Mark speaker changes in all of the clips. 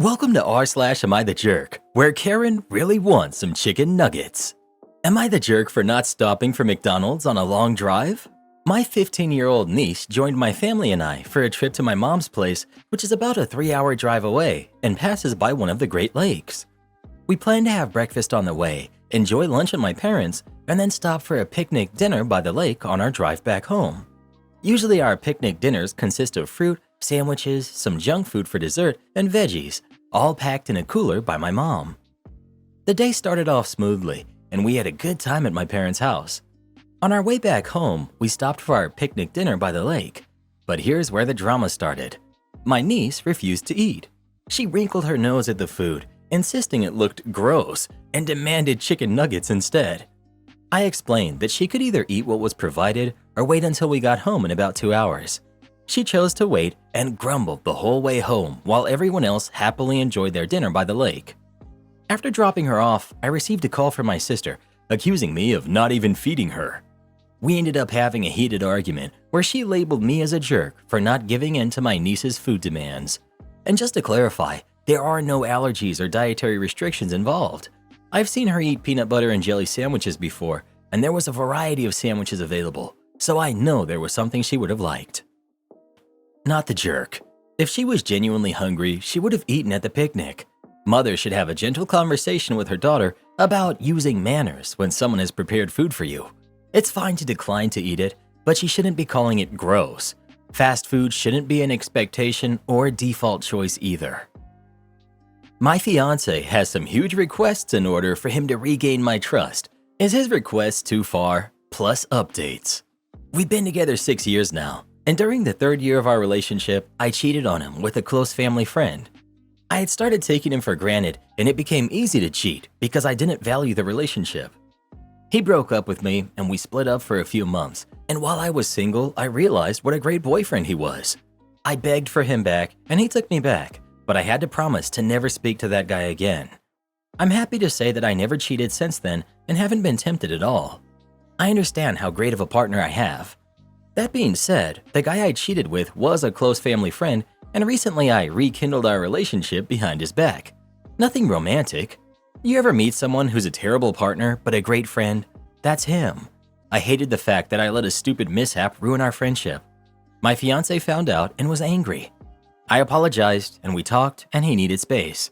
Speaker 1: Welcome to r/Am I the Jerk, where Karen really wants some chicken nuggets. Am I the jerk for not stopping for McDonald's on a long drive? My 15-year-old niece joined my family and I for a trip to my mom's place, which is about a 3-hour drive away and passes by one of the Great Lakes. We plan to have breakfast on the way, enjoy lunch at my parents', and then stop for a picnic dinner by the lake on our drive back home. Usually our picnic dinners consist of fruit, sandwiches, some junk food for dessert, and veggies, all packed in a cooler by my mom. The day started off smoothly, and we had a good time at my parents' house. On our way back home, we stopped for our picnic dinner by the lake. But here's where the drama started. My niece refused to eat. She wrinkled her nose at the food, insisting it looked gross, and demanded chicken nuggets instead. I explained that she could either eat what was provided or wait until we got home in about 2 hours. She chose to wait and grumbled the whole way home while everyone else happily enjoyed their dinner by the lake. After dropping her off, I received a call from my sister, accusing me of not even feeding her. We ended up having a heated argument where she labeled me as a jerk for not giving in to my niece's food demands. And just to clarify, there are no allergies or dietary restrictions involved. I've seen her eat peanut butter and jelly sandwiches before, and there was a variety of sandwiches available, so I know there was something she would have liked. Not the jerk. If she was genuinely hungry, she would have eaten at the picnic. Mother should have a gentle conversation with her daughter about using manners when someone has prepared food for you. It's fine to decline to eat it, but she shouldn't be calling it gross. Fast food shouldn't be an expectation or a default choice either. My fiancé has some huge requests in order for him to regain my trust. Is his request too far? Plus updates. We've been together 6 years now, and during the 3rd year of our relationship, I cheated on him with a close family friend. I had started taking him for granted, and it became easy to cheat because I didn't value the relationship. He broke up with me, and we split up for a few months, and while I was single, I realized what a great boyfriend he was. I begged for him back, and he took me back, but I had to promise to never speak to that guy again. I'm happy to say that I never cheated since then and haven't been tempted at all. I understand how great of a partner I have. That being said, the guy I cheated with was a close family friend, and recently I rekindled our relationship behind his back. Nothing romantic. You ever meet someone who's a terrible partner but a great friend? That's him. I hated the fact that I let a stupid mishap ruin our friendship. My fiancé found out and was angry. I apologized and we talked, and he needed space.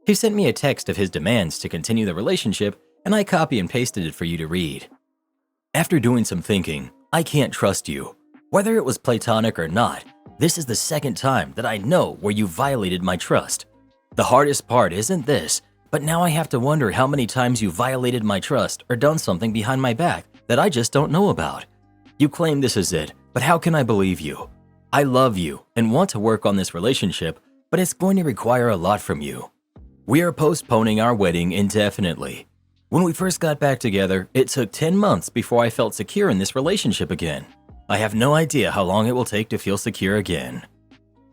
Speaker 1: He sent me a text of his demands to continue the relationship, and I copy and pasted it for you to read. After doing some thinking, I can't trust you. Whether it was platonic or not, this is the 2nd time that I know where you violated my trust. The hardest part isn't this, but now I have to wonder how many times you violated my trust or done something behind my back that I just don't know about. You claim this is it, but how can I believe you? I love you and want to work on this relationship, but it's going to require a lot from you. We are postponing our wedding indefinitely. When we first got back together, it took 10 months before I felt secure in this relationship again. I have no idea how long it will take to feel secure again.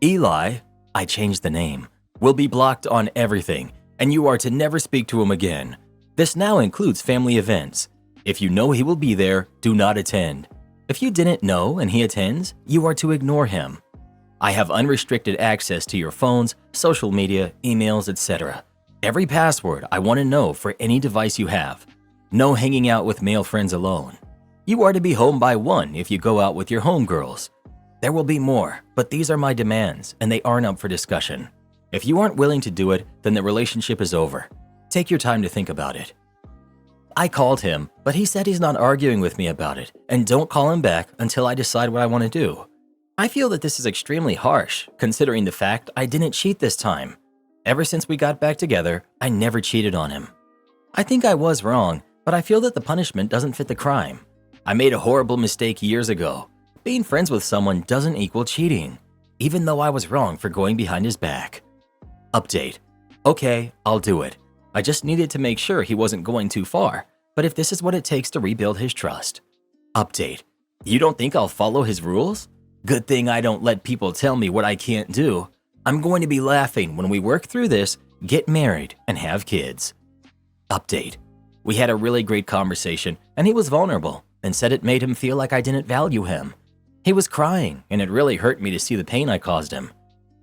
Speaker 1: Eli, I changed the name, will be blocked on everything, and you are to never speak to him again. This now includes family events. If you know he will be there, do not attend. If you didn't know and he attends, you are to ignore him. I have unrestricted access to your phones, social media, emails, etc. Every password I want to know for any device you have. No hanging out with male friends alone. You are to be home by 1 if you go out with your homegirls. There will be more, but these are my demands and they aren't up for discussion. If you aren't willing to do it, then the relationship is over. Take your time to think about it. I called him, but he said he's not arguing with me about it, and don't call him back until I decide what I want to do. I feel that this is extremely harsh, considering the fact I didn't cheat this time. Ever since we got back together, I never cheated on him. I think I was wrong, but I feel that the punishment doesn't fit the crime. I made a horrible mistake years ago. Being friends with someone doesn't equal cheating, even though I was wrong for going behind his back. Update. Okay, I'll do it. I just needed to make sure he wasn't going too far, but if this is what it takes to rebuild his trust. Update. You don't think I'll follow his rules? Good thing I don't let people tell me what I can't do. I'm going to be laughing when we work through this, get married, and have kids. Update. We had a really great conversation, and he was vulnerable and said it made him feel like I didn't value him. He was crying, and it really hurt me to see the pain I caused him.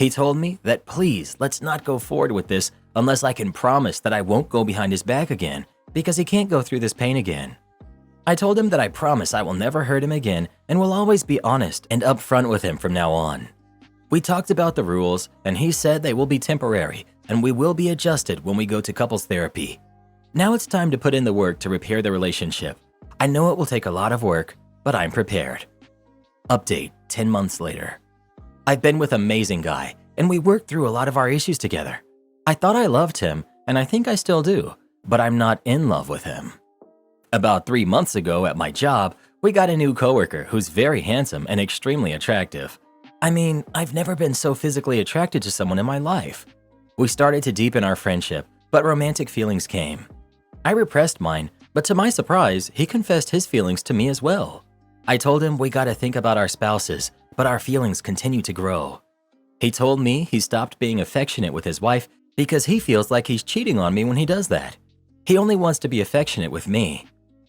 Speaker 1: He told me that please, let's not go forward with this unless I can promise that I won't go behind his back again because he can't go through this pain again. I told him that I promise I will never hurt him again and will always be honest and upfront with him from now on. We talked about the rules and he said they will be temporary and we will be adjusted when we go to couples therapy. Now it's time to put in the work to repair the relationship. I know it will take a lot of work, but I'm prepared. Update 10 months later. I've been with an amazing guy and we worked through a lot of our issues together. I thought I loved him and I think I still do, but I'm not in love with him. About 3 months ago at my job, we got a new coworker who's very handsome and extremely attractive. I mean, I've never been so physically attracted to someone in my life. We started to deepen our friendship, but romantic feelings came. I repressed mine, but to my surprise, he confessed his feelings to me as well. I told him we gotta think about our spouses, but our feelings continue to grow. He told me he stopped being affectionate with his wife because he feels like he's cheating on me when he does that. He only wants to be affectionate with me.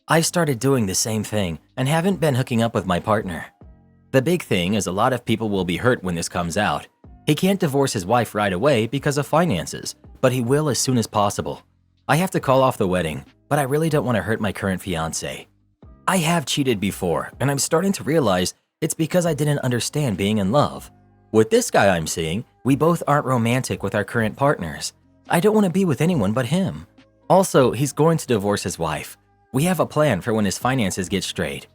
Speaker 1: I've started doing the same thing and haven't been hooking up with my partner. The big thing is a lot of people will be hurt when this comes out. He can't divorce his wife right away because of finances, but he will as soon as possible. I have to call off the wedding, but I really don't want to hurt my current fiance. I have cheated before, and I'm starting to realize it's because I didn't understand being in love. With this guy I'm seeing, we both aren't romantic with our current partners. I don't want to be with anyone but him. Also, he's going to divorce his wife. We have a plan for when his finances get straight.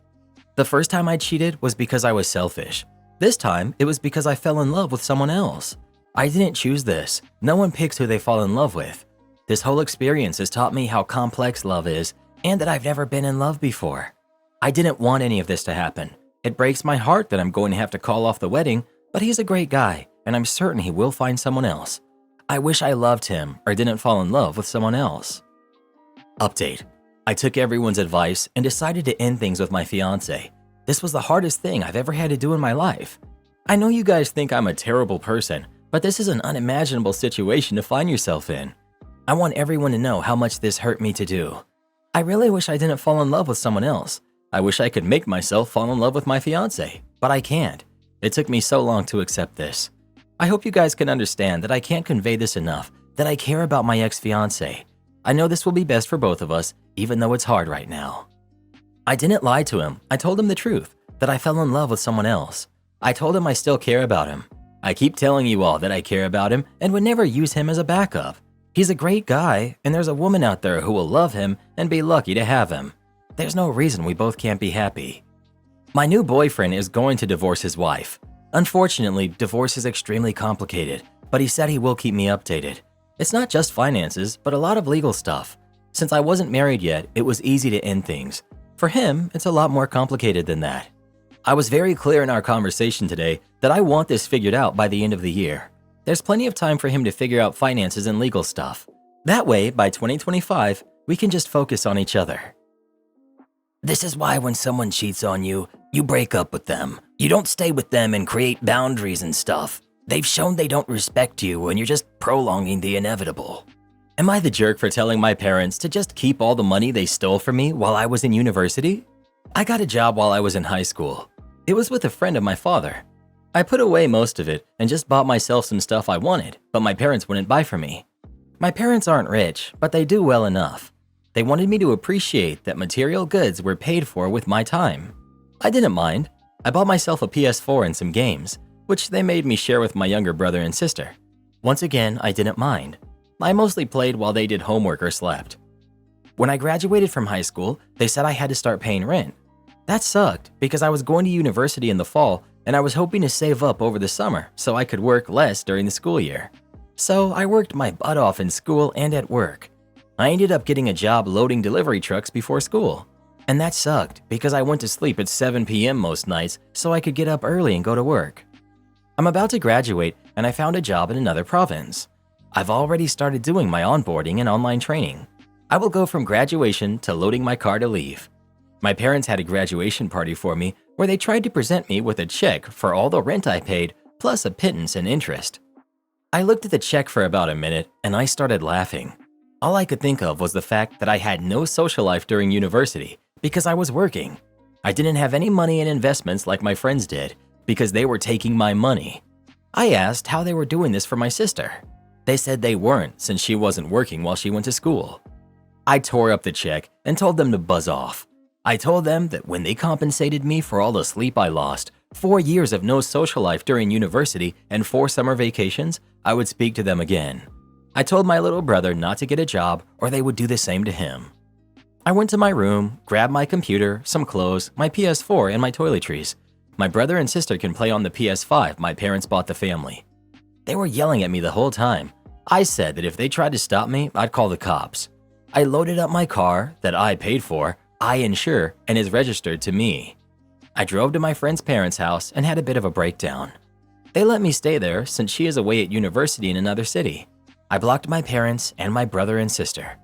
Speaker 1: The first time I cheated was because I was selfish. This time, it was because I fell in love with someone else. I didn't choose this. No one picks who they fall in love with. This whole experience has taught me how complex love is and that I've never been in love before. I didn't want any of this to happen. It breaks my heart that I'm going to have to call off the wedding, but he's a great guy, and I'm certain he will find someone else. I wish I loved him or didn't fall in love with someone else. Update. I took everyone's advice and decided to end things with my fiance. This was the hardest thing I've ever had to do in my life. I know you guys think I'm a terrible person, but this is an unimaginable situation to find yourself in. I want everyone to know how much this hurt me to do. I really wish I didn't fall in love with someone else. I wish I could make myself fall in love with my fiance, but I can't. It took me so long to accept this. I hope you guys can understand that I can't convey this enough, that I care about my ex-fiance. I know this will be best for both of us, even though it's hard right now. I didn't lie to him. I told him the truth, that I fell in love with someone else. I told him I still care about him. I keep telling you all that I care about him and would never use him as a backup. He's a great guy, and there's a woman out there who will love him and be lucky to have him. There's no reason we both can't be happy. My new boyfriend is going to divorce his wife. Unfortunately, divorce is extremely complicated, but he said he will keep me updated. It's not just finances, but a lot of legal stuff. Since I wasn't married yet, it was easy to end things. For him, it's a lot more complicated than that. I was very clear in our conversation today that I want this figured out by the end of the year. There's plenty of time for him to figure out finances and legal stuff. That way, by 2025, we can just focus on each other. This is why when someone cheats on you, you break up with them. You don't stay with them and create boundaries and stuff. They've shown they don't respect you and you're just prolonging the inevitable. Am I the jerk for telling my parents to just keep all the money they stole from me while I was in university? I got a job while I was in high school. It was with a friend of my father. I put away most of it and just bought myself some stuff I wanted, but my parents wouldn't buy for me. My parents aren't rich, but they do well enough. They wanted me to appreciate that material goods were paid for with my time. I didn't mind. I bought myself a PS4 and some games, which they made me share with my younger brother and sister. Once again, I didn't mind. I mostly played while they did homework or slept. When I graduated from high school, they said I had to start paying rent. That sucked because I was going to university in the fall and I was hoping to save up over the summer so I could work less during the school year. So I worked my butt off in school and at work. I ended up getting a job loading delivery trucks before school. And that sucked because I went to sleep at 7 p.m. most nights so I could get up early and go to work. I'm about to graduate and I found a job in another province. I've already started doing my onboarding and online training. I will go from graduation to loading my car to leave. My parents had a graduation party for me where they tried to present me with a check for all the rent I paid plus a pittance and interest. I looked at the check for about a minute and I started laughing. All I could think of was the fact that I had no social life during university because I was working. I didn't have any money in investments like my friends did because they were taking my money. I asked how they were doing this for my sister. They said they weren't since she wasn't working while she went to school. I tore up the check and told them to buzz off. I told them that when they compensated me for all the sleep I lost, 4 years of no social life during university, and 4 summer vacations, I would speak to them again. I told my little brother not to get a job or they would do the same to him. I went to my room, grabbed my computer, some clothes, my PS4, and my toiletries. My brother and sister can play on the PS5 my parents bought the family. They were yelling at me the whole time. I said that if they tried to stop me, I'd call the cops. I loaded up my car that I paid for, I insure, and is registered to me. I drove to my friend's parents' house and had a bit of a breakdown. They let me stay there since she is away at university in another city. I blocked my parents and my brother and sister.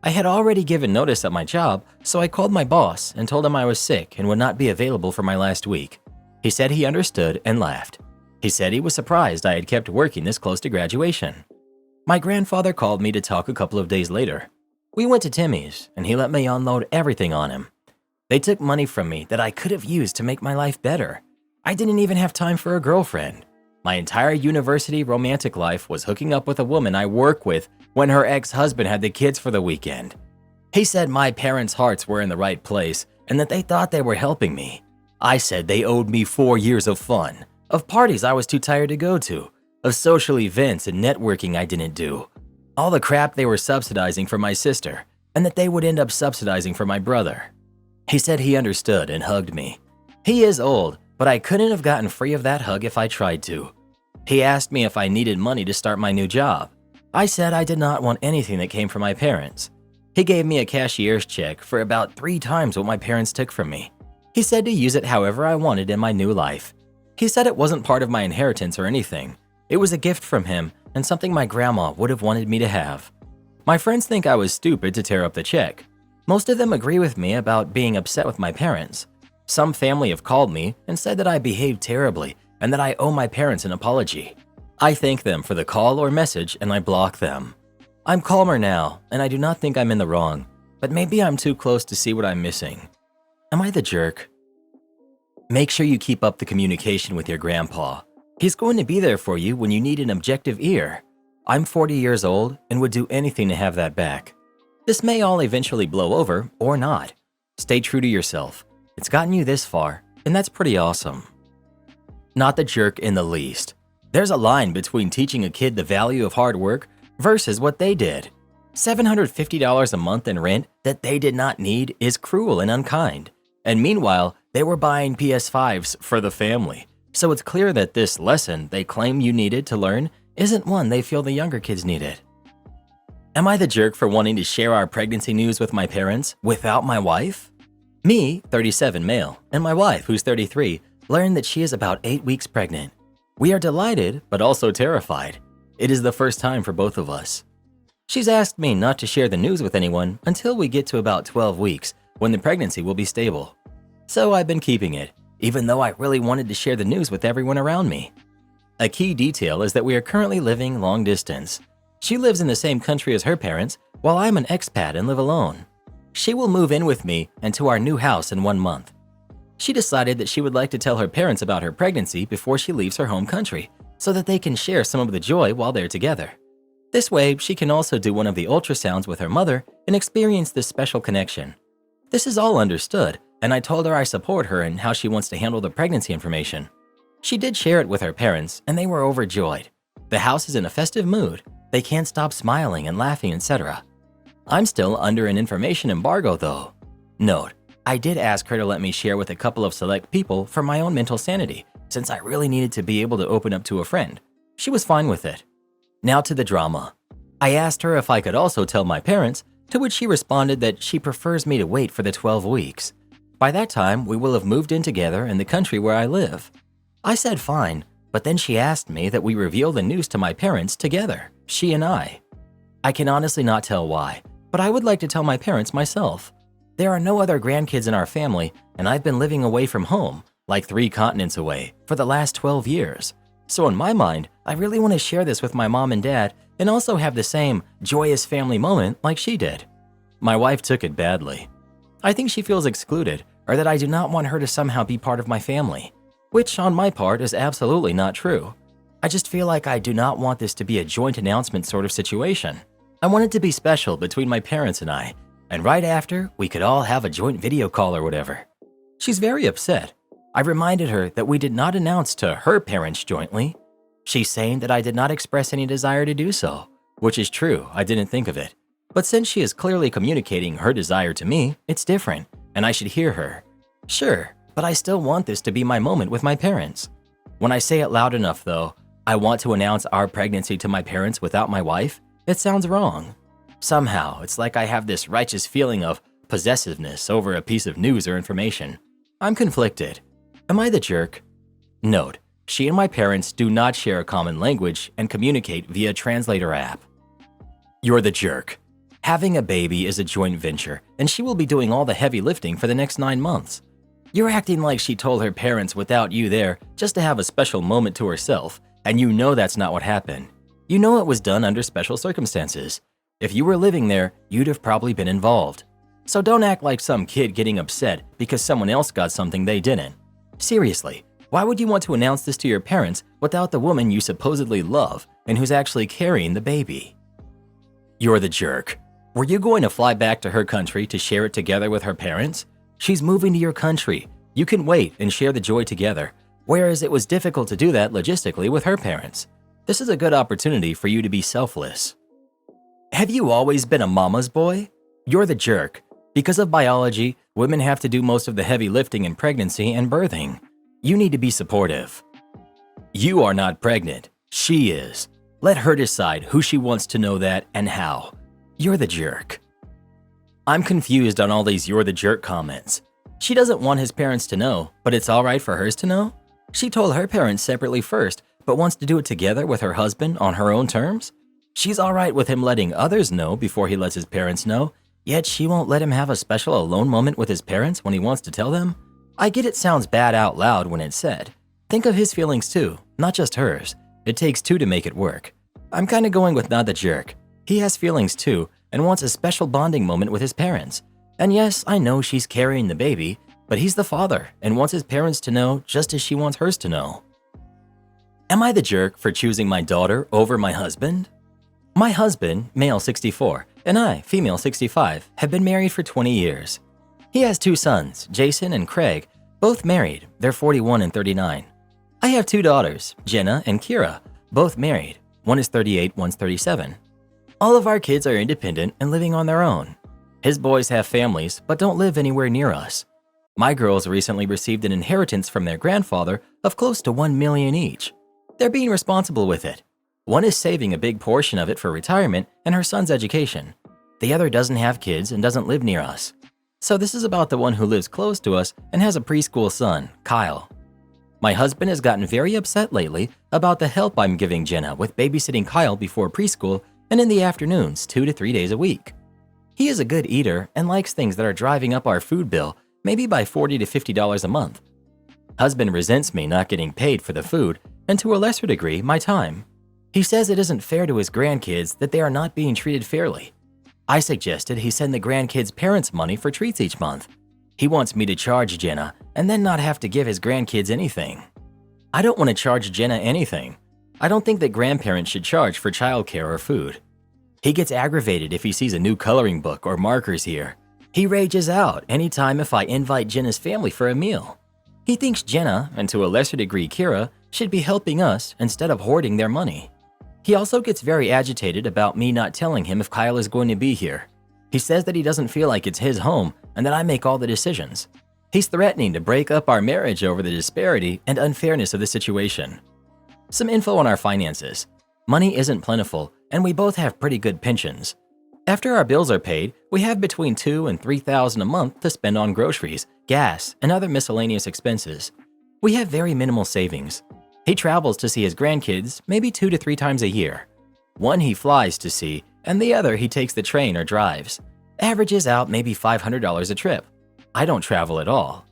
Speaker 1: I had already given notice at my job, so I called my boss and told him I was sick and would not be available for my last week. He said he understood and laughed. He said he was surprised I had kept working this close to graduation. My grandfather called me to talk a couple of days later. We went to Timmy's and he let me unload everything on him. They took money from me that I could have used to make my life better. I didn't even have time for a girlfriend. My entire university romantic life was hooking up with a woman I work with when her ex-husband had the kids for the weekend. He said my parents' hearts were in the right place and that they thought they were helping me. I said they owed me 4 years of fun, of parties I was too tired to go to, of social events and networking I didn't do, all the crap they were subsidizing for my sister, and that they would end up subsidizing for my brother. He said he understood and hugged me. He is old, but I couldn't have gotten free of that hug if I tried to. He asked me if I needed money to start my new job. I said I did not want anything that came from my parents. He gave me a cashier's check for about 3 times what my parents took from me. He said to use it however I wanted in my new life. He said it wasn't part of my inheritance or anything. It was a gift from him and something my grandma would have wanted me to have. My friends think I was stupid to tear up the check. Most of them agree with me about being upset with my parents. Some family have called me and said that I behaved terribly and that I owe my parents an apology. I thank them for the call or message and I block them. I'm calmer now and I do not think I'm in the wrong, but maybe I'm too close to see what I'm missing. Am I the jerk? Make sure you keep up the communication with your grandpa. He's going to be there for you when you need an objective ear. I'm 40 years old and would do anything to have that back. This may all eventually blow over or not. Stay true to yourself. It's gotten you this far, and that's pretty awesome. Not the jerk in the least. There's a line between teaching a kid the value of hard work versus what they did. $750 a month in rent that they did not need is cruel and unkind. And meanwhile, they were buying PS5s for the family. So it's clear that this lesson they claim you needed to learn isn't one they feel the younger kids needed. Am I the jerk for wanting to share our pregnancy news with my parents without my wife? Me, 37 male, and my wife, who's 33, learned that she is about 8 weeks pregnant. We are delighted, but also terrified. It is the first time for both of us. She's asked me not to share the news with anyone until we get to about 12 weeks, when the pregnancy will be stable. So I've been keeping it, even though I really wanted to share the news with everyone around me. A key detail is that we are currently living long distance. She lives in the same country as her parents, while I'm an expat and live alone. She will move in with me and to our new house in 1 month. She decided that she would like to tell her parents about her pregnancy before she leaves her home country, so that they can share some of the joy while they're together. This way, she can also do one of the ultrasounds with her mother and experience this special connection. This is all understood, and I told her I support her in how she wants to handle the pregnancy information. She did share it with her parents, and they were overjoyed. The house is in a festive mood. They can't stop smiling and laughing, etc. I'm still under an information embargo though. Note, I did ask her to let me share with a couple of select people for my own mental sanity, since I really needed to be able to open up to a friend. She was fine with it. Now to the drama. I asked her if I could also tell my parents, to which she responded that she prefers me to wait for the 12 weeks. By that time, we will have moved in together in the country where I live. I said fine, but then she asked me that we reveal the news to my parents together, she and I. I can honestly not tell why, but I would like to tell my parents myself. There are no other grandkids in our family, and I've been living away from home, like 3 continents away, for the last 12 years. So in my mind, I really want to share this with my mom and dad and also have the same joyous family moment like she did. My wife took it badly. I think she feels excluded or that I do not want her to somehow be part of my family, which on my part is absolutely not true. I just feel like I do not want this to be a joint announcement sort of situation. I want it to be special between my parents and I, and right after, we could all have a joint video call or whatever. She's very upset. I reminded her that we did not announce to her parents jointly. She's saying that I did not express any desire to do so, which is true, I didn't think of it. But since she is clearly communicating her desire to me, it's different, and I should hear her. Sure, but I still want this to be my moment with my parents. When I say it loud enough though, I want to announce our pregnancy to my parents without my wife, it sounds wrong. Somehow, it's like I have this righteous feeling of possessiveness over a piece of news or information. I'm conflicted. Am I the jerk? Note, she and my parents do not share a common language and communicate via translator app. You're the jerk. Having a baby is a joint venture, and she will be doing all the heavy lifting for the next 9 months. You're acting like she told her parents without you there just to have a special moment to herself, and you know that's not what happened. You know it was done under special circumstances. If you were living there, you'd have probably been involved. So don't act like some kid getting upset because someone else got something they didn't. Seriously, why would you want to announce this to your parents without the woman you supposedly love and who's actually carrying the baby? You're the jerk. Were you going to fly back to her country to share it together with her parents? She's moving to your country. You can wait and share the joy together, whereas it was difficult to do that logistically with her parents. This is a good opportunity for you to be selfless. Have you always been a mama's boy? You're the jerk. Because of biology, women have to do most of the heavy lifting in pregnancy and birthing. You need to be supportive. You are not pregnant. She is. Let her decide who she wants to know that and how. You're the jerk. I'm confused on all these you're the jerk comments. She doesn't want his parents to know, but it's alright for hers to know? She told her parents separately first, but wants to do it together with her husband on her own terms? She's alright with him letting others know before he lets his parents know, yet she won't let him have a special alone moment with his parents when he wants to tell them? I get it sounds bad out loud when it's said. Think of his feelings too, not just hers. It takes two to make it work. I'm kinda going with not the jerk. He has feelings too and wants a special bonding moment with his parents. And yes, I know she's carrying the baby, but he's the father and wants his parents to know just as she wants hers to know. Am I the jerk for choosing my daughter over my husband? My husband, male 64, and I, female 65, have been married for 20 years. He has 2 sons, Jason and Craig, both married. They're 41 and 39. I have 2 daughters, Jenna and Kira, both married. One is 38, one's 37. All of our kids are independent and living on their own. His boys have families but don't live anywhere near us. My girls recently received an inheritance from their grandfather of close to $1 million each. They're being responsible with it. One is saving a big portion of it for retirement and her son's education. The other doesn't have kids and doesn't live near us. So this is about the one who lives close to us and has a preschool son, Kyle. My husband has gotten very upset lately about the help I'm giving Jenna with babysitting Kyle before preschool and in the afternoons 2 to 3 days a week. He is a good eater and likes things that are driving up our food bill maybe by $40 to $50 a month. Husband resents me not getting paid for the food and to a lesser degree my time. He says it isn't fair to his grandkids that they are not being treated fairly. I suggested he send the grandkids' parents money for treats each month. He wants me to charge Jenna and then not have to give his grandkids anything. I don't want to charge Jenna anything. I don't think that grandparents should charge for childcare or food. He gets aggravated if he sees a new coloring book or markers here. He rages out anytime if I invite Jenna's family for a meal. He thinks Jenna, and to a lesser degree Kira, should be helping us instead of hoarding their money. He also gets very agitated about me not telling him if Kyle is going to be here. He says that he doesn't feel like it's his home and that I make all the decisions. He's threatening to break up our marriage over the disparity and unfairness of the situation. Some info on our finances. Money isn't plentiful, and we both have pretty good pensions. After our bills are paid, we have between $2,000 and $3,000 a month to spend on groceries, gas, and other miscellaneous expenses. We have very minimal savings. He travels to see his grandkids maybe 2 to 3 times a year. One he flies to see, and the other he takes the train or drives. Averages out maybe $500 a trip. I don't travel at all.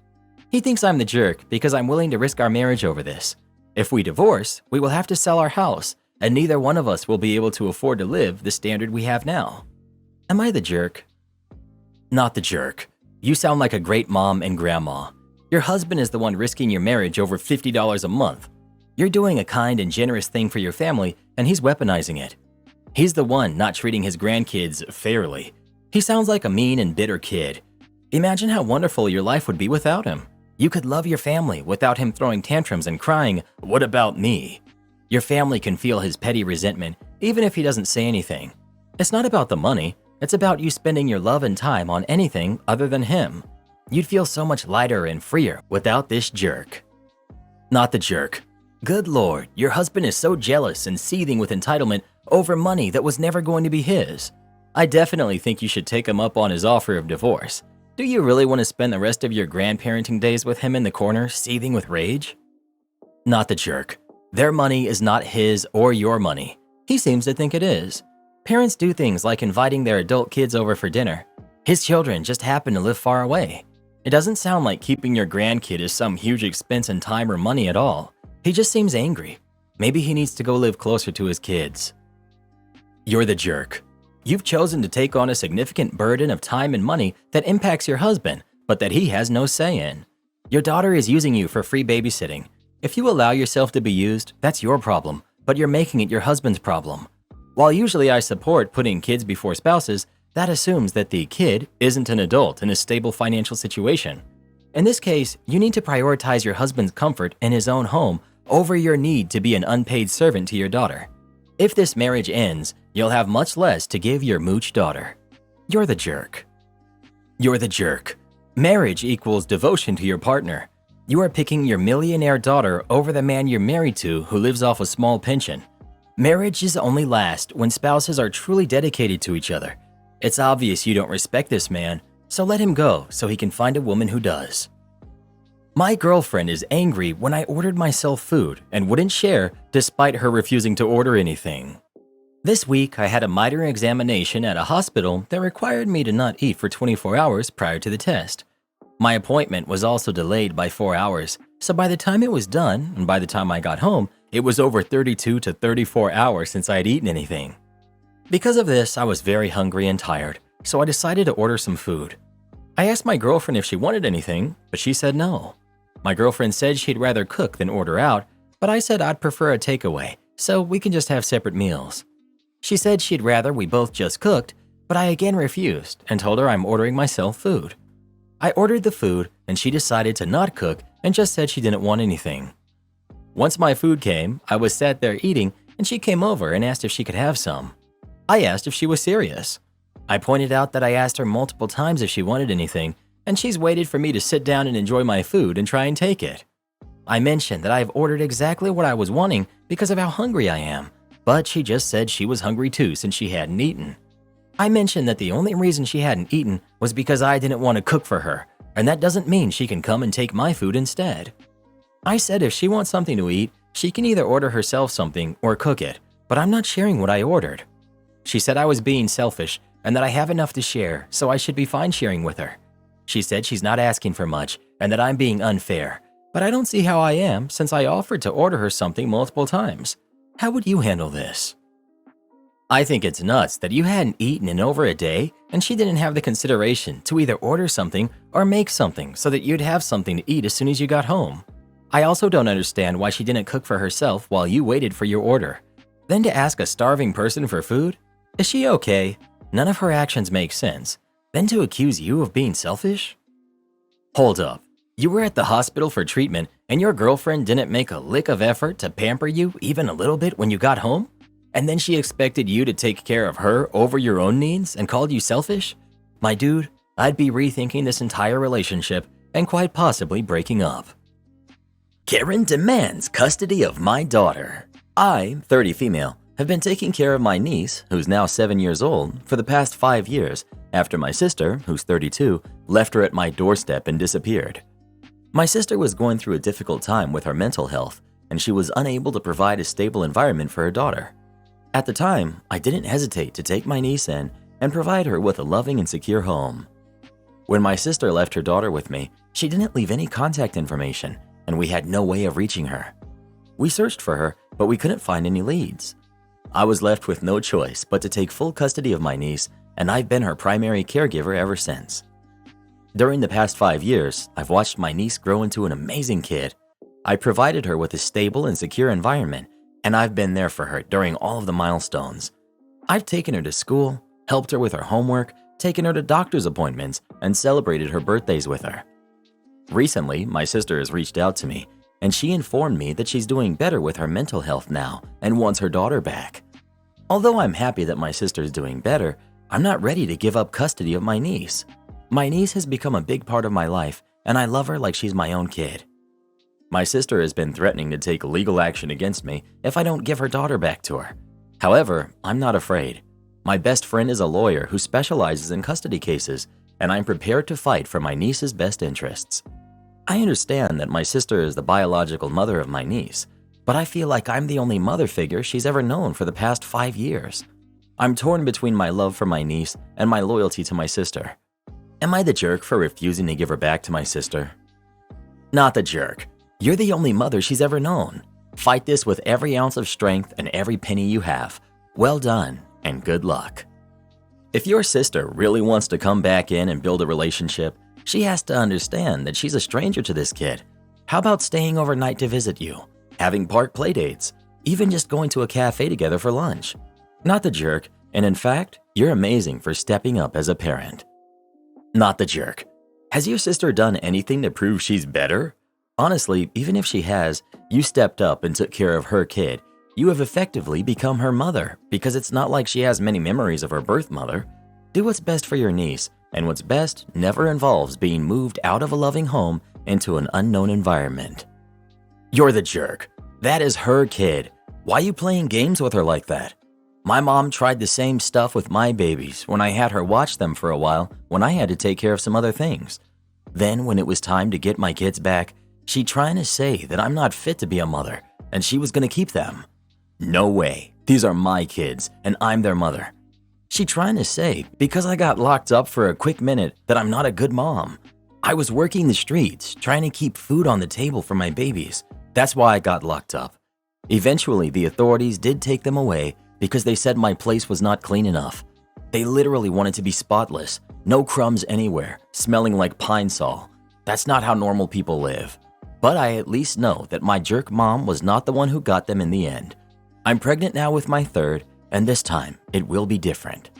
Speaker 1: He thinks I'm the jerk because I'm willing to risk our marriage over this. If we divorce, we will have to sell our house, and neither one of us will be able to afford to live the standard we have now. Am I the jerk? Not the jerk. You sound like a great mom and grandma. Your husband is the one risking your marriage over $50 a month. You're doing a kind and generous thing for your family, and he's weaponizing it. He's the one not treating his grandkids fairly. He sounds like a mean and bitter kid. Imagine how wonderful your life would be without him. You could love your family without him throwing tantrums and crying, "What about me?" Your family can feel his petty resentment, even if he doesn't say anything. It's not about the money, it's about you spending your love and time on anything other than him. You'd feel so much lighter and freer without this jerk. Not the jerk. Good Lord, your husband is so jealous and seething with entitlement over money that was never going to be his. I definitely think you should take him up on his offer of divorce. Do you really want to spend the rest of your grandparenting days with him in the corner, seething with rage? Not the jerk. Their money is not his or your money. He seems to think it is. Parents do things like inviting their adult kids over for dinner. His children just happen to live far away. It doesn't sound like keeping your grandkid is some huge expense in time or money at all. He just seems angry. Maybe he needs to go live closer to his kids. You're the jerk. You've chosen to take on a significant burden of time and money that impacts your husband, but that he has no say in. Your daughter is using you for free babysitting. If you allow yourself to be used, that's your problem, but you're making it your husband's problem. While usually I support putting kids before spouses, that assumes that the kid isn't an adult in a stable financial situation. In this case, you need to prioritize your husband's comfort in his own home over your need to be an unpaid servant to your daughter. If this marriage ends, you'll have much less to give your mooch daughter. You're the jerk. You're the jerk. Marriage equals devotion to your partner. You are picking your millionaire daughter over the man you're married to who lives off a small pension. Marriages only last when spouses are truly dedicated to each other. It's obvious you don't respect this man, so let him go so he can find a woman who does. My girlfriend is angry when I ordered myself food and wouldn't share despite her refusing to order anything. This week, I had a minor examination at a hospital that required me to not eat for 24 hours prior to the test. My appointment was also delayed by 4 hours, so by the time it was done and by the time I got home, it was over 32 to 34 hours since I had eaten anything. Because of this, I was very hungry and tired, so I decided to order some food. I asked my girlfriend if she wanted anything, but she said no. My girlfriend said she'd rather cook than order out, but I said I'd prefer a takeaway, so we can just have separate meals. She said she'd rather we both just cooked, but I again refused and told her I'm ordering myself food. I ordered the food and she decided to not cook and just said she didn't want anything. Once my food came, I was sat there eating and she came over and asked if she could have some. I asked if she was serious. I pointed out that I asked her multiple times if she wanted anything, and she's waited for me to sit down and enjoy my food and try and take it. I mentioned that I have ordered exactly what I was wanting because of how hungry I am, but she just said she was hungry too since she hadn't eaten. I mentioned that the only reason she hadn't eaten was because I didn't want to cook for her, and that doesn't mean she can come and take my food instead. I said if she wants something to eat, she can either order herself something or cook it, but I'm not sharing what I ordered. She said I was being selfish and that I have enough to share, so I should be fine sharing with her. She said she's not asking for much and that I'm being unfair, but I don't see how I am since I offered to order her something multiple times. How would you handle this? I think it's nuts that you hadn't eaten in over a day and she didn't have the consideration to either order something or make something so that you'd have something to eat as soon as you got home. I also don't understand why she didn't cook for herself while you waited for your order. Then to ask a starving person for food? Is she okay? None of her actions make sense. Then to accuse you of being selfish? Hold up. You were at the hospital for treatment and your girlfriend didn't make a lick of effort to pamper you even a little bit when you got home? And then she expected you to take care of her over your own needs and called you selfish? My dude, I'd be rethinking this entire relationship and quite possibly breaking up. Karen demands custody of my daughter. I, 30 female, have been taking care of my niece, who's now 7 years old, for the past 5 years after my sister, who's 32, left her at my doorstep and disappeared. My sister was going through a difficult time with her mental health, and she was unable to provide a stable environment for her daughter. At the time, I didn't hesitate to take my niece in and provide her with a loving and secure home. When my sister left her daughter with me, she didn't leave any contact information, and we had no way of reaching her. We searched for her, but we couldn't find any leads. I was left with no choice but to take full custody of my niece, and I've been her primary caregiver ever since. During the past 5 years, I've watched my niece grow into an amazing kid. I provided her with a stable and secure environment, and I've been there for her during all of the milestones. I've taken her to school, helped her with her homework, taken her to doctor's appointments, and celebrated her birthdays with her. Recently, my sister has reached out to me, and she informed me that she's doing better with her mental health now and wants her daughter back. Although I'm happy that my sister is doing better, I'm not ready to give up custody of my niece. My niece has become a big part of my life, and I love her like she's my own kid. My sister has been threatening to take legal action against me if I don't give her daughter back to her. However, I'm not afraid. My best friend is a lawyer who specializes in custody cases, and I'm prepared to fight for my niece's best interests. I understand that my sister is the biological mother of my niece, but I feel like I'm the only mother figure she's ever known for the past 5 years. I'm torn between my love for my niece and my loyalty to my sister. Am I the jerk for refusing to give her back to my sister? Not the jerk. You're the only mother she's ever known. Fight this with every ounce of strength and every penny you have. Well done, and good luck. If your sister really wants to come back in and build a relationship, she has to understand that she's a stranger to this kid. How about staying overnight to visit you, having park playdates, even just going to a cafe together for lunch? Not the jerk, and in fact, you're amazing for stepping up as a parent. Not the jerk. Has your sister done anything to prove she's better? Honestly, even if she has, you stepped up and took care of her kid. You have effectively become her mother because it's not like she has many memories of her birth mother. Do what's best for your niece, and what's best never involves being moved out of a loving home into an unknown environment. You're the jerk. That is her kid. Why are you playing games with her like that? My mom tried the same stuff with my babies when I had her watch them for a while when I had to take care of some other things. Then when it was time to get my kids back, she trying to say that I'm not fit to be a mother and she was going to keep them. No way. These are my kids and I'm their mother. She trying to say because I got locked up for a quick minute that I'm not a good mom. I was working the streets trying to keep food on the table for my babies. That's why I got locked up. Eventually, the authorities did take them away because they said my place was not clean enough. They literally wanted to be spotless, no crumbs anywhere, smelling like pine sol. That's not how normal people live. But I at least know that my jerk mom was not the one who got them in the end. I'm pregnant now with my third, and this time it will be different.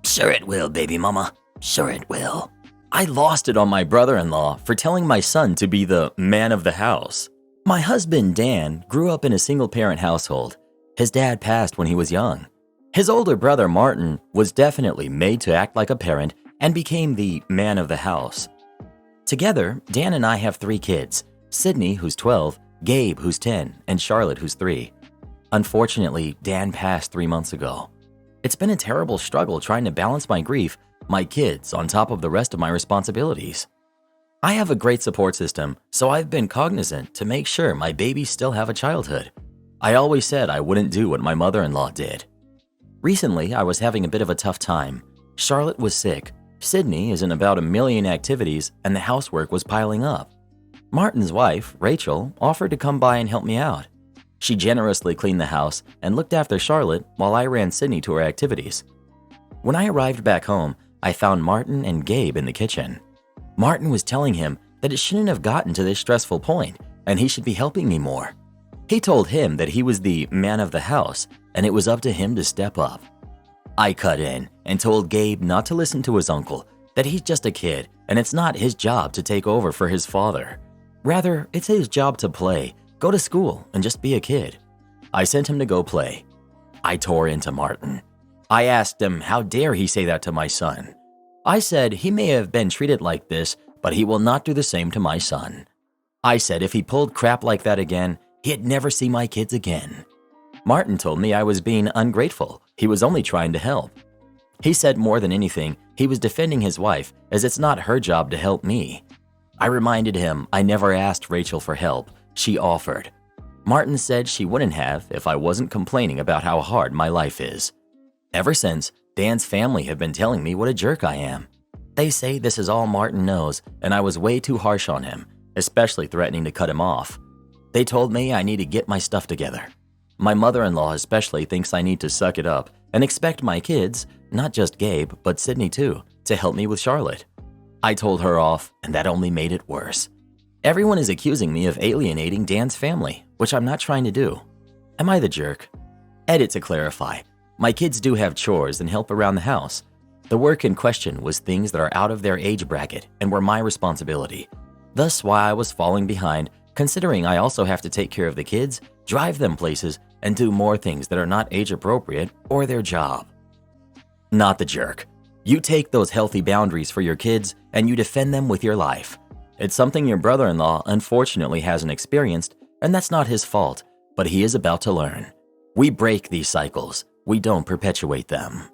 Speaker 1: Sure it will, baby mama. Sure it will. I lost it on my brother-in-law for telling my son to be the man of the house. My husband, Dan, grew up in a single-parent household. His dad passed when he was young. His older brother, Martin, was definitely made to act like a parent and became the man of the house. Together, Dan and I have 3 kids, Sydney, who's 12, Gabe, who's 10, and Charlotte, who's 3. Unfortunately, Dan passed 3 months ago. It's been a terrible struggle trying to balance my grief, my kids, on top of the rest of my responsibilities. I have a great support system, so I've been cognizant to make sure my babies still have a childhood. I always said I wouldn't do what my mother-in-law did. Recently, I was having a bit of a tough time. Charlotte was sick, Sydney is in about a million activities, and the housework was piling up. Martin's wife, Rachel, offered to come by and help me out. She generously cleaned the house and looked after Charlotte while I ran Sydney to her activities. When I arrived back home, I found Martin and Gabe in the kitchen. Martin was telling him that it shouldn't have gotten to this stressful point and he should be helping me more. He told him that he was the man of the house and it was up to him to step up. I cut in and told Gabe not to listen to his uncle, that he's just a kid and it's not his job to take over for his father. Rather, it's his job to play, go to school, and just be a kid. I sent him to go play. I tore into Martin. I asked him how dare he say that to my son. I said he may have been treated like this, but he will not do the same to my son. I said if he pulled crap like that again, he'd never see my kids again. Martin told me I was being ungrateful. He was only trying to help. He said more than anything, he was defending his wife as it's not her job to help me. I reminded him I never asked Rachel for help. She offered. Martin said she wouldn't have if I wasn't complaining about how hard my life is. Ever since, Dan's family have been telling me what a jerk I am. They say this is all Martin knows and I was way too harsh on him, especially threatening to cut him off. They told me I need to get my stuff together. My mother-in-law especially thinks I need to suck it up and expect my kids, not just Gabe, but Sydney too, to help me with Charlotte. I told her off and that only made it worse. Everyone is accusing me of alienating Dan's family, which I'm not trying to do. Am I the jerk? Edit to clarify. My kids do have chores and help around the house. The work in question was things that are out of their age bracket and were my responsibility. Thus why I was falling behind, considering I also have to take care of the kids, drive them places, and do more things that are not age appropriate or their job. Not the jerk. You take those healthy boundaries for your kids and you defend them with your life. It's something your brother-in-law unfortunately hasn't experienced, and that's not his fault, but he is about to learn. We break these cycles. We don't perpetuate them.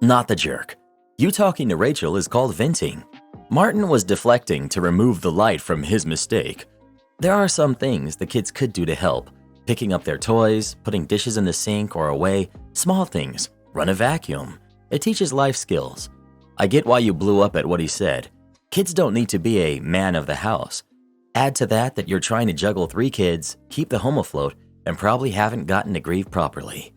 Speaker 1: Not the jerk. You talking to Rachel is called venting. Martin was deflecting to remove the light from his mistake. There are some things the kids could do to help. Picking up their toys, putting dishes in the sink or away, small things, run a vacuum. It teaches life skills. I get why you blew up at what he said. Kids don't need to be a man of the house. Add to that you're trying to juggle 3 kids, keep the home afloat, and probably haven't gotten to grieve properly.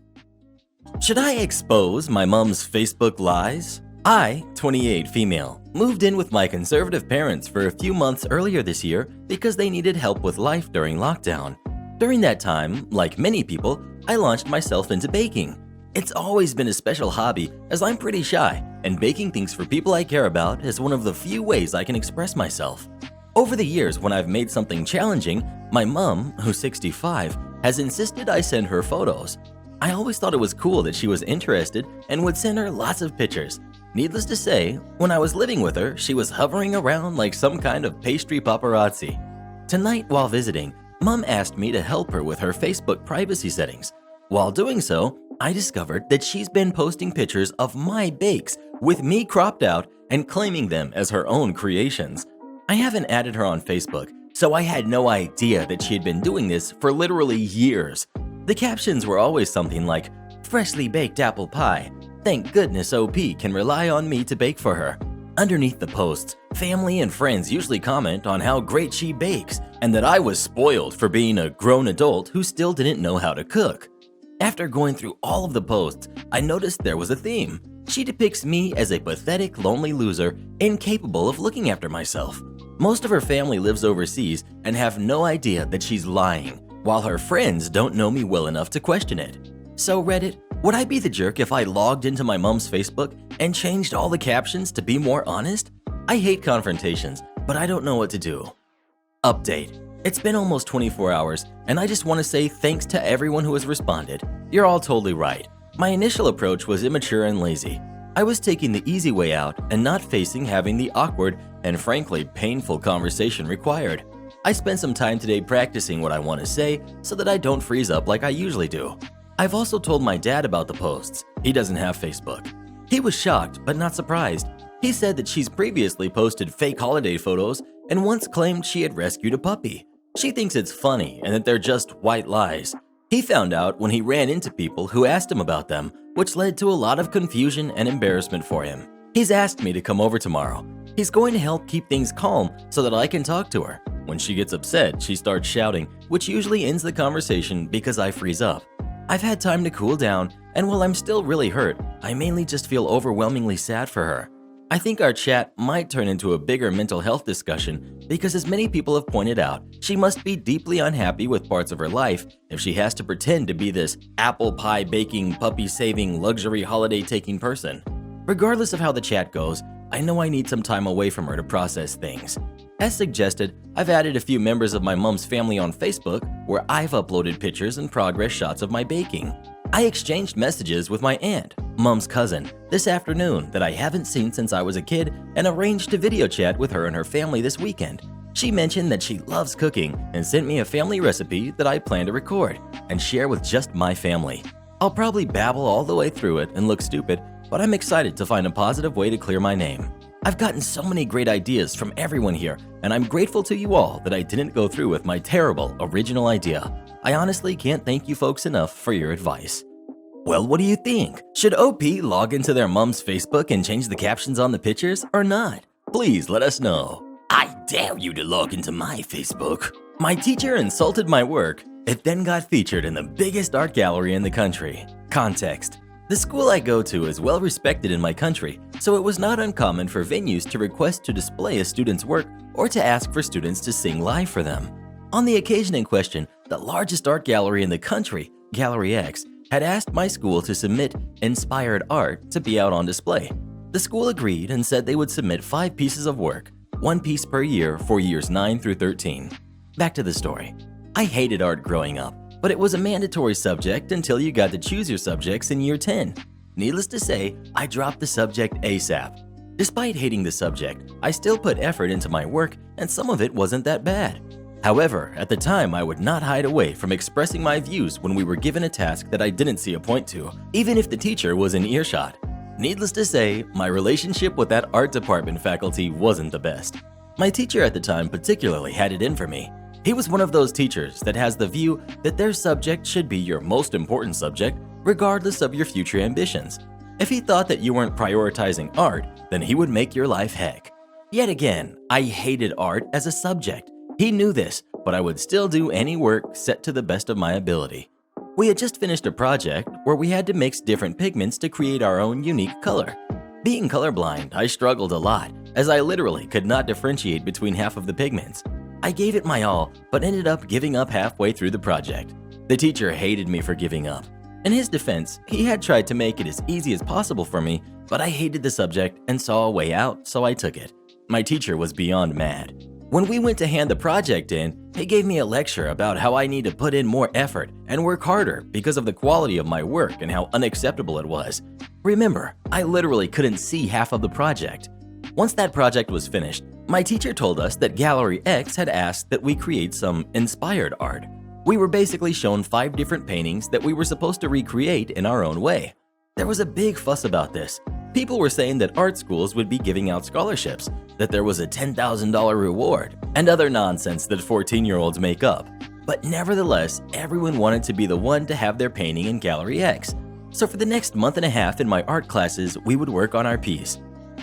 Speaker 1: Should I expose my mom's Facebook lies? I, 28 female, moved in with my conservative parents for a few months earlier this year because they needed help with life during lockdown. During that time, like many people, I launched myself into baking. It's always been a special hobby as I'm pretty shy, and baking things for people I care about is one of the few ways I can express myself. Over the years, when I've made something challenging, my mom, who's 65, has insisted I send her photos. I always thought it was cool that she was interested and would send her lots of pictures. Needless to say, when I was living with her, she was hovering around like some kind of pastry paparazzi. Tonight, while visiting, Mom asked me to help her with her Facebook privacy settings. While doing so, I discovered that she's been posting pictures of my bakes with me cropped out and claiming them as her own creations. I haven't added her on Facebook, so I had no idea that she had been doing this for literally years. The captions were always something like, "Freshly baked apple pie. Thank goodness OP can rely on me to bake for her." Underneath the posts, family and friends usually comment on how great she bakes and that I was spoiled for being a grown adult who still didn't know how to cook. After going through all of the posts, I noticed there was a theme. She depicts me as a pathetic, lonely loser, incapable of looking after myself. Most of her family lives overseas and have no idea that she's lying, while her friends don't know me well enough to question it. So Reddit, would I be the jerk if I logged into my mom's Facebook and changed all the captions to be more honest? I hate confrontations, but I don't know what to do. Update. It's been almost 24 hours, and I just want to say thanks to everyone who has responded. You're all totally right. My initial approach was immature and lazy. I was taking the easy way out and not facing having the awkward and frankly painful conversation required. I spent some time today practicing what I want to say so that I don't freeze up like I usually do. I've also told my dad about the posts. He doesn't have Facebook. He was shocked but not surprised. He said that she's previously posted fake holiday photos and once claimed she had rescued a puppy. She thinks it's funny and that they're just white lies. He found out when he ran into people who asked him about them, which led to a lot of confusion and embarrassment for him. He's asked me to come over tomorrow. He's going to help keep things calm so that I can talk to her. When she gets upset, she starts shouting, which usually ends the conversation because I freeze up. I've had time to cool down, and while I'm still really hurt, I mainly just feel overwhelmingly sad for her. I think our chat might turn into a bigger mental health discussion because, as many people have pointed out, she must be deeply unhappy with parts of her life if she has to pretend to be this apple pie baking, puppy saving, luxury holiday taking person. Regardless of how the chat goes, I know I need some time away from her to process things. As suggested, I've added a few members of my mom's family on Facebook where I've uploaded pictures and progress shots of my baking. I exchanged messages with my aunt, mom's cousin, this afternoon that I haven't seen since I was a kid and arranged to video chat with her and her family this weekend. She mentioned that she loves cooking and sent me a family recipe that I plan to record and share with just my family. I'll probably babble all the way through it and look stupid, but I'm excited to find a positive way to clear my name. I've gotten so many great ideas from everyone here, and I'm grateful to you all that I didn't go through with my terrible original idea. I honestly can't thank you folks enough for your advice. Well, what do you think? Should OP log into their mom's Facebook and change the captions on the pictures or not? Please let us know. I dare you to log into my Facebook. My teacher insulted my work. It then got featured in the biggest art gallery in the country. Context. The school I go to is well respected in my country, so it was not uncommon for venues to request to display a student's work or to ask for students to sing live for them. On the occasion in question, the largest art gallery in the country, Gallery X, had asked my school to submit inspired art to be out on display. The school agreed and said they would submit 5 pieces of work, 1 piece per year for years 9 through 13. Back to the story. I hated art growing up, but it was a mandatory subject until you got to choose your subjects in year 10. Needless to say, I dropped the subject ASAP. Despite hating the subject, I still put effort into my work and some of it wasn't that bad. However, at the time I would not hide away from expressing my views when we were given a task that I didn't see a point to, even if the teacher was in earshot. Needless to say, my relationship with that art department faculty wasn't the best. My teacher at the time particularly had it in for me. He was one of those teachers that has the view that their subject should be your most important subject, regardless of your future ambitions. If he thought that you weren't prioritizing art, then he would make your life heck. Yet again, I hated art as a subject. He knew this, but I would still do any work set to the best of my ability. We had just finished a project where we had to mix different pigments to create our own unique color. Being colorblind, I struggled a lot, as I literally could not differentiate between half of the pigments. I gave it my all, but ended up giving up halfway through the project. The teacher hated me for giving up. In his defense, he had tried to make it as easy as possible for me, but I hated the subject and saw a way out, so I took it. My teacher was beyond mad. When we went to hand the project in, he gave me a lecture about how I need to put in more effort and work harder because of the quality of my work and how unacceptable it was. Remember, I literally couldn't see half of the project. Once that project was finished, my teacher told us that Gallery X had asked that we create some inspired art. We were basically shown 5 different paintings that we were supposed to recreate in our own way. There was a big fuss about this. People were saying that art schools would be giving out scholarships, that there was a $10,000 reward, and other nonsense that 14-year-olds make up. But nevertheless, everyone wanted to be the one to have their painting in Gallery X. So for the next month and a half in my art classes, we would work on our piece.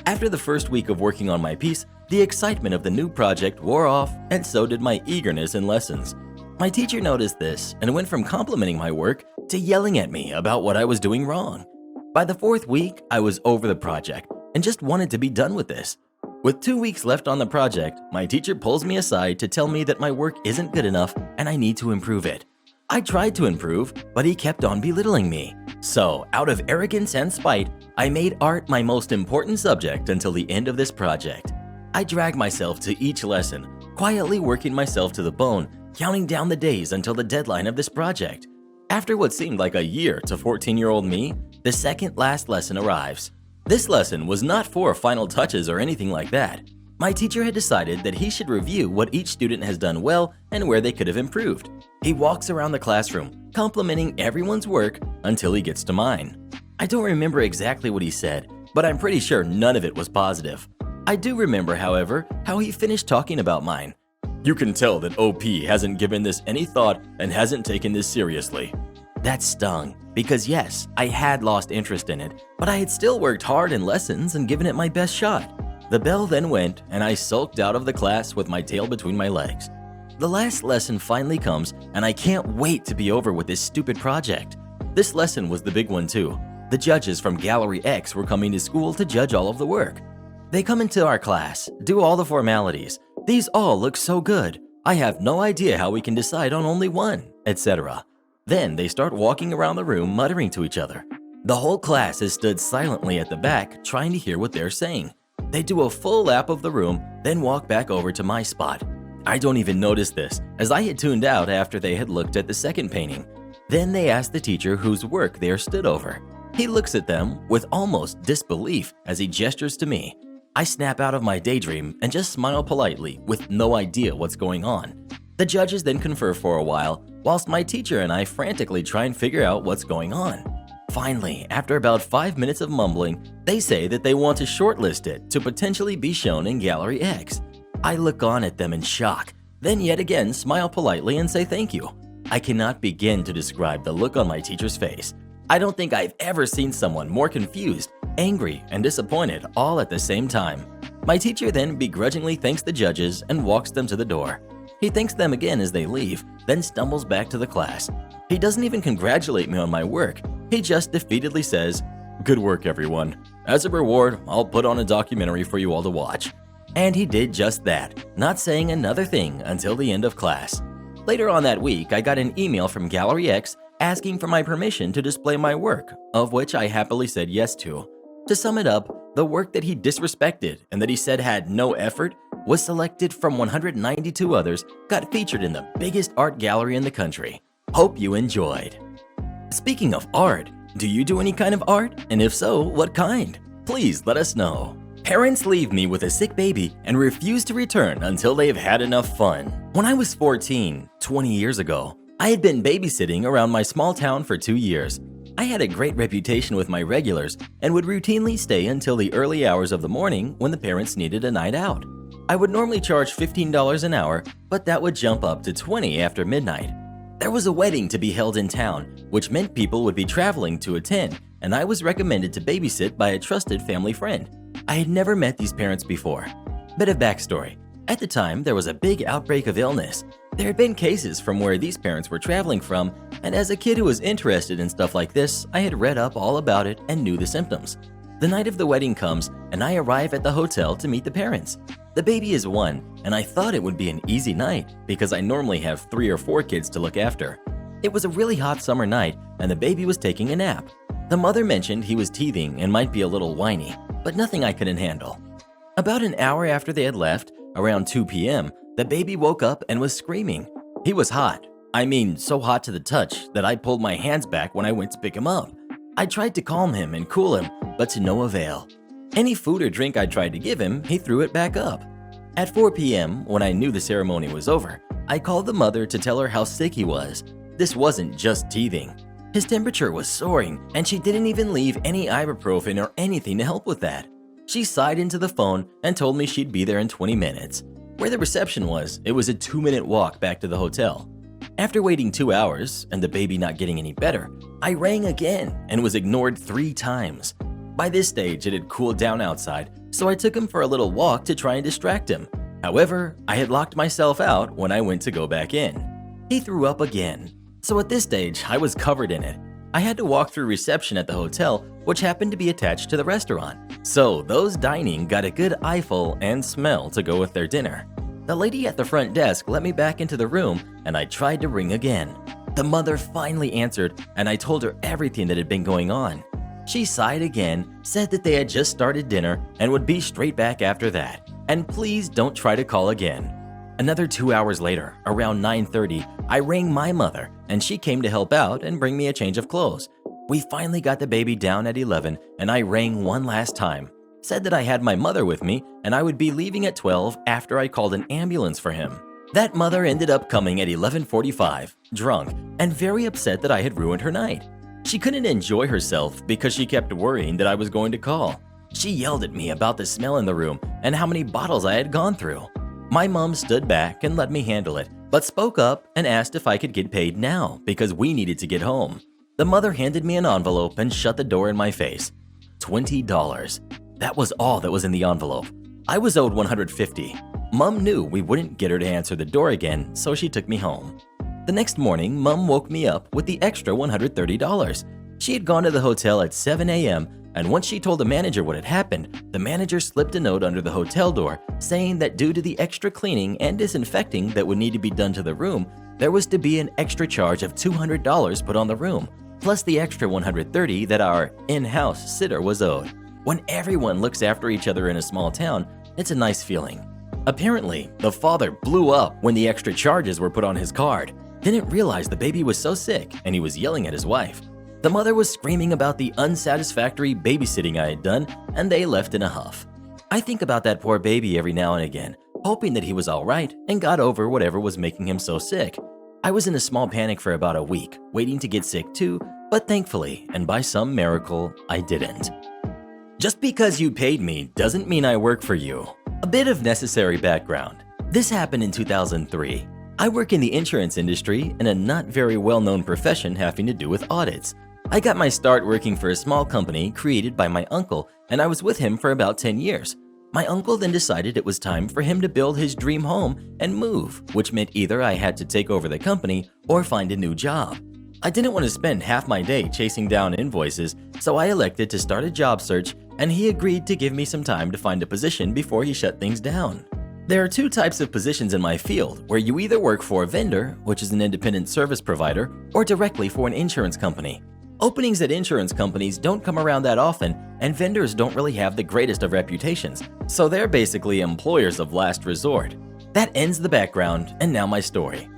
Speaker 1: After the first week of working on my piece, the excitement of the new project wore off, and so did my eagerness in lessons. My teacher noticed this and went from complimenting my work to yelling at me about what I was doing wrong. By the 4th week, I was over the project and just wanted to be done with this. With 2 weeks left on the project, my teacher pulls me aside to tell me that my work isn't good enough and I need to improve it. I tried to improve, but he kept on belittling me. So, out of arrogance and spite, I made art my most important subject until the end of this project. I dragged myself to each lesson, quietly working myself to the bone, counting down the days until the deadline of this project. After what seemed like a year to 14-year-old me, the second last lesson arrives. This lesson was not for final touches or anything like that. My teacher had decided that he should review what each student has done well and where they could have improved. He walks around the classroom, complimenting everyone's work until he gets to mine. I don't remember exactly what he said, but I'm pretty sure none of it was positive. I do remember, however, how he finished talking about mine. "You can tell that OP hasn't given this any thought and hasn't taken this seriously." That stung, because yes, I had lost interest in it, but I had still worked hard in lessons and given it my best shot. The bell then went, and I sulked out of the class with my tail between my legs. The last lesson finally comes, and I can't wait to be over with this stupid project. This lesson was the big one too. The judges from Gallery X were coming to school to judge all of the work. They come into our class, do all the formalities. These all look so good. I have no idea how we can decide on only one, etc. Then they start walking around the room muttering to each other. The whole class has stood silently at the back trying to hear what they're saying. They do a full lap of the room, then walk back over to my spot. I don't even notice this, as I had tuned out after they had looked at the second painting. Then they ask the teacher whose work they are stood over. He looks at them with almost disbelief as he gestures to me. I snap out of my daydream and just smile politely with no idea what's going on. The judges then confer for a while, whilst my teacher and I frantically try and figure out what's going on. Finally, after about 5 minutes of mumbling, they say that they want to shortlist it to potentially be shown in Gallery X. I look on at them in shock, then yet again smile politely and say thank you. I cannot begin to describe the look on my teacher's face. I don't think I've ever seen someone more confused, angry, and disappointed all at the same time. My teacher then begrudgingly thanks the judges and walks them to the door. He thanks them again as they leave, then stumbles back to the class. He doesn't even congratulate me on my work. He just defeatedly says, "Good work, everyone. As a reward, I'll put on a documentary for you all to watch." And he did just that, not saying another thing until the end of class. Later on that week, I got an email from Gallery X asking for my permission to display my work, of which I happily said yes to. To sum it up, the work that he disrespected and that he said had no effort was selected from 192 others, got featured in the biggest art gallery in the country. Hope you enjoyed. Speaking of art, do you do any kind of art? And if so, what kind? Please let us know. Parents leave me with a sick baby and refuse to return until they've had enough fun. When I was 14, 20 years ago, I had been babysitting around my small town for 2 years. I had a great reputation with my regulars and would routinely stay until the early hours of the morning when the parents needed a night out. I would normally charge $15 an hour, but that would jump up to $20 after midnight. There was a wedding to be held in town, which meant people would be traveling to attend, and I was recommended to babysit by a trusted family friend. I had never met these parents before. Bit of backstory. At the time, there was a big outbreak of illness. There had been cases from where these parents were traveling from, and as a kid who was interested in stuff like this, I had read up all about it and knew the symptoms. The night of the wedding comes, and I arrive at the hotel to meet the parents. The baby is 1, and I thought it would be an easy night because I normally have 3 or 4 kids to look after. It was a really hot summer night, and the baby was taking a nap. The mother mentioned he was teething and might be a little whiny, but nothing I couldn't handle. About an hour after they had left, around 2 p.m., the baby woke up and was screaming. He was hot. I mean, so hot to the touch that I pulled my hands back when I went to pick him up. I tried to calm him and cool him, but to no avail. Any food or drink I tried to give him, he threw it back up. At 4 p.m., when I knew the ceremony was over, I called the mother to tell her how sick he was. This wasn't just teething. His temperature was soaring, and she didn't even leave any ibuprofen or anything to help with that. She sighed into the phone and told me she'd be there in 20 minutes. Where the reception was, it was a 2-minute walk back to the hotel. After waiting 2 hours and the baby not getting any better, I rang again and was ignored 3 times. By this stage, it had cooled down outside, so I took him for a little walk to try and distract him. However, I had locked myself out when I went to go back in. He threw up again. So at this stage, I was covered in it. I had to walk through reception at the hotel, which happened to be attached to the restaurant. So those dining got a good eyeful and smell to go with their dinner. The lady at the front desk let me back into the room, and I tried to ring again. The mother finally answered, and I told her everything that had been going on. She sighed again, said that they had just started dinner and would be straight back after that. And please don't try to call again. Another 2 hours later, around 9:30, I rang my mother, and she came to help out and bring me a change of clothes. We finally got the baby down at 11, and I rang one last time. Said that I had my mother with me, and I would be leaving at 12 after I called an ambulance for him. That mother ended up coming at 11:45, drunk, and very upset that I had ruined her night. She couldn't enjoy herself because she kept worrying that I was going to call. She yelled at me about the smell in the room and how many bottles I had gone through. My mom stood back and let me handle it, but spoke up and asked if I could get paid now because we needed to get home. The mother handed me an envelope and shut the door in my face. $20. That was all that was in the envelope. I was owed $150. Mom knew we wouldn't get her to answer the door again, so she took me home. The next morning, Mom woke me up with the extra $130. She had gone to the hotel at 7 a.m., and once she told the manager what had happened, the manager slipped a note under the hotel door saying that due to the extra cleaning and disinfecting that would need to be done to the room, there was to be an extra charge of $200 put on the room, plus the extra $130 that our in-house sitter was owed. When everyone looks after each other in a small town, it's a nice feeling. Apparently, the father blew up when the extra charges were put on his card. Didn't realize the baby was so sick and he was yelling at his wife. The mother was screaming about the unsatisfactory babysitting I had done, and they left in a huff. I think about that poor baby every now and again, hoping that he was all right and got over whatever was making him so sick. I was in a small panic for about a week, waiting to get sick too, but thankfully, and by some miracle, I didn't. Just because you paid me doesn't mean I work for you. A bit of necessary background. This happened in 2003. I work in the insurance industry in a not very well-known profession having to do with audits. I got my start working for a small company created by my uncle, and I was with him for about 10 years. My uncle then decided it was time for him to build his dream home and move, which meant either I had to take over the company or find a new job. I didn't want to spend half my day chasing down invoices, so I elected to start a job search and he agreed to give me some time to find a position before he shut things down. There are two types of positions in my field where you either work for a vendor, which is an independent service provider, or directly for an insurance company. Openings at insurance companies don't come around that often, and vendors don't really have the greatest of reputations, so they're basically employers of last resort. That ends the background, and now my story.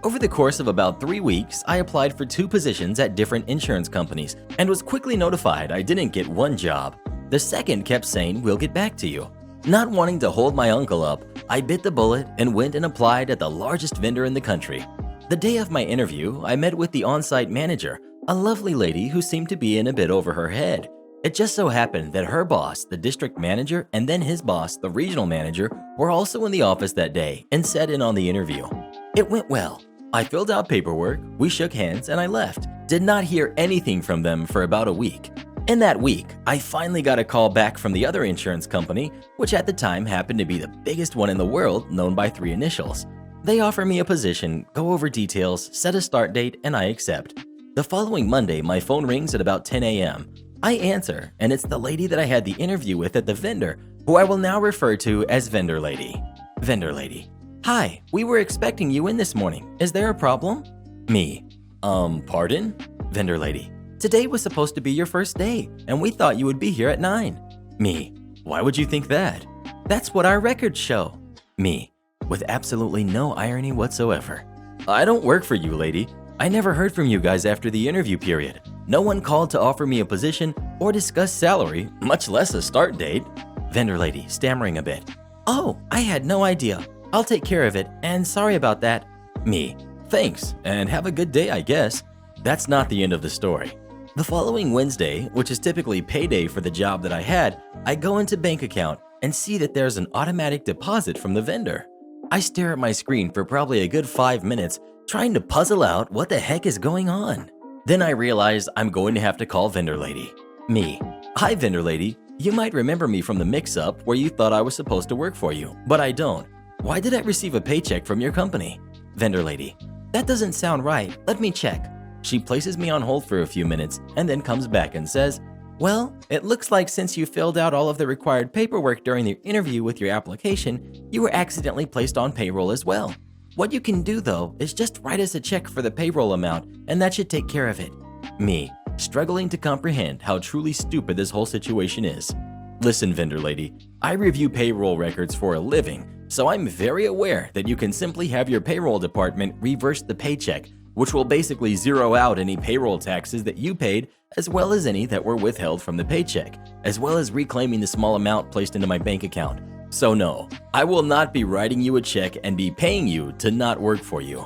Speaker 1: Over the course of about 3 weeks, I applied for 2 positions at different insurance companies and was quickly notified I didn't get one job. The second kept saying, "We'll get back to you." Not wanting to hold my uncle up, I bit the bullet and went and applied at the largest vendor in the country. The day of my interview, I met with the on-site manager, a lovely lady who seemed to be in a bit over her head. It just so happened that her boss, the district manager, and then his boss, the regional manager, were also in the office that day and sat in on the interview. It went well. I filled out paperwork, we shook hands, and I left. Did not hear anything from them for about a week. In that week, I finally got a call back from the other insurance company, which at the time happened to be the biggest one in the world, known by 3 initials. They offer me a position, go over details, set a start date, and I accept. The following Monday, my phone rings at about 10 a.m. I answer, and it's the lady that I had the interview with at the vendor, who I will now refer to as Vendor Lady. Vendor Lady: "Hi, we were expecting you in this morning. Is there a problem?" Me: Pardon?" Vendor Lady: "Today was supposed to be your first day, and we thought you would be here at 9. Me: "Why would you think that?" "That's what our records show." Me: with absolutely no irony whatsoever: "I don't work for you, lady. I never heard from you guys after the interview period. No one called to offer me a position or discuss salary, much less a start date." Vendor Lady, stammering a bit: "Oh, I had no idea. I'll take care of it, and sorry about that." Me: "Thanks, and have a good day, I guess." That's not the end of the story. The following Wednesday, which is typically payday for the job that I had, I go into bank account and see that there's an automatic deposit from the vendor. I stare at my screen for probably a good 5 minutes, trying to puzzle out what the heck is going on. Then I realize I'm going to have to call Vendor Lady. Me: "Hi, Vendor Lady. You might remember me from the mix-up where you thought I was supposed to work for you, but I don't. Why did I receive a paycheck from your company?" Vendor Lady: "That doesn't sound right. Let me check." She places me on hold for a few minutes and then comes back and says, "Well, it looks like since you filled out all of the required paperwork during the interview with your application, you were accidentally placed on payroll as well. What you can do though is just write us a check for the payroll amount and that should take care of it." Me, struggling to comprehend how truly stupid this whole situation is. "Listen, Vendor Lady, I review payroll records for a living, so I'm very aware that you can simply have your payroll department reverse the paycheck, which will basically zero out any payroll taxes that you paid as well as any that were withheld from the paycheck, as well as reclaiming the small amount placed into my bank account. So no, I will not be writing you a check and be paying you to not work for you."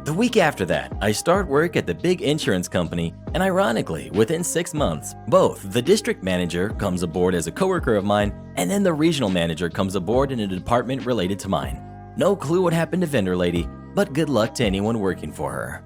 Speaker 1: The week after that, I start work at the big insurance company, and ironically, within 6 months, both the district manager comes aboard as a coworker of mine, and then the regional manager comes aboard in a department related to mine. No clue what happened to Vendor Lady, but good luck to anyone working for her.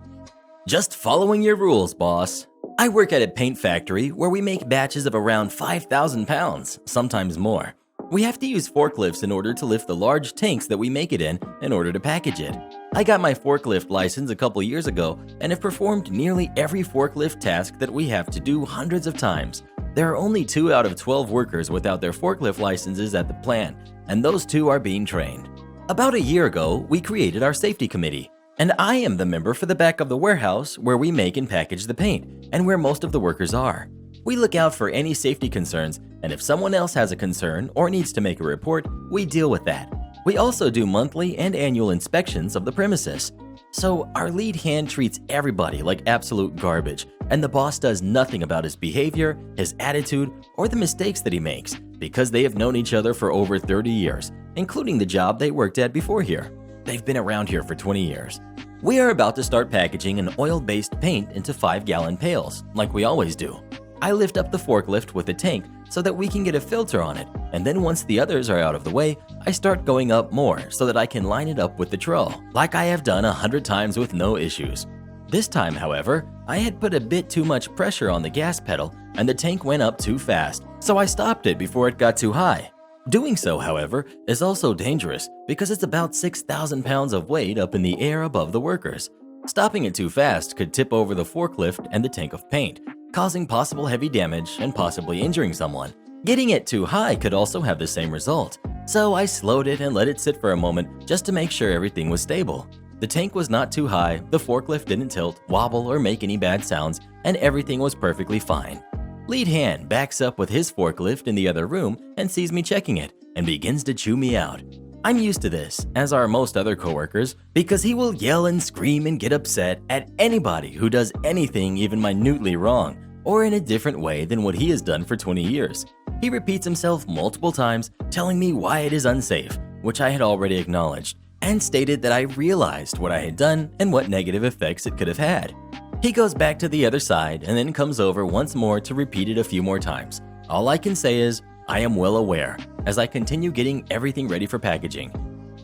Speaker 1: Just following your rules, boss. I work at a paint factory where we make batches of around 5,000 pounds, sometimes more. We have to use forklifts in order to lift the large tanks that we make it in order to package it. I got my forklift license a couple years ago and have performed nearly every forklift task that we have to do hundreds of times. There are only 2 out of 12 workers without their forklift licenses at the plant, and those 2 are being trained. About a year ago, we created our safety committee, and I am the member for the back of the warehouse where we make and package the paint, and where most of the workers are. We look out for any safety concerns, and if someone else has a concern or needs to make a report, we deal with that. We also do monthly and annual inspections of the premises. So our lead hand treats everybody like absolute garbage, and the boss does nothing about his behavior, his attitude, or the mistakes that he makes, because they have known each other for over 30 years, including the job they worked at before here. They've been around here for 20 years. We are about to start packaging an oil-based paint into 5-gallon pails, like we always do. I lift up the forklift with the tank so that we can get a filter on it, and then once the others are out of the way, I start going up more so that I can line it up with the troll, like I have done 100 times with no issues. This time, however, I had put a bit too much pressure on the gas pedal and the tank went up too fast, so I stopped it before it got too high. Doing so, however, is also dangerous because it's about 6,000 pounds of weight up in the air above the workers. Stopping it too fast could tip over the forklift and the tank of paint, causing possible heavy damage and possibly injuring someone. Getting it too high could also have the same result, so I slowed it and let it sit for a moment just to make sure everything was stable. The tank was not too high, the forklift didn't tilt, wobble, or make any bad sounds, and everything was perfectly fine. Lead hand backs up with his forklift in the other room and sees me checking it and begins to chew me out. I'm used to this, as are most other coworkers, because he will yell and scream and get upset at anybody who does anything even minutely wrong or in a different way than what he has done for 20 years. He repeats himself multiple times, telling me why it is unsafe, which I had already acknowledged, and stated that I realized what I had done and what negative effects it could have had. He goes back to the other side and then comes over once more to repeat it a few more times. All I can say is, I am well aware, as I continue getting everything ready for packaging.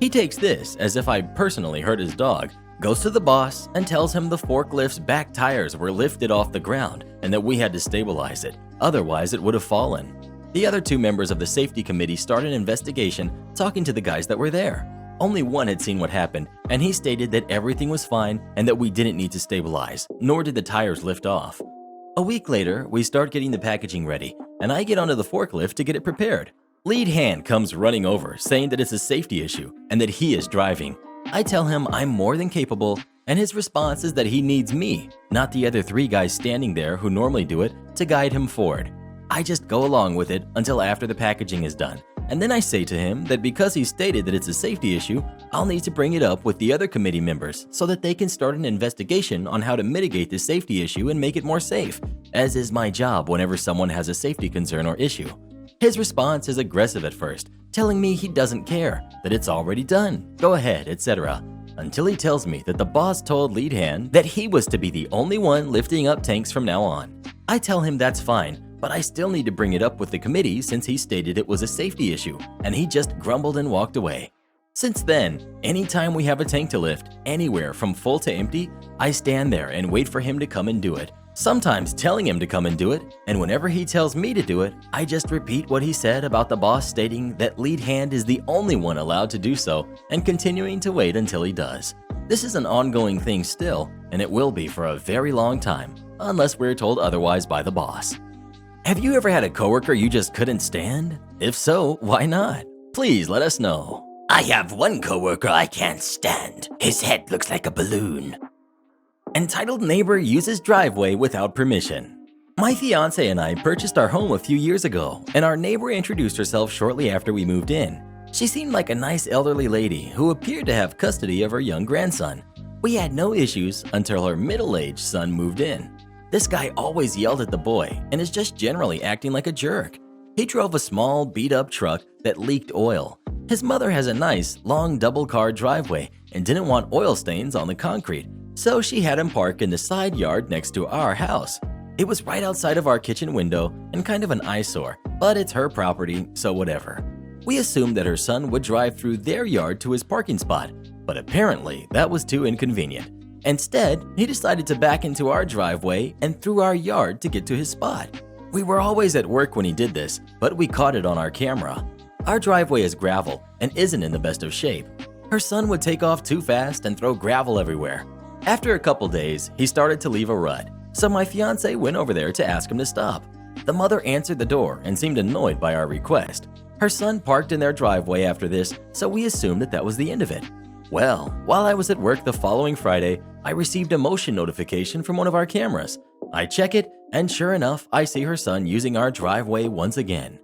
Speaker 1: He takes this as if I personally hurt his dog, goes to the boss and tells him the forklift's back tires were lifted off the ground and that we had to stabilize it, otherwise it would have fallen. The other two members of the safety committee start an investigation, talking to the guys that were there. Only one had seen what happened, and he stated that everything was fine and that we didn't need to stabilize, nor did the tires lift off. A week later, we start getting the packaging ready, and I get onto the forklift to get it prepared. Lead hand comes running over, saying that it's a safety issue and that he is driving. I tell him I'm more than capable, and his response is that he needs me, not the other three guys standing there who normally do it, to guide him forward. I just go along with it until after the packaging is done, and then I say to him that because he stated that it's a safety issue, I'll need to bring it up with the other committee members so that they can start an investigation on how to mitigate the safety issue and make it more safe, as is my job whenever someone has a safety concern or issue. His response is aggressive at first, telling me he doesn't care, that it's already done, go ahead, etc., until he tells me that the boss told lead hand that he was to be the only one lifting up tanks from now on. I tell him that's fine, but I still need to bring it up with the committee since he stated it was a safety issue, and he just grumbled and walked away. Since then, anytime we have a tank to lift, anywhere from full to empty, I stand there and wait for him to come and do it, sometimes telling him to come and do it, and whenever he tells me to do it, I just repeat what he said about the boss stating that lead hand is the only one allowed to do so, and continuing to wait until he does. This is an ongoing thing still, and it will be for a very long time, unless we're told otherwise by the boss. Have you ever had a coworker you just couldn't stand? If so, why not? Please let us know. I have one coworker I can't stand. His head looks like a balloon. Entitled neighbor uses driveway without permission. My fiance and I purchased our home a few years ago, and our neighbor introduced herself shortly after we moved in. She seemed like a nice elderly lady who appeared to have custody of her young grandson. We had no issues until her middle-aged son moved in. This guy always yelled at the boy and is just generally acting like a jerk. He drove a small, beat-up truck that leaked oil. His mother has a nice, long double-car driveway and didn't want oil stains on the concrete, so she had him park in the side yard next to our house. It was right outside of our kitchen window and kind of an eyesore, but it's her property, so whatever. We assumed that her son would drive through their yard to his parking spot, but apparently that was too inconvenient. Instead, he decided to back into our driveway and through our yard to get to his spot. We were always at work when he did this, but we caught it on our camera. Our driveway is gravel and isn't in the best of shape. Her son would take off too fast and throw gravel everywhere. After a couple days, he started to leave a rut, so my fiance went over there to ask him to stop. The mother answered the door and seemed annoyed by our request. Her son parked in their driveway after this, so we assumed that was the end of it. Well, while I was at work the following Friday, I received a motion notification from one of our cameras. I check it, and sure enough, I see her son using our driveway once again.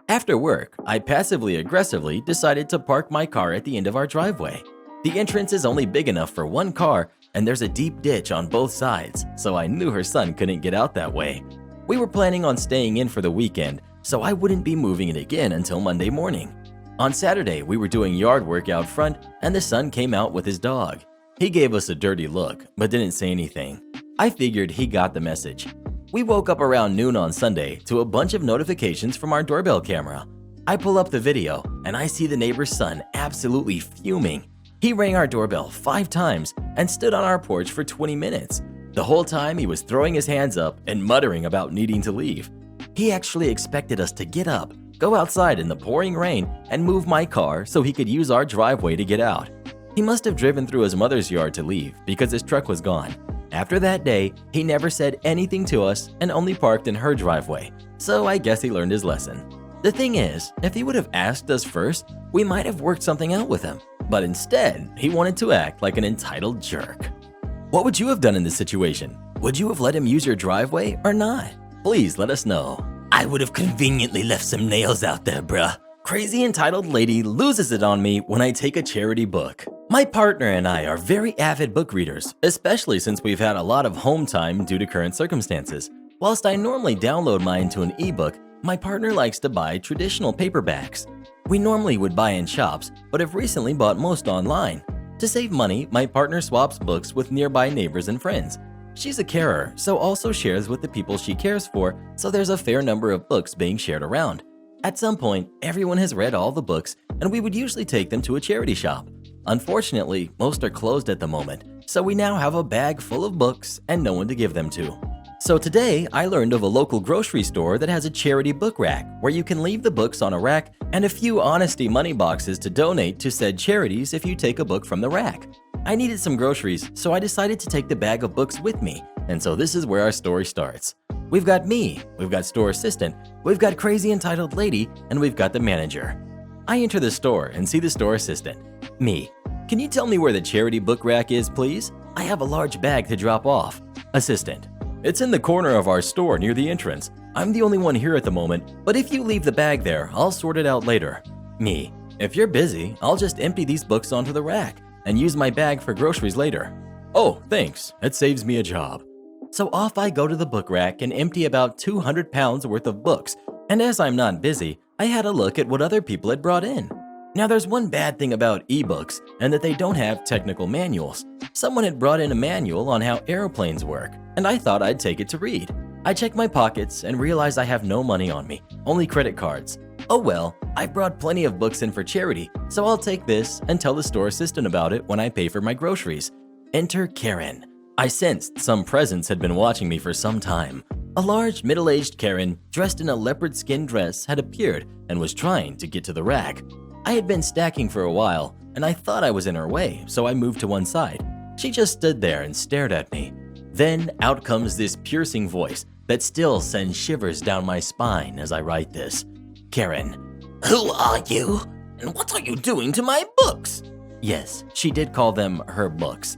Speaker 1: After work, I passively-aggressively decided to park my car at the end of our driveway. The entrance is only big enough for one car, and there's a deep ditch on both sides, so I knew her son couldn't get out that way. We were planning on staying in for the weekend, so I wouldn't be moving it again until Monday morning. On Saturday, we were doing yard work out front, and the son came out with his dog. He gave us a dirty look, but didn't say anything. I figured he got the message. We woke up around noon on Sunday to a bunch of notifications from our doorbell camera. I pull up the video, and I see the neighbor's son absolutely fuming. He rang our doorbell 5 times and stood on our porch for 20 minutes. The whole time he was throwing his hands up and muttering about needing to leave. He actually expected us to get up, go outside in the pouring rain, and move my car so he could use our driveway to get out. He must have driven through his mother's yard to leave because his truck was gone. After that day, he never said anything to us and only parked in her driveway, so I guess he learned his lesson. The thing is, if he would have asked us first, we might have worked something out with him. But instead, he wanted to act like an entitled jerk. What would you have done in this situation? Would you have let him use your driveway or not? Please let us know. I would have conveniently left some nails out there, bruh. Crazy entitled lady loses it on me when I take a charity book. My partner and I are very avid book readers, especially since we've had a lot of home time due to current circumstances. Whilst I normally download mine to an ebook, my partner likes to buy traditional paperbacks. We normally would buy in shops, but have recently bought most online. To save money, my partner swaps books with nearby neighbors and friends. She's a carer, so also shares with the people she cares for, so there's a fair number of books being shared around. At some point, everyone has read all the books, and we would usually take them to a charity shop. Unfortunately, most are closed at the moment, so we now have a bag full of books and no one to give them to. So today, I learned of a local grocery store that has a charity book rack where you can leave the books on a rack and a few honesty money boxes to donate to said charities if you take a book from the rack. I needed some groceries, so I decided to take the bag of books with me, and so this is where our story starts. We've got me, we've got store assistant, we've got crazy entitled lady, and we've got the manager. I enter the store and see the store assistant. Me, can you tell me where the charity book rack is, please? I have a large bag to drop off. Assistant, it's in the corner of our store near the entrance. I'm the only one here at the moment, but if you leave the bag there, I'll sort it out later. Me, if you're busy, I'll just empty these books onto the rack and use my bag for groceries later. Oh, thanks, it saves me a job. So off I go to the book rack and empty about 200 pounds worth of books, and as I'm not busy, I had a look at what other people had brought in. Now there's one bad thing about ebooks, and that they don't have technical manuals. Someone had brought in a manual on how airplanes work, and I thought I'd take it to read. I check my pockets and realize I have no money on me, only credit cards. Oh well, I brought plenty of books in for charity, so I'll take this and tell the store assistant about it when I pay for my groceries. Enter Karen. I sensed some presence had been watching me for some time. A large, middle-aged Karen, dressed in a leopard skin dress, had appeared and was trying to get to the rack. I had been stacking for a while, and I thought I was in her way, so I moved to one side. She just stood there and stared at me. Then out comes this piercing voice that still sends shivers down my spine as I write this. Karen. Who are you? And what are you doing to my books? Yes, she did call them her books.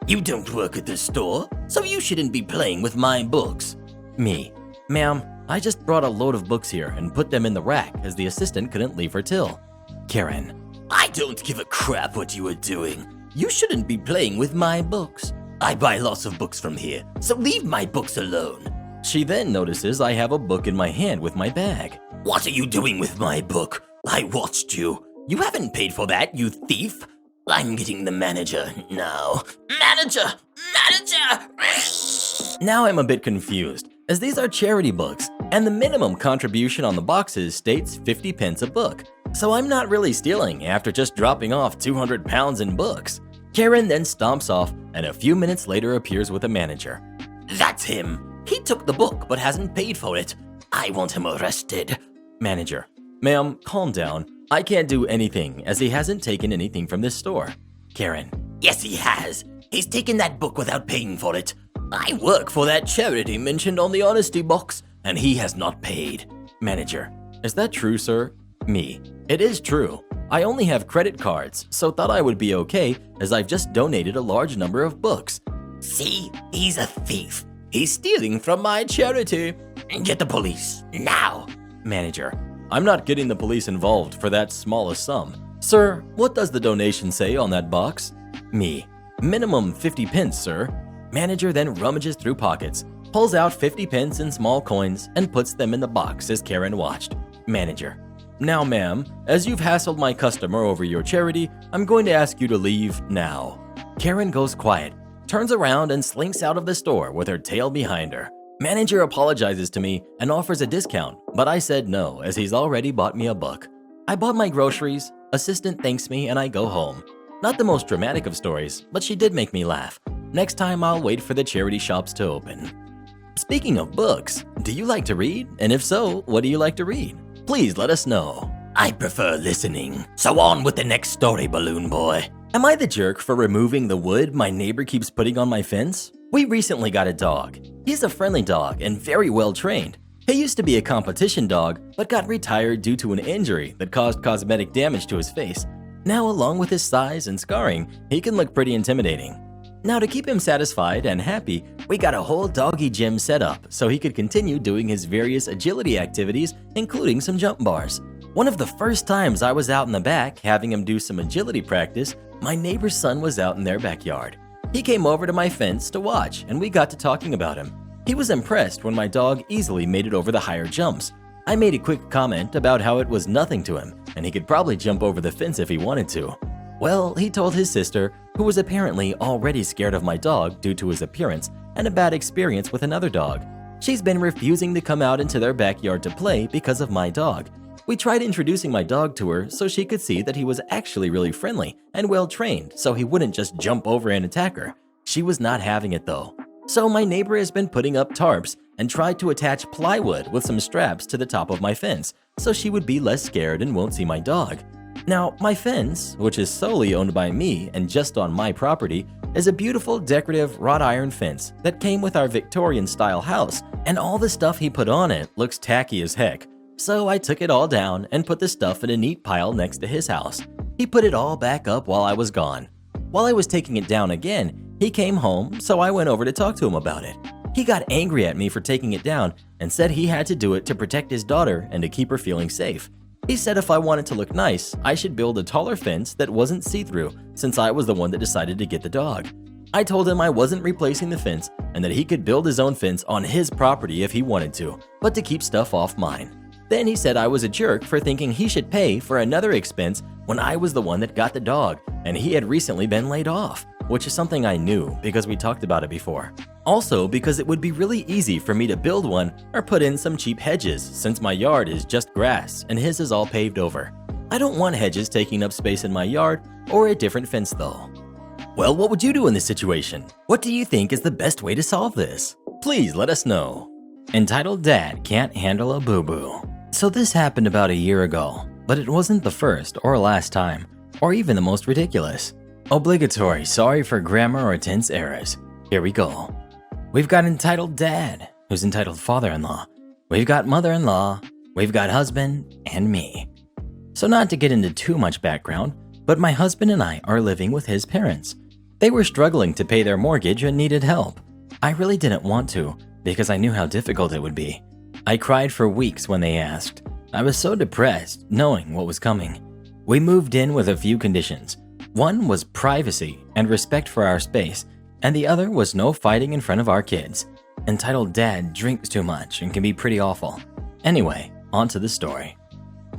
Speaker 1: You don't work at the store, so you shouldn't be playing with my books. Me. Ma'am, I just brought a load of books here and put them in the rack as the assistant couldn't leave her till. Karen. I don't give a crap what you are doing. You shouldn't be playing with my books. I buy lots of books from here, so leave my books alone. She then notices I have a book in my hand with my bag. What are you doing with my book? I watched you. You haven't paid for that, you thief. I'm getting the manager now. Manager! Manager! Now I'm a bit confused, as these are charity books, and the minimum contribution on the boxes states 50 pence a book. So I'm not really stealing after just dropping off 200 pounds in books. Karen then stomps off, and a few minutes later appears with a manager. That's him. He took the book but hasn't paid for it. I want him arrested. Manager. Ma'am, calm down. I can't do anything as he hasn't taken anything from this store. Karen. Yes, he has. He's taken that book without paying for it. I work for that charity mentioned on the honesty box, and he has not paid. Manager. Is that true, sir? Me. It is true. I only have credit cards, so thought I would be okay as I've just donated a large number of books. See, he's a thief. He's stealing from my charity. Get the police, now. Manager. I'm not getting the police involved for that small a sum. Sir, what does the donation say on that box? Me. Minimum 50 pence, sir. Manager then rummages through pockets, pulls out 50 pence in small coins, and puts them in the box as Karen watched. Manager. Now, ma'am, as you've hassled my customer over your charity, I'm going to ask you to leave now. Karen goes quiet, turns around and slinks out of the store with her tail behind her. Manager apologizes to me and offers a discount, but I said no as he's already bought me a book. I bought my groceries, assistant thanks me, and I go home. Not the most dramatic of stories, but she did make me laugh. Next time I'll wait for the charity shops to open. Speaking of books, do you like to read? And if so, what do you like to read? Please let us know. I prefer listening. So on with the next story, balloon boy. Am I the jerk for removing the wood my neighbor keeps putting on my fence? We recently got a dog. He's a friendly dog and very well trained. He used to be a competition dog, but got retired due to an injury that caused cosmetic damage to his face. Now, along with his size and scarring, he can look pretty intimidating. Now, to keep him satisfied and happy, we got a whole doggy gym set up so he could continue doing his various agility activities, including some jump bars. One of the first times I was out in the back having him do some agility practice, my neighbor's son was out in their backyard. He came over to my fence to watch, and we got to talking about him. He was impressed when my dog easily made it over the higher jumps. I made a quick comment about how it was nothing to him, and he could probably jump over the fence if he wanted to. Well, he told his sister, who was apparently already scared of my dog due to his appearance and a bad experience with another dog. She's been refusing to come out into their backyard to play because of my dog. We tried introducing my dog to her so she could see that he was actually really friendly and well trained so he wouldn't just jump over and attack her. She was not having it though. So my neighbor has been putting up tarps and tried to attach plywood with some straps to the top of my fence so she would be less scared and won't see my dog. Now, my fence, which is solely owned by me and just on my property, is a beautiful decorative wrought iron fence that came with our Victorian-style house, and all the stuff he put on it looks tacky as heck. So I took it all down and put the stuff in a neat pile next to his house. He put it all back up while I was gone. While I was taking it down again, he came home, so I went over to talk to him about it. He got angry at me for taking it down and said he had to do it to protect his daughter and to keep her feeling safe. He said if I wanted to look nice, I should build a taller fence that wasn't see-through since I was the one that decided to get the dog. I told him I wasn't replacing the fence and that he could build his own fence on his property if he wanted to, but to keep stuff off mine. Then he said I was a jerk for thinking he should pay for another expense when I was the one that got the dog and he had recently been laid off, which is something I knew because we talked about it before. Also because it would be really easy for me to build one or put in some cheap hedges since my yard is just grass and his is all paved over. I don't want hedges taking up space in my yard or a different fence though. Well, what would you do in this situation? What do you think is the best way to solve this? Please let us know. Entitled Dad Can't Handle a Boo-Boo. So this happened about a year ago, but it wasn't the first or last time, or even the most ridiculous. Obligatory sorry for grammar or tense errors. Here we go. We've got entitled dad, who's entitled father-in-law. We've got mother-in-law, we've got husband, and me. So not to get into too much background, but my husband and I are living with his parents. They were struggling to pay their mortgage and needed help. I really didn't want to, because I knew how difficult it would be. I cried for weeks when they asked. I was so depressed, knowing what was coming. We moved in with a few conditions. One was privacy and respect for our space, and the other was no fighting in front of our kids. Entitled Dad drinks too much and can be pretty awful. Anyway, on to the story.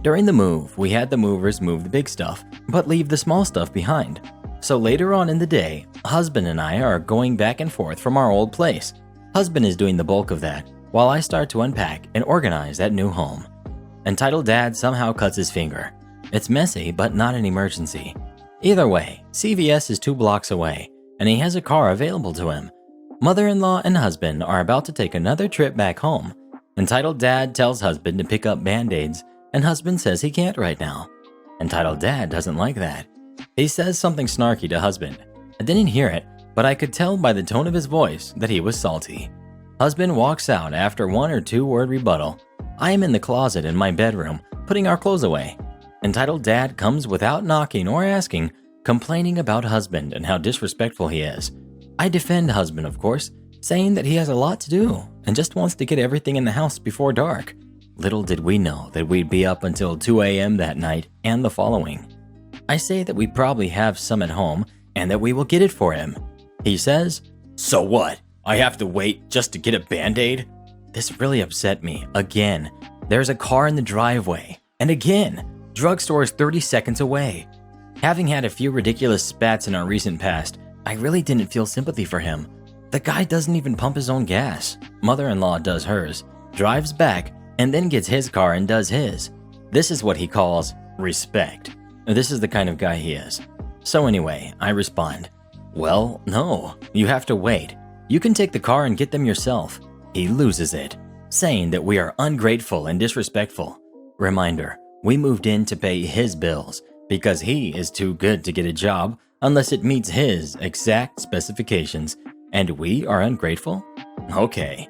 Speaker 1: During the move, we had the movers move the big stuff, but leave the small stuff behind. So later on in the day, husband and I are going back and forth from our old place. Husband is doing the bulk of that, while I start to unpack and organize that new home. Entitled Dad somehow cuts his finger. It's messy, but not an emergency. Either way, CVS is 2 blocks away, and he has a car available to him. Mother-in-law and husband are about to take another trip back home. Entitled Dad tells husband to pick up Band-Aids, and husband says he can't right now. Entitled Dad doesn't like that. He says something snarky to husband. I didn't hear it, but I could tell by the tone of his voice that he was salty. Husband walks out after 1 or 2 word rebuttal. I am in the closet in my bedroom, putting our clothes away. Entitled Dad comes without knocking or asking, complaining about husband and how disrespectful he is. I defend husband, of course, saying that he has a lot to do and just wants to get everything in the house before dark. Little did we know that we'd be up until 2 a.m. that night and the following. I say that we probably have some at home and that we will get it for him. He says, "So what? I have to wait just to get a Band-Aid?" This really upset me. Again, there's a car in the driveway. And again, drugstore is 30 seconds away. Having had a few ridiculous spats in our recent past, I really didn't feel sympathy for him. The guy doesn't even pump his own gas. Mother-in-law does hers, drives back, and then gets his car and does his. This is what he calls respect. This is the kind of guy he is. So anyway, I respond, "Well, no, you have to wait. You can take the car and get them yourself." He loses it, saying that we are ungrateful and disrespectful. Reminder, we moved in to pay his bills because he is too good to get a job unless it meets his exact specifications, and we are ungrateful? Okay.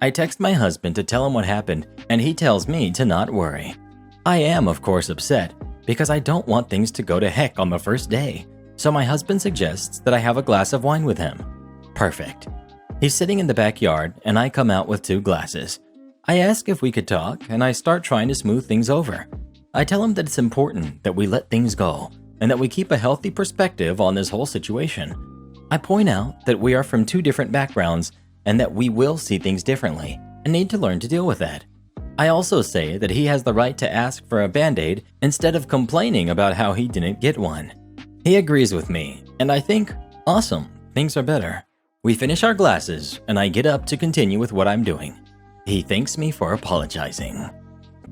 Speaker 1: I text my husband to tell him what happened, and he tells me to not worry. I am, of course, upset because I don't want things to go to heck on the first day. So my husband suggests that I have a glass of wine with him. Perfect. He's sitting in the backyard, and I come out with 2 glasses. I ask if we could talk, and I start trying to smooth things over. I tell him that it's important that we let things go, and that we keep a healthy perspective on this whole situation. I point out that we are from 2 different backgrounds, and that we will see things differently, and need to learn to deal with that. I also say that he has the right to ask for a Band-Aid instead of complaining about how he didn't get one. He agrees with me, and I think, awesome, things are better. We finish our glasses, and I get up to continue with what I'm doing. He thanks me for apologizing.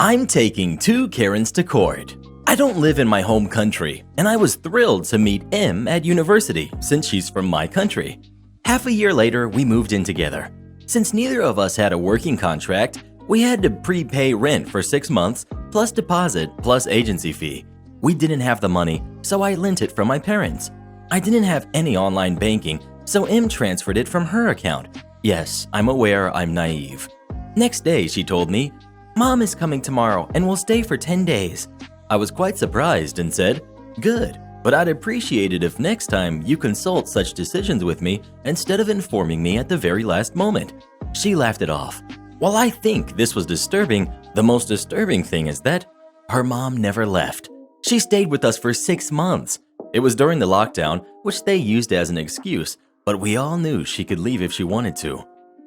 Speaker 1: I'm taking 2 Karens to court. I don't live in my home country, and I was thrilled to meet M at university since she's from my country. Half a year later, we moved in together. Since neither of us had a working contract, we had to prepay rent for 6 months, plus deposit, plus agency fee. We didn't have the money, so I lent it from my parents. I didn't have any online banking, so M transferred it from her account. Yes, I'm aware I'm naive. Next day, she told me, "Mom is coming tomorrow and will stay for 10 days. I was quite surprised and said, "Good, but I'd appreciate it if next time you consult such decisions with me instead of informing me at the very last moment." She laughed it off. While I think this was disturbing, the most disturbing thing is that her mom never left. She stayed with us for 6 months. It was during the lockdown, which they used as an excuse, but we all knew she could leave if she wanted to.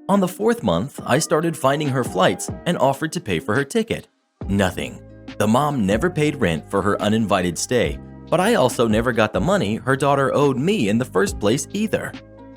Speaker 1: On the 4th month, I started finding her flights and offered to pay for her ticket. Nothing. The mom never paid rent for her uninvited stay, but I also never got the money her daughter owed me in the first place either.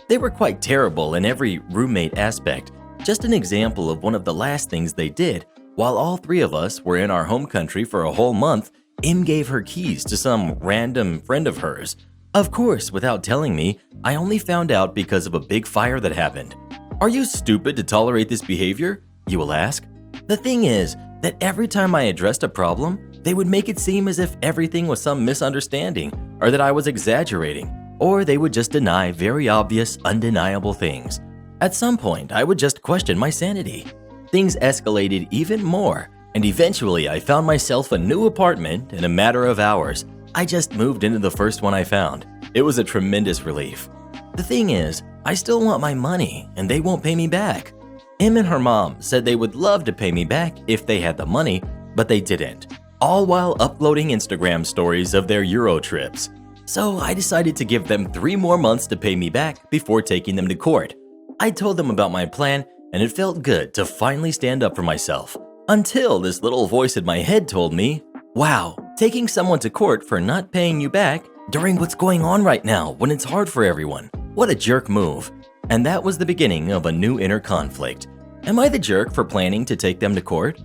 Speaker 1: They were quite terrible in every roommate aspect. Just an example of one of the last things they did. While all 3 of us were in our home country for a whole month, Im gave her keys to some random friend of hers. Of course, without telling me, I only found out because of a big fire that happened. Are you stupid to tolerate this behavior? You will ask. The thing is that every time I addressed a problem, they would make it seem as if everything was some misunderstanding, or that I was exaggerating, or they would just deny very obvious, undeniable things. At some point, I would just question my sanity. Things escalated even more, and eventually I found myself a new apartment in a matter of hours. I just moved into the first one I found. It was a tremendous relief. The thing is, I still want my money, and they won't pay me back. Im and her mom said they would love to pay me back if they had the money, but they didn't, all while uploading Instagram stories of their Euro trips. So I decided to give them 3 more months to pay me back before taking them to court. I told them about my plan, and it felt good to finally stand up for myself. Until this little voice in my head told me, "Wow, taking someone to court for not paying you back during what's going on right now when it's hard for everyone. What a jerk move." And that was the beginning of a new inner conflict. Am I the jerk for planning to take them to court?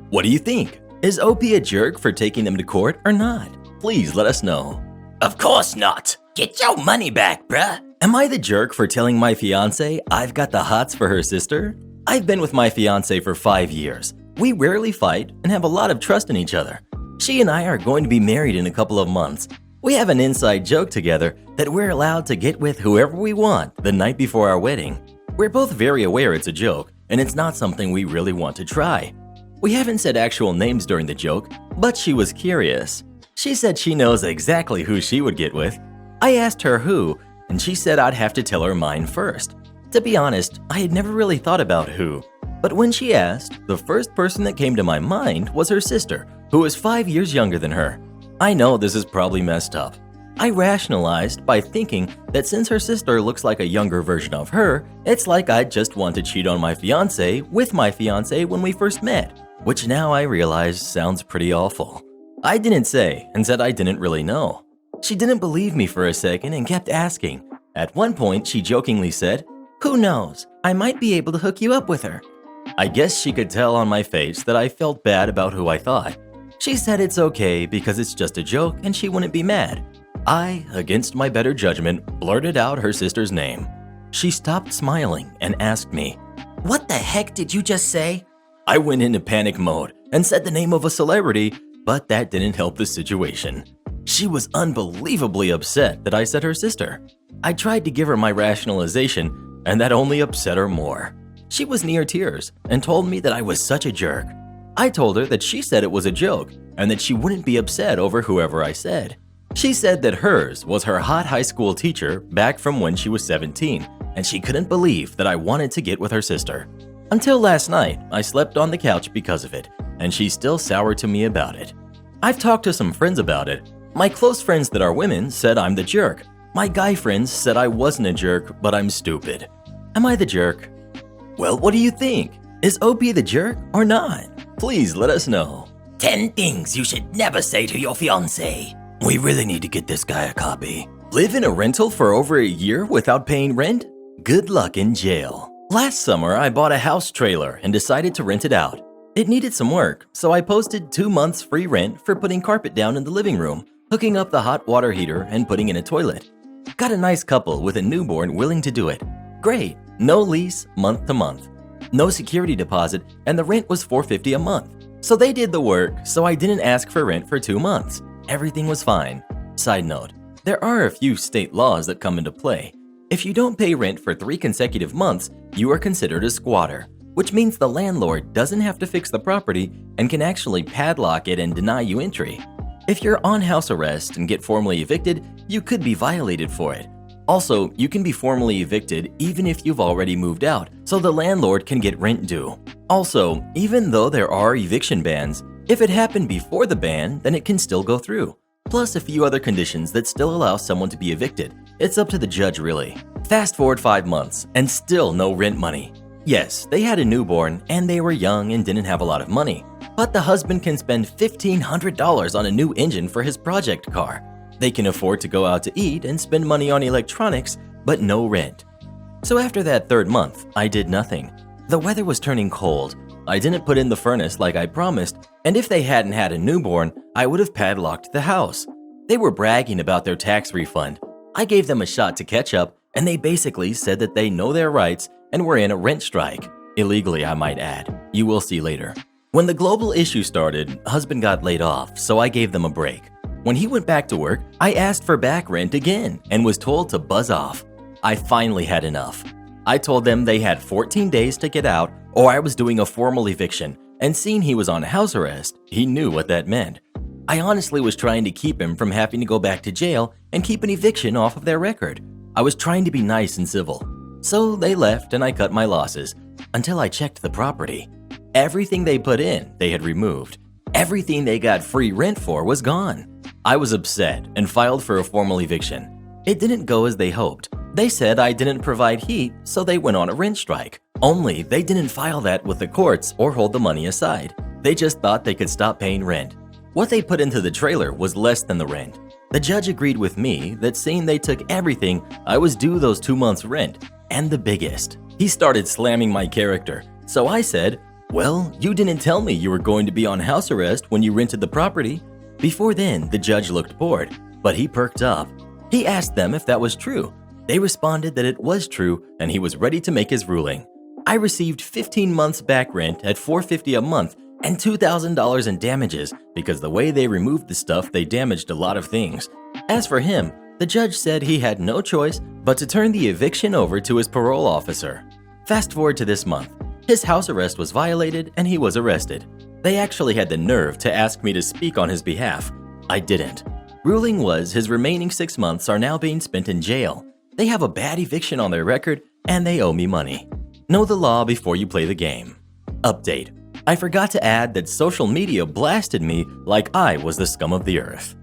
Speaker 1: What do you think? Is OP a jerk for taking them to court or not? Please let us know. Of course not. Get your money back, bruh. Am I the jerk for telling my fiance I've got the hots for her sister? I've been with my fiance for 5 years. We rarely fight and have a lot of trust in each other. She and I are going to be married in a couple of months. We have an inside joke together that we're allowed to get with whoever we want the night before our wedding. We're both very aware it's a joke, and it's not something we really want to try. We haven't said actual names during the joke, but she was curious. She said she knows exactly who she would get with. I asked her who, and she said I'd have to tell her mine first. To be honest, I had never really thought about who. But when she asked, the first person that came to my mind was her sister, who is 5 years younger than her. I know this is probably messed up. I rationalized by thinking that since her sister looks like a younger version of her, it's like I'd just want to cheat on my fiance with my fiance when we first met, which now I realize sounds pretty awful. I didn't say and said I didn't really know. She didn't believe me for a second and kept asking. At one point, she jokingly said, "Who knows? I might be able to hook you up with her." I guess she could tell on my face that I felt bad about who I thought. She said it's okay because it's just a joke and she wouldn't be mad. I, against my better judgment, blurted out her sister's name. She stopped smiling and asked me, "What the heck did you just say?" I went into panic mode and said the name of a celebrity, but that didn't help the situation. She was unbelievably upset that I said her sister. I tried to give her my rationalization, and that only upset her more. She was near tears and told me that I was such a jerk. I told her that she said it was a joke and that she wouldn't be upset over whoever I said. She said that hers was her hot high school teacher back from when she was 17, and she couldn't believe that I wanted to get with her sister. Until last night, I slept on the couch because of it, and she's still sour to me about it. I've talked to some friends about it. My close friends that are women said I'm the jerk. My guy friends said I wasn't a jerk, but I'm stupid. Am I the jerk? Well, what do you think? Is OP the jerk or not? Please let us know. 10 things you should never say to your fiancé. We really need to get this guy a copy. Live in a rental for over a year without paying rent? Good luck in jail. Last summer, I bought a house trailer and decided to rent it out. It needed some work, so I posted 2 months free rent for putting carpet down in the living room, hooking up the hot water heater, and putting in a toilet. Got a nice couple with a newborn willing to do it. Great, no lease, month to month. No security deposit, and the rent was $450 a month. So they did the work, so I didn't ask for rent for 2 months. Everything was fine. Side note, there are a few state laws that come into play. If you don't pay rent for 3 consecutive months, you are considered a squatter, which means the landlord doesn't have to fix the property and can actually padlock it and deny you entry. If you're on house arrest and get formally evicted, you could be violated for it. Also, you can be formally evicted even if you've already moved out, so the landlord can get rent due. Also, even though there are eviction bans, if it happened before the ban, then it can still go through. Plus a few other conditions that still allow someone to be evicted. It's up to the judge really. Fast forward 5 months and still no rent money. Yes, they had a newborn and they were young and didn't have a lot of money, but the husband can spend $1,500 on a new engine for his project car. They can afford to go out to eat and spend money on electronics, but no rent. So after that 3rd month, I did nothing. The weather was turning cold. I didn't put in the furnace like I promised, and if they hadn't had a newborn, I would have padlocked the house. They were bragging about their tax refund. I gave them a shot to catch up, and they basically said that they know their rights and were in a rent strike. Illegally, I might add. You will see later. When the global issue started, husband got laid off, so I gave them a break. When he went back to work, I asked for back rent again and was told to buzz off. I finally had enough. I told them they had 14 days to get out or I was doing a formal eviction, and seeing he was on house arrest, he knew what that meant. I honestly was trying to keep him from having to go back to jail and keep an eviction off of their record. I was trying to be nice and civil. So they left and I cut my losses until I checked the property. Everything they put in, they had removed. Everything they got free rent for was gone. I was upset and filed for a formal eviction. It didn't go as they hoped. They said I didn't provide heat, so they went on a rent strike. Only they didn't file that with the courts or hold the money aside. They just thought they could stop paying rent. What they put into the trailer was less than the rent. The judge agreed with me that seeing they took everything, I was due those 2 months' rent, and the biggest. He started slamming my character, so I said, "Well, you didn't tell me you were going to be on house arrest when you rented the property." Before then, the judge looked bored, but he perked up. He asked them if that was true. They responded that it was true and he was ready to make his ruling. I received 15 months back rent at $450 a month and $2,000 in damages because the way they removed the stuff, they damaged a lot of things. As for him, the judge said he had no choice but to turn the eviction over to his parole officer. Fast forward to this month. His house arrest was violated and he was arrested. They actually had the nerve to ask me to speak on his behalf. I didn't. Ruling was his remaining 6 months are now being spent in jail. They have a bad eviction on their record and they owe me money. Know the law before you play the game. Update. I forgot to add that social media blasted me like I was the scum of the earth.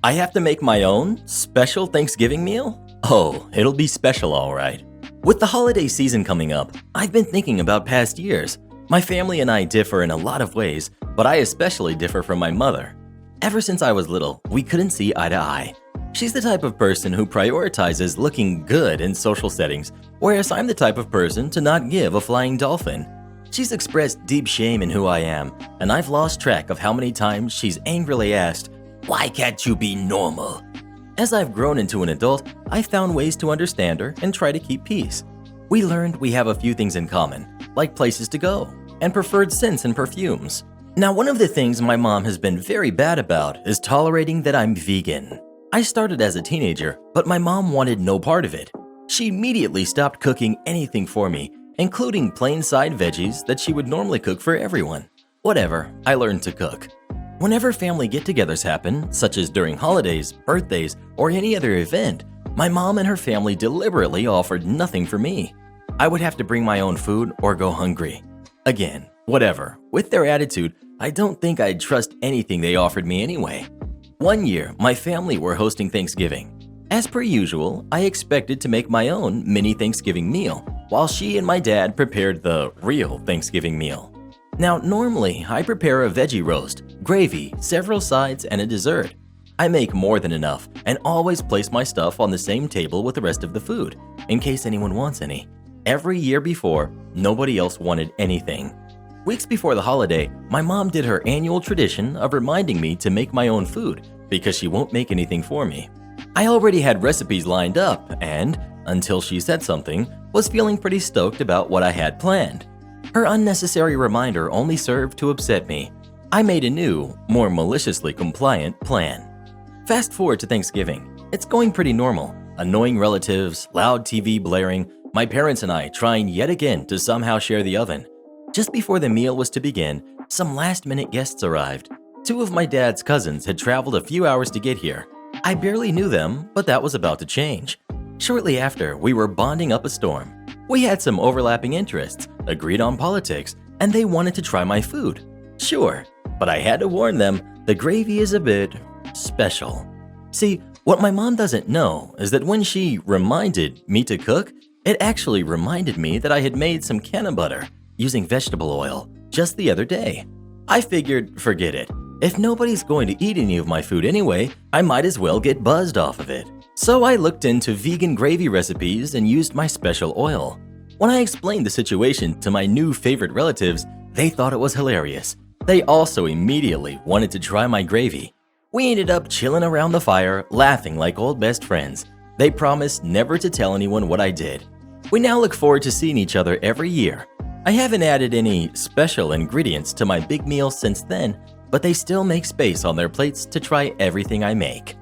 Speaker 1: I have to make my own special Thanksgiving meal? Oh, it'll be special all right. With the holiday season coming up, I've been thinking about past years. My family and I differ in a lot of ways, but I especially differ from my mother. Ever since I was little, we couldn't see eye to eye. She's the type of person who prioritizes looking good in social settings, whereas I'm the type of person to not give a flying dolphin. She's expressed deep shame in who I am, and I've lost track of how many times she's angrily asked, "Why can't you be normal?" As I've grown into an adult, I found ways to understand her and try to keep peace. We learned we have a few things in common, like places to go and preferred scents and perfumes. Now, one of the things my mom has been very bad about is tolerating that I'm vegan. I started as a teenager, but my mom wanted no part of it. She immediately stopped cooking anything for me including plain side veggies that she would normally cook for everyone. Whatever, I learned to cook. Whenever family get-togethers happen, such as during holidays, birthdays, or any other event, my mom and her family deliberately offered nothing for me. I would have to bring my own food or go hungry. Again, whatever. With their attitude, I don't think I'd trust anything they offered me anyway. One year, my family were hosting Thanksgiving. As per usual, I expected to make my own mini Thanksgiving meal, while she and my dad prepared the real Thanksgiving meal. Now, normally, I prepare a veggie roast, gravy, several sides, and a dessert. I make more than enough and always place my stuff on the same table with the rest of the food, in case anyone wants any. Every year before, nobody else wanted anything. Weeks before the holiday, my mom did her annual tradition of reminding me to make my own food because she won't make anything for me. I already had recipes lined up and, until she said something, was feeling pretty stoked about what I had planned. Her unnecessary reminder only served to upset me. I made a new, more maliciously compliant plan. Fast forward to Thanksgiving. It's going pretty normal. Annoying relatives, loud TV blaring, my parents and I trying yet again to somehow share the oven. Just before the meal was to begin, some last-minute guests arrived. Two of my dad's cousins had traveled a few hours to get here. I barely knew them, but that was about to change. Shortly after, we were bonding up a storm. We had some overlapping interests, agreed on politics, and they wanted to try my food. Sure, but I had to warn them, the gravy is a bit special. See, what my mom doesn't know is that when she reminded me to cook, it actually reminded me that I had made some canna butter using vegetable oil just the other day. I figured, forget it. If nobody's going to eat any of my food anyway, I might as well get buzzed off of it. So I looked into vegan gravy recipes and used my special oil. When I explained the situation to my new favorite relatives, they thought it was hilarious. They also immediately wanted to try my gravy. We ended up chilling around the fire, laughing like old best friends. They promised never to tell anyone what I did. We now look forward to seeing each other every year. I haven't added any special ingredients to my big meal since then, but they still make space on their plates to try everything I make.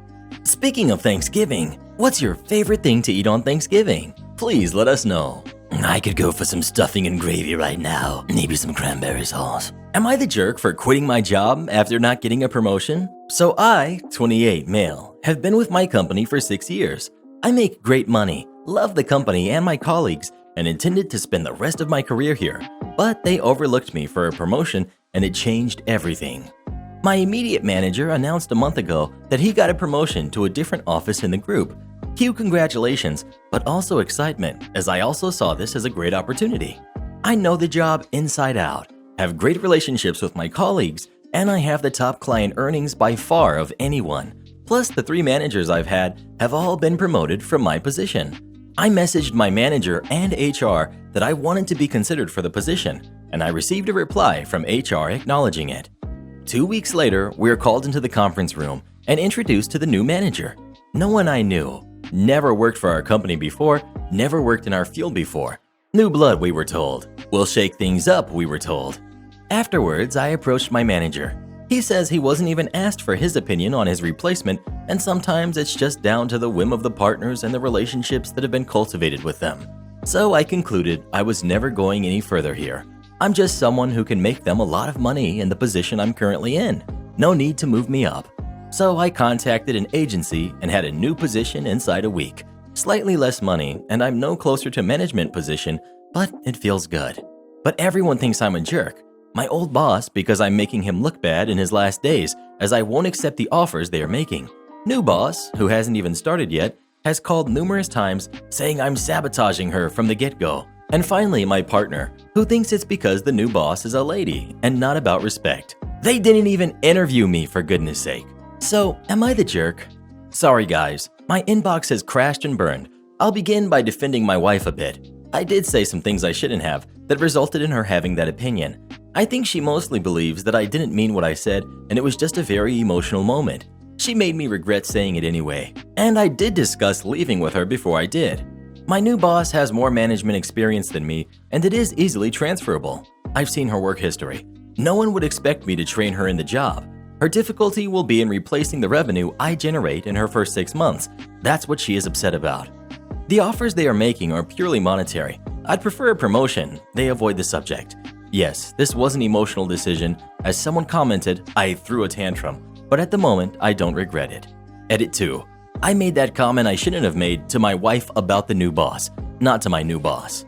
Speaker 1: Speaking of Thanksgiving, what's your favorite thing to eat on Thanksgiving? Please let us know. I could go for some stuffing and gravy right now, maybe some cranberry sauce. Am I the jerk for quitting my job after not getting a promotion? So I, 28 male, have been with my company for 6 years. I make great money, love the company and my colleagues, and intended to spend the rest of my career here, but they overlooked me for a promotion and it changed everything. My immediate manager announced a month ago that he got a promotion to a different office in the group. Cue congratulations, but also excitement, as I also saw this as a great opportunity. I know the job inside out, have great relationships with my colleagues, and I have the top client earnings by far of anyone. Plus, the 3 managers I've had have all been promoted from my position. I messaged my manager and HR that I wanted to be considered for the position, and I received a reply from HR acknowledging it. 2 weeks later, we were called into the conference room and introduced to the new manager. No one I knew, never worked for our company before, never worked in our field before. New blood, we were told. We'll shake things up, we were told. Afterwards, I approached my manager. He says he wasn't even asked for his opinion on his replacement, and sometimes it's just down to the whim of the partners and the relationships that have been cultivated with them. So I concluded I was never going any further here. I'm just someone who can make them a lot of money in the position I'm currently in. No need to move me up. So I contacted an agency and had a new position inside a week. Slightly less money, and I'm no closer to management position, but it feels good. But everyone thinks I'm a jerk. My old boss, because I'm making him look bad in his last days, as I won't accept the offers they are making. New boss, who hasn't even started yet, has called numerous times saying I'm sabotaging her from the get-go. And finally, my partner, who thinks it's because the new boss is a lady and not about respect. They didn't even interview me, for goodness sake. So, am I the jerk? Sorry guys, my inbox has crashed and burned. I'll begin by defending my wife a bit. I did say some things I shouldn't have that resulted in her having that opinion. I think she mostly believes that I didn't mean what I said and it was just a very emotional moment. She made me regret saying it anyway, and I did discuss leaving with her before I did. My new boss has more management experience than me, and it is easily transferable. I've seen her work history. No one would expect me to train her in the job. Her difficulty will be in replacing the revenue I generate in her first 6 months. That's what she is upset about. The offers they are making are purely monetary. I'd prefer a promotion. They avoid the subject. Yes, this was an emotional decision. As someone commented, I threw a tantrum, but at the moment, I don't regret it. Edit 2. I made that comment I shouldn't have made to my wife about the new boss, not to my new boss.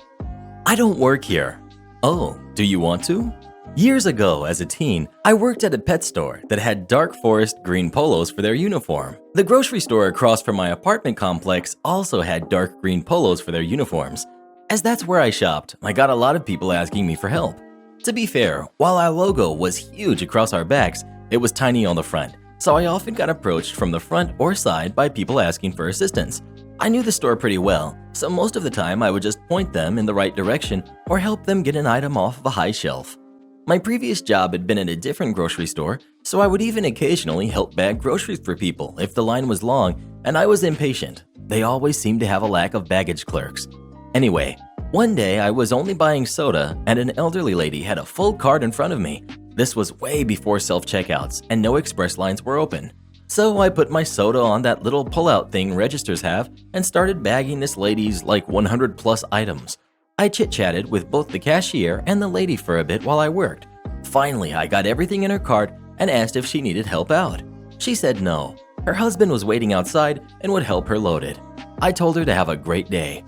Speaker 1: I don't work here. Oh, do you want to? Years ago, as a teen, I worked at a pet store that had dark forest green polos for their uniform. The grocery store across from my apartment complex also had dark green polos for their uniforms. As that's where I shopped, I got a lot of people asking me for help. To be fair, while our logo was huge across our backs, it was tiny on the front, so I often got approached from the front or side by people asking for assistance. I knew the store pretty well, so most of the time I would just point them in the right direction or help them get an item off of a high shelf. My previous job had been at a different grocery store, so I would even occasionally help bag groceries for people if the line was long and I was impatient. They always seemed to have a lack of baggage clerks. Anyway, one day I was only buying soda and an elderly lady had a full cart in front of me. This was way before self-checkouts and no express lines were open. So I put my soda on that little pull-out thing registers have and started bagging this lady's like 100 plus items. I chit-chatted with both the cashier and the lady for a bit while I worked. Finally, I got everything in her cart and asked if she needed help out. She said no. Her husband was waiting outside and would help her load it. I told her to have a great day.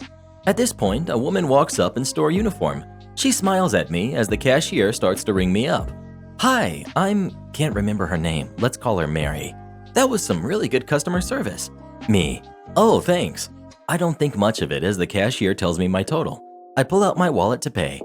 Speaker 1: At this point, a woman walks up in store uniform. She smiles at me as the cashier starts to ring me up. Hi, can't remember her name. Let's call her Mary. That was some really good customer service. Me. Oh, thanks. I don't think much of it as the cashier tells me my total. I pull out my wallet to pay.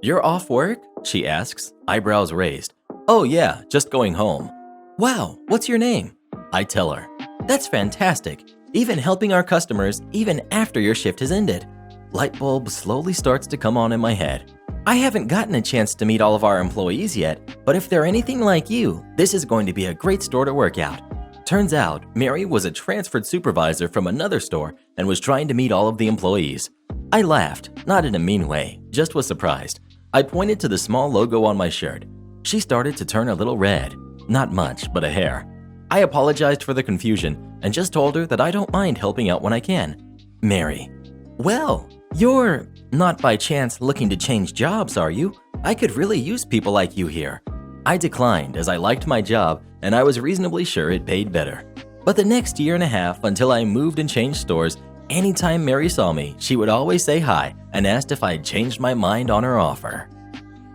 Speaker 1: You're off work? She asks, eyebrows raised. Oh yeah, just going home. Wow, what's your name? I tell her. That's fantastic. Even helping our customers even after your shift has ended. Light bulb slowly starts to come on in my head. I haven't gotten a chance to meet all of our employees yet, but if they're anything like you, this is going to be a great store to work out. Turns out, Mary was a transferred supervisor from another store and was trying to meet all of the employees. I laughed, not in a mean way, just was surprised. I pointed to the small logo on my shirt. She started to turn a little red. Not much, but a hair. I apologized for the confusion and just told her that I don't mind helping out when I can. Mary. Well, you're not by chance looking to change jobs, are you? I could really use people like you here. I declined as I liked my job and I was reasonably sure it paid better. But the next year and a half until I moved and changed stores, anytime Mary saw me, she would always say hi and asked if I'd changed my mind on her offer.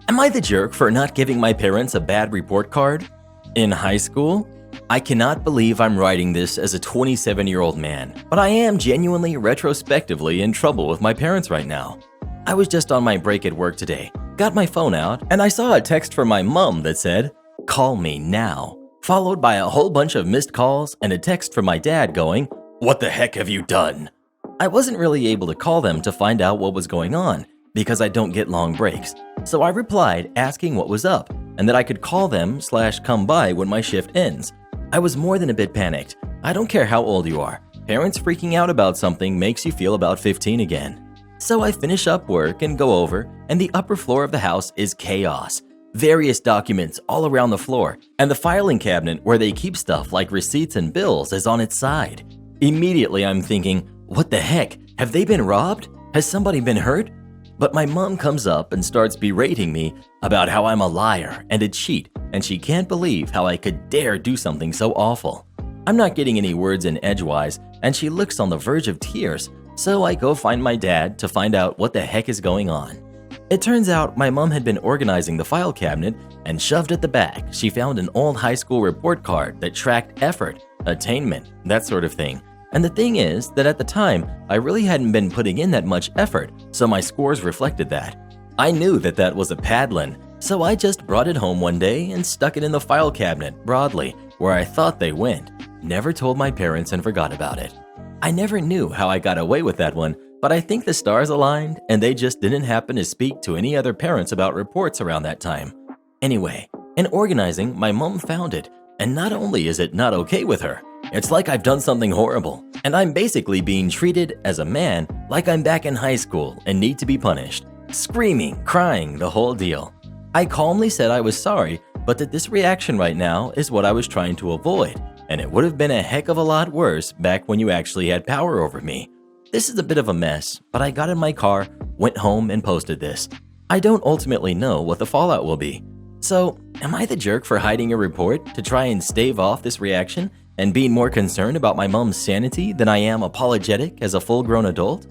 Speaker 1: Am I the jerk for not giving my parents a bad report card? In high school? I cannot believe I'm writing this as a 27-year-old man, but I am genuinely retrospectively in trouble with my parents right now. I was just on my break at work today, got my phone out, and I saw a text from my mom that said, "Call me now," followed by a whole bunch of missed calls and a text from my dad going, "What the heck have you done?" I wasn't really able to call them to find out what was going on because I don't get long breaks, so I replied asking what was up and that I could call them / come by when my shift ends. I was more than a bit panicked. I don't care how old you are. Parents freaking out about something makes you feel about 15 again. So I finish up work and go over, and the upper floor of the house is chaos. Various documents all around the floor, and the filing cabinet where they keep stuff like receipts and bills is on its side. Immediately I'm thinking, what the heck? Have they been robbed? Has somebody been hurt? But my mom comes up and starts berating me about how I'm a liar and a cheat, and she can't believe how I could dare do something so awful. I'm not getting any words in edgewise, and she looks on the verge of tears, so I go find my dad to find out what the heck is going on. It turns out my mom had been organizing the file cabinet and shoved at the back she found an old high school report card that tracked effort, attainment, that sort of thing. And the thing is that at the time, I really hadn't been putting in that much effort, so my scores reflected that. I knew that that was a paddlin', so I just brought it home one day and stuck it in the file cabinet broadly where I thought they went. Never told my parents and forgot about it. I never knew how I got away with that one, but I think the stars aligned and they just didn't happen to speak to any other parents about reports around that time. Anyway, in organizing, my mom found it, and not only is it not okay with her, it's like I've done something horrible, and I'm basically being treated as a man like I'm back in high school and need to be punished. Screaming, crying, the whole deal. I calmly said I was sorry, but that this reaction right now is what I was trying to avoid, and it would have been a heck of a lot worse back when you actually had power over me. This is a bit of a mess, but I got in my car, went home and posted this. I don't ultimately know what the fallout will be. So, am I the jerk for hiding a report to try and stave off this reaction and being more concerned about my mom's sanity than I am apologetic as a full-grown adult?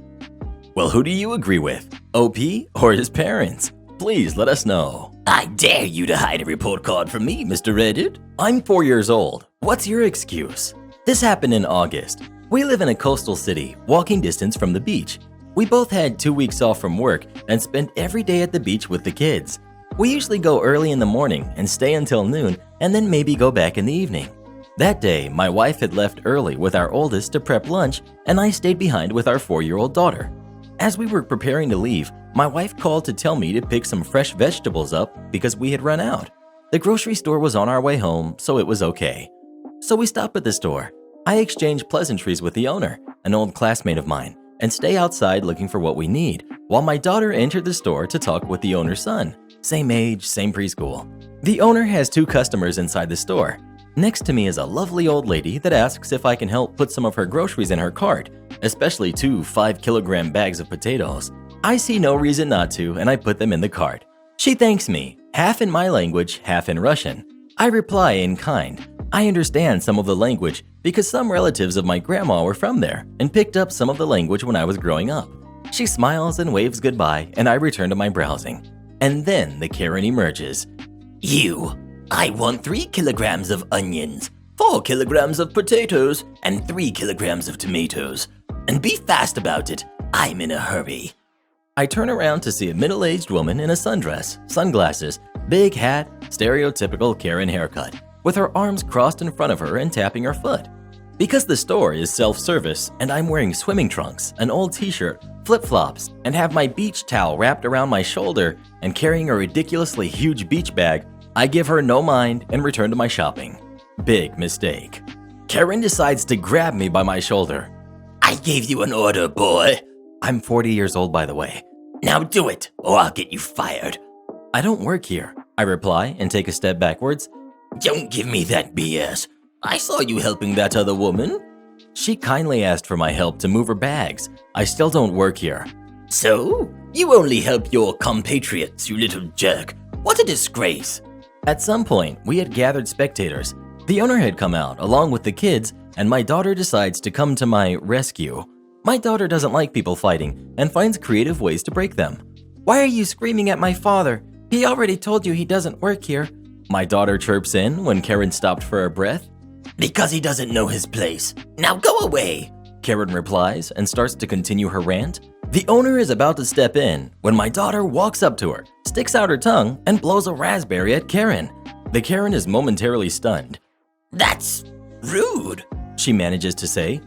Speaker 1: Well, who do you agree with? OP or his parents? Please let us know. I dare you to hide a report card from me, Mr. Reddit. I'm 4 years old. What's your excuse? This happened in August. We live in a coastal city, walking distance from the beach. We both had 2 weeks off from work and spent every day at the beach with the kids. We usually go early in the morning and stay until noon and then maybe go back in the evening. That day, my wife had left early with our oldest to prep lunch and I stayed behind with our 4-year-old daughter. As we were preparing to leave, my wife called to tell me to pick some fresh vegetables up because we had run out. The grocery store was on our way home, so it was okay. So we stop at the store. I exchange pleasantries with the owner, an old classmate of mine, and stay outside looking for what we need, while my daughter entered the store to talk with the owner's son. Same age, same preschool. The owner has 2 customers inside the store. Next to me is a lovely old lady that asks if I can help put some of her groceries in her cart, especially 2 5-kilogram bags of potatoes. I see no reason not to, and I put them in the cart. She thanks me, half in my language, half in Russian. I reply in kind. I understand some of the language because some relatives of my grandma were from there and picked up some of the language when I was growing up. She smiles and waves goodbye, and I return to my browsing. And then the Karen emerges. I want 3 kilograms of onions, 4 kilograms of potatoes, and 3 kilograms of tomatoes. And be fast about it. I'm in a hurry. I turn around to see a middle-aged woman in a sundress, sunglasses, big hat, stereotypical Karen haircut, with her arms crossed in front of her and tapping her foot. Because the store is self-service and I'm wearing swimming trunks, an old t-shirt, flip-flops, and have my beach towel wrapped around my shoulder and carrying a ridiculously huge beach bag, I give her no mind and return to my shopping. Big mistake. Karen decides to grab me by my shoulder. I gave you an order, boy. I'm 40 years old, by the way. Now do it, or I'll get you fired. I don't work here, I reply and take a step backwards. Don't give me that BS. I saw you helping that other woman. She kindly asked for my help to move her bags. I still don't work here. So? You only help your compatriots, you little jerk. What a disgrace. At some point, we had gathered spectators. The owner had come out along with the kids, and my daughter decides to come to my rescue. My daughter doesn't like people fighting and finds creative ways to break them. Why are you screaming at my father? He already told you he doesn't work here. My daughter chirps in when Karen stopped for a breath. Because he doesn't know his place. Now go away, Karen replies and starts to continue her rant. The owner is about to step in when my daughter walks up to her, sticks out her tongue, and blows a raspberry at Karen. The Karen is momentarily stunned. That's rude, she manages to say.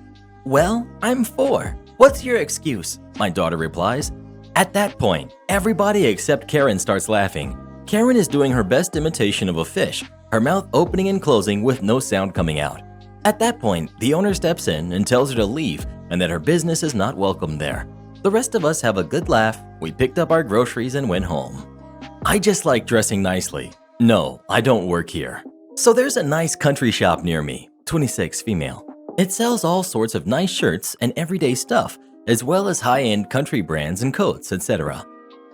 Speaker 1: Well, I'm 4. What's your excuse? My daughter replies. At that point, everybody except Karen starts laughing. Karen is doing her best imitation of a fish, her mouth opening and closing with no sound coming out. At that point, the owner steps in and tells her to leave and that her business is not welcome there. The rest of us have a good laugh, we picked up our groceries and went home. I just like dressing nicely. No, I don't work here. So there's a nice country shop near me, 26 female. It sells all sorts of nice shirts and everyday stuff, as well as high-end country brands and coats, etc.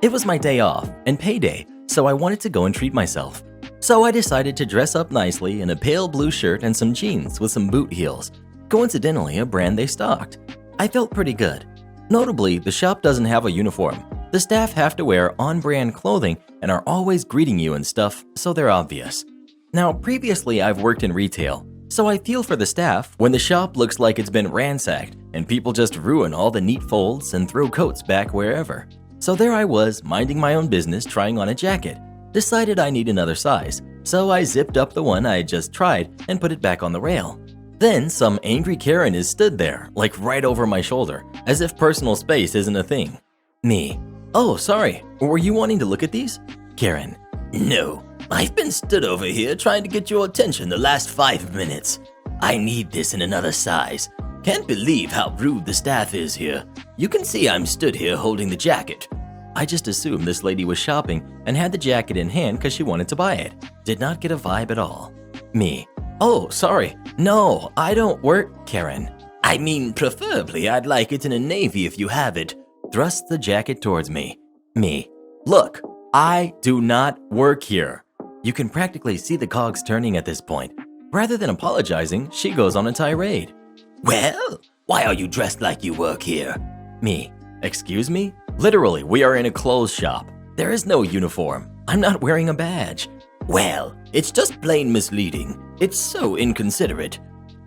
Speaker 1: It was my day off and payday, so I wanted to go and treat myself. So I decided to dress up nicely in a pale blue shirt and some jeans with some boot heels, coincidentally a brand they stocked. I felt pretty good. Notably, the shop doesn't have a uniform. The staff have to wear on-brand clothing and are always greeting you and stuff, so they're obvious. Now, previously I've worked in retail, so I feel for the staff when the shop looks like it's been ransacked and people just ruin all the neat folds and throw coats back wherever. So there I was, minding my own business, trying on a jacket. Decided I need another size, so I zipped up the one I had just tried and put it back on the rail. Then some angry Karen is stood there, like right over my shoulder, as if personal space isn't a thing. Me. Oh, sorry, were you wanting to look at these? Karen. No, I've been stood over here trying to get your attention the last 5 minutes. I need this in another size. Can't believe how rude the staff is here. You can see I'm stood here holding the jacket. I just assumed this lady was shopping and had the jacket in hand because she wanted to buy it. Did not get a vibe at all. Me. Oh, sorry. No, I don't work. Karen. I mean, preferably I'd like it in a navy if you have it. thrusts the jacket towards me. Me. Look, I do not work here. You can practically see the cogs turning at this point. Rather than apologizing, she goes on a tirade. Well, why are you dressed like you work here? Me. Excuse me? Literally, we are in a clothes shop. There is no uniform. I'm not wearing a badge. Well, it's just plain misleading. It's so inconsiderate.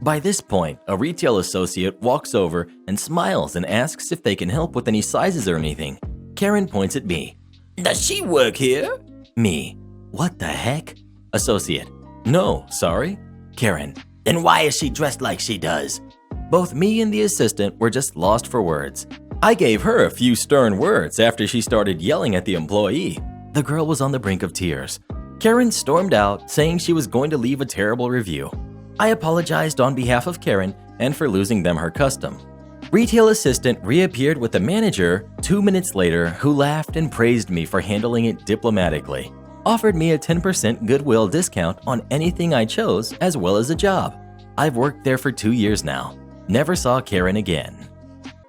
Speaker 1: By this point, a retail associate walks over and smiles and asks if they can help with any sizes or anything. Karen points at me. Does she work here? Me. What the heck? Associate. No, sorry. Karen. Then why is she dressed like she does? Both me and the assistant were just lost for words. I gave her a few stern words after she started yelling at the employee. The girl was on the brink of tears. Karen stormed out, saying she was going to leave a terrible review. I apologized on behalf of Karen and for losing them her custom. Retail assistant reappeared with the manager 2 minutes later, who laughed and praised me for handling it diplomatically. Offered me a 10% goodwill discount on anything I chose, as well as a job. I've worked there for 2 years now. Never saw Karen again.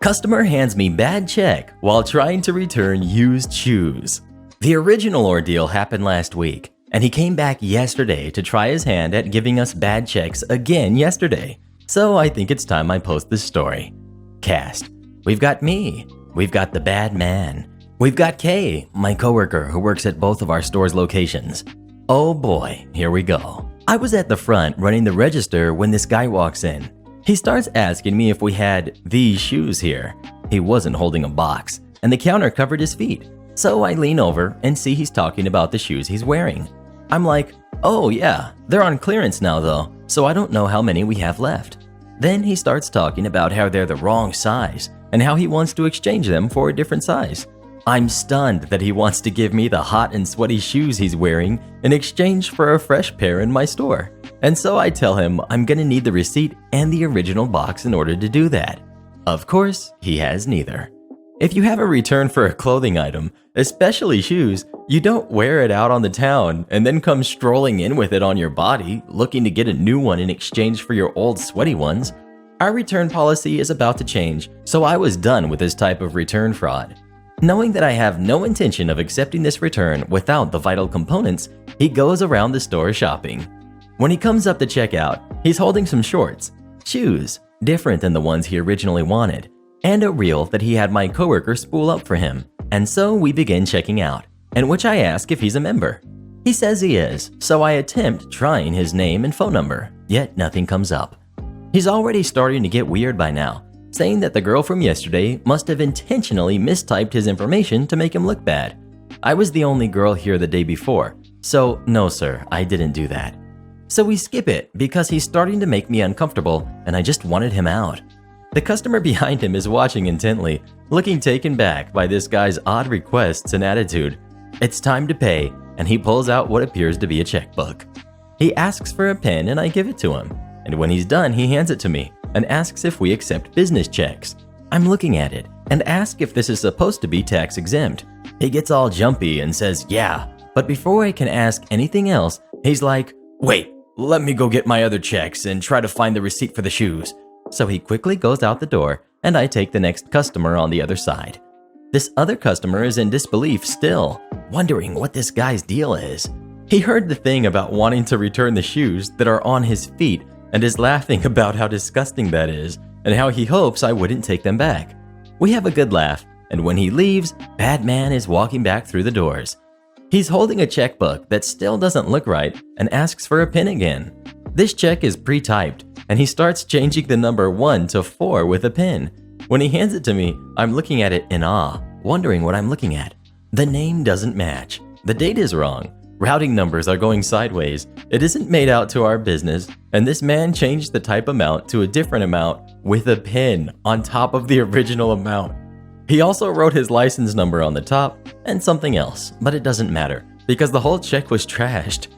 Speaker 1: Customer hands me bad check while trying to return used shoes. The original ordeal happened last week, and he came back yesterday to try his hand at giving us bad checks again yesterday. So I think it's time I post this story. Cast. We've got me. We've got the bad man. We've got Kay, my coworker who works at both of our store's locations. Oh boy, here we go. I was at the front running the register when this guy walks in. He starts asking me if we had these shoes here. He wasn't holding a box, and the counter covered his feet. So I lean over and see he's talking about the shoes he's wearing. I'm like, oh yeah, they're on clearance now though, so I don't know how many we have left. Then he starts talking about how they're the wrong size and how he wants to exchange them for a different size. I'm stunned that he wants to give me the hot and sweaty shoes he's wearing in exchange for a fresh pair in my store. And so I tell him I'm gonna need the receipt and the original box in order to do that. Of course, he has neither. If you have a return for a clothing item, especially shoes, you don't wear it out on the town and then come strolling in with it on your body, looking to get a new one in exchange for your old sweaty ones. Our return policy is about to change, so I was done with this type of return fraud. Knowing that I have no intention of accepting this return without the vital components, he goes around the store shopping. When he comes up to check out, he's holding some shorts, shoes, different than the ones he originally wanted, and a reel that he had my coworker spool up for him. And so we begin checking out, in which I ask if he's a member. He says he is, so I attempt trying his name and phone number, yet nothing comes up. He's already starting to get weird by now, saying that the girl from yesterday must have intentionally mistyped his information to make him look bad. I was the only girl here the day before, so no sir, I didn't do that. So we skip it because he's starting to make me uncomfortable and I just wanted him out. The customer behind him is watching intently, looking taken back by this guy's odd requests and attitude. It's time to pay, and he pulls out what appears to be a checkbook. He asks for a pen and I give it to him, and when he's done he hands it to me and asks if we accept business checks. I'm looking at it and ask if this is supposed to be tax exempt. He gets all jumpy and says yeah, but before I can ask anything else, he's like, wait, let me go get my other checks and try to find the receipt for the shoes. So he quickly goes out the door and I take the next customer on the other side. This other customer is in disbelief still, wondering what this guy's deal is. He heard the thing about wanting to return the shoes that are on his feet and is laughing about how disgusting that is and how he hopes I wouldn't take them back. We have a good laugh, and when he leaves, Bad Man is walking back through the doors. He's holding a checkbook that still doesn't look right and asks for a pen again. This check is pre-typed, and he starts changing the number 1 to 4 with a pen. When he hands it to me, I'm looking at it in awe, wondering what I'm looking at. The name doesn't match. The date is wrong. Routing numbers are going sideways. It isn't made out to our business, and this man changed the type amount to a different amount with a pen on top of the original amount. He also wrote his license number on the top and something else, but it doesn't matter because the whole check was trashed.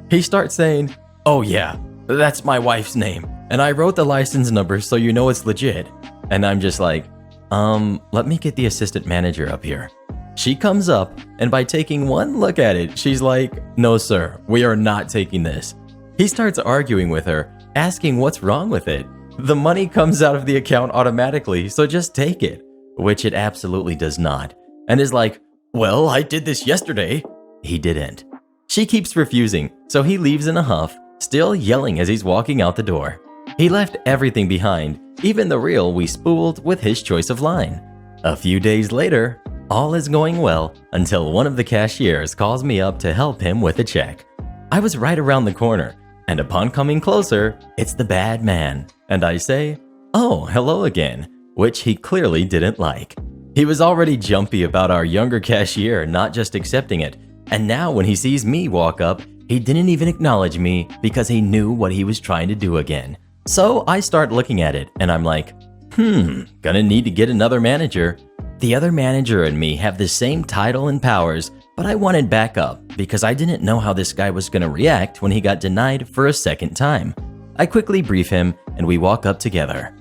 Speaker 1: He starts saying, oh yeah, that's my wife's name, and I wrote the license number so you know it's legit. And I'm just like, let me get the assistant manager up here. She comes up, and by taking one look at it, she's like, no sir, we are not taking this. He starts arguing with her, asking what's wrong with it. The money comes out of the account automatically, so just take it. which it absolutely does not, and is like, "Well, I did this yesterday." He didn't. She keeps refusing, so he leaves in a huff, still yelling as he's walking out the door. He left everything behind, even the reel we spooled with his choice of line. A few days later, all is going well until one of the cashiers calls me up to help him with a check. I was right around the corner, and upon coming closer, it's the bad man, and I say, "Oh, hello again," which he clearly didn't like. He was already jumpy about our younger cashier not just accepting it, and now when he sees me walk up, he didn't even acknowledge me because he knew what he was trying to do again. So I start looking at it, and I'm like, gonna need to get another manager. The other manager and me have the same title and powers, but I wanted backup because I didn't know how this guy was gonna react when he got denied for a second time. I quickly brief him, and we walk up together.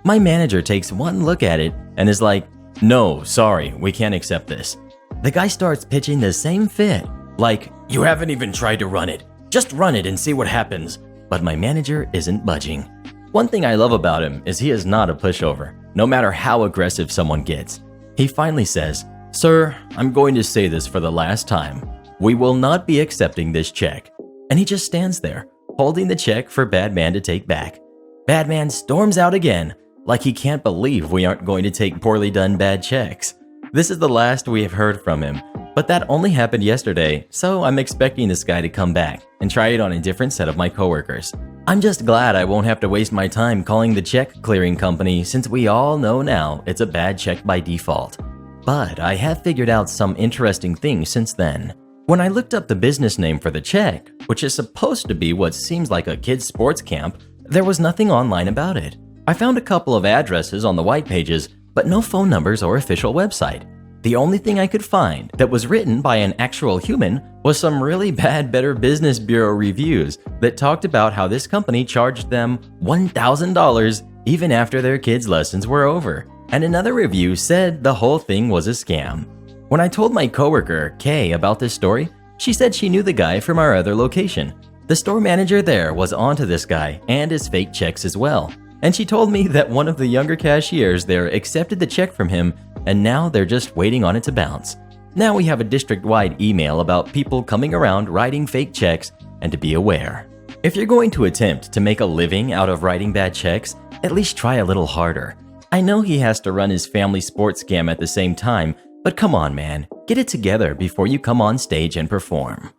Speaker 1: My manager takes one look at it and is like, "No, sorry, we can't accept this." The guy starts pitching the same fit, like, "You haven't even tried to run it. Just run it and see what happens." But my manager isn't budging. One thing I love about him is he is not a pushover, no matter how aggressive someone gets. He finally says, "Sir, I'm going to say this for the last time. We will not be accepting this check." And he just stands there, holding the check for Bad Man to take back. Bad Man storms out again, like he can't believe we aren't going to take poorly done bad checks. This is the last we have heard from him, but that only happened yesterday, so I'm expecting this guy to come back and try it on a different set of my coworkers. I'm just glad I won't have to waste my time calling the check clearing company since we all know now it's a bad check by default. But I have figured out some interesting things since then. When I looked up the business name for the check, which is supposed to be what seems like a kid's sports camp, there was nothing online about it. I found a couple of addresses on the white pages, but no phone numbers or official website. The only thing I could find that was written by an actual human was some really bad Better Business Bureau reviews that talked about how this company charged them $1,000 even after their kids' lessons were over. And another review said the whole thing was a scam. When I told my coworker, Kay, about this story, she said she knew the guy from our other location. The store manager there was onto this guy and his fake checks as well. And she told me that one of the younger cashiers there accepted the check from him, and now they're just waiting on it to bounce. Now we have a district-wide email about people coming around writing fake checks, and to be aware. If you're going to attempt to make a living out of writing bad checks, at least try a little harder. I know he has to run his family sports scam at the same time, but come on, man, get it together before you come on stage and perform.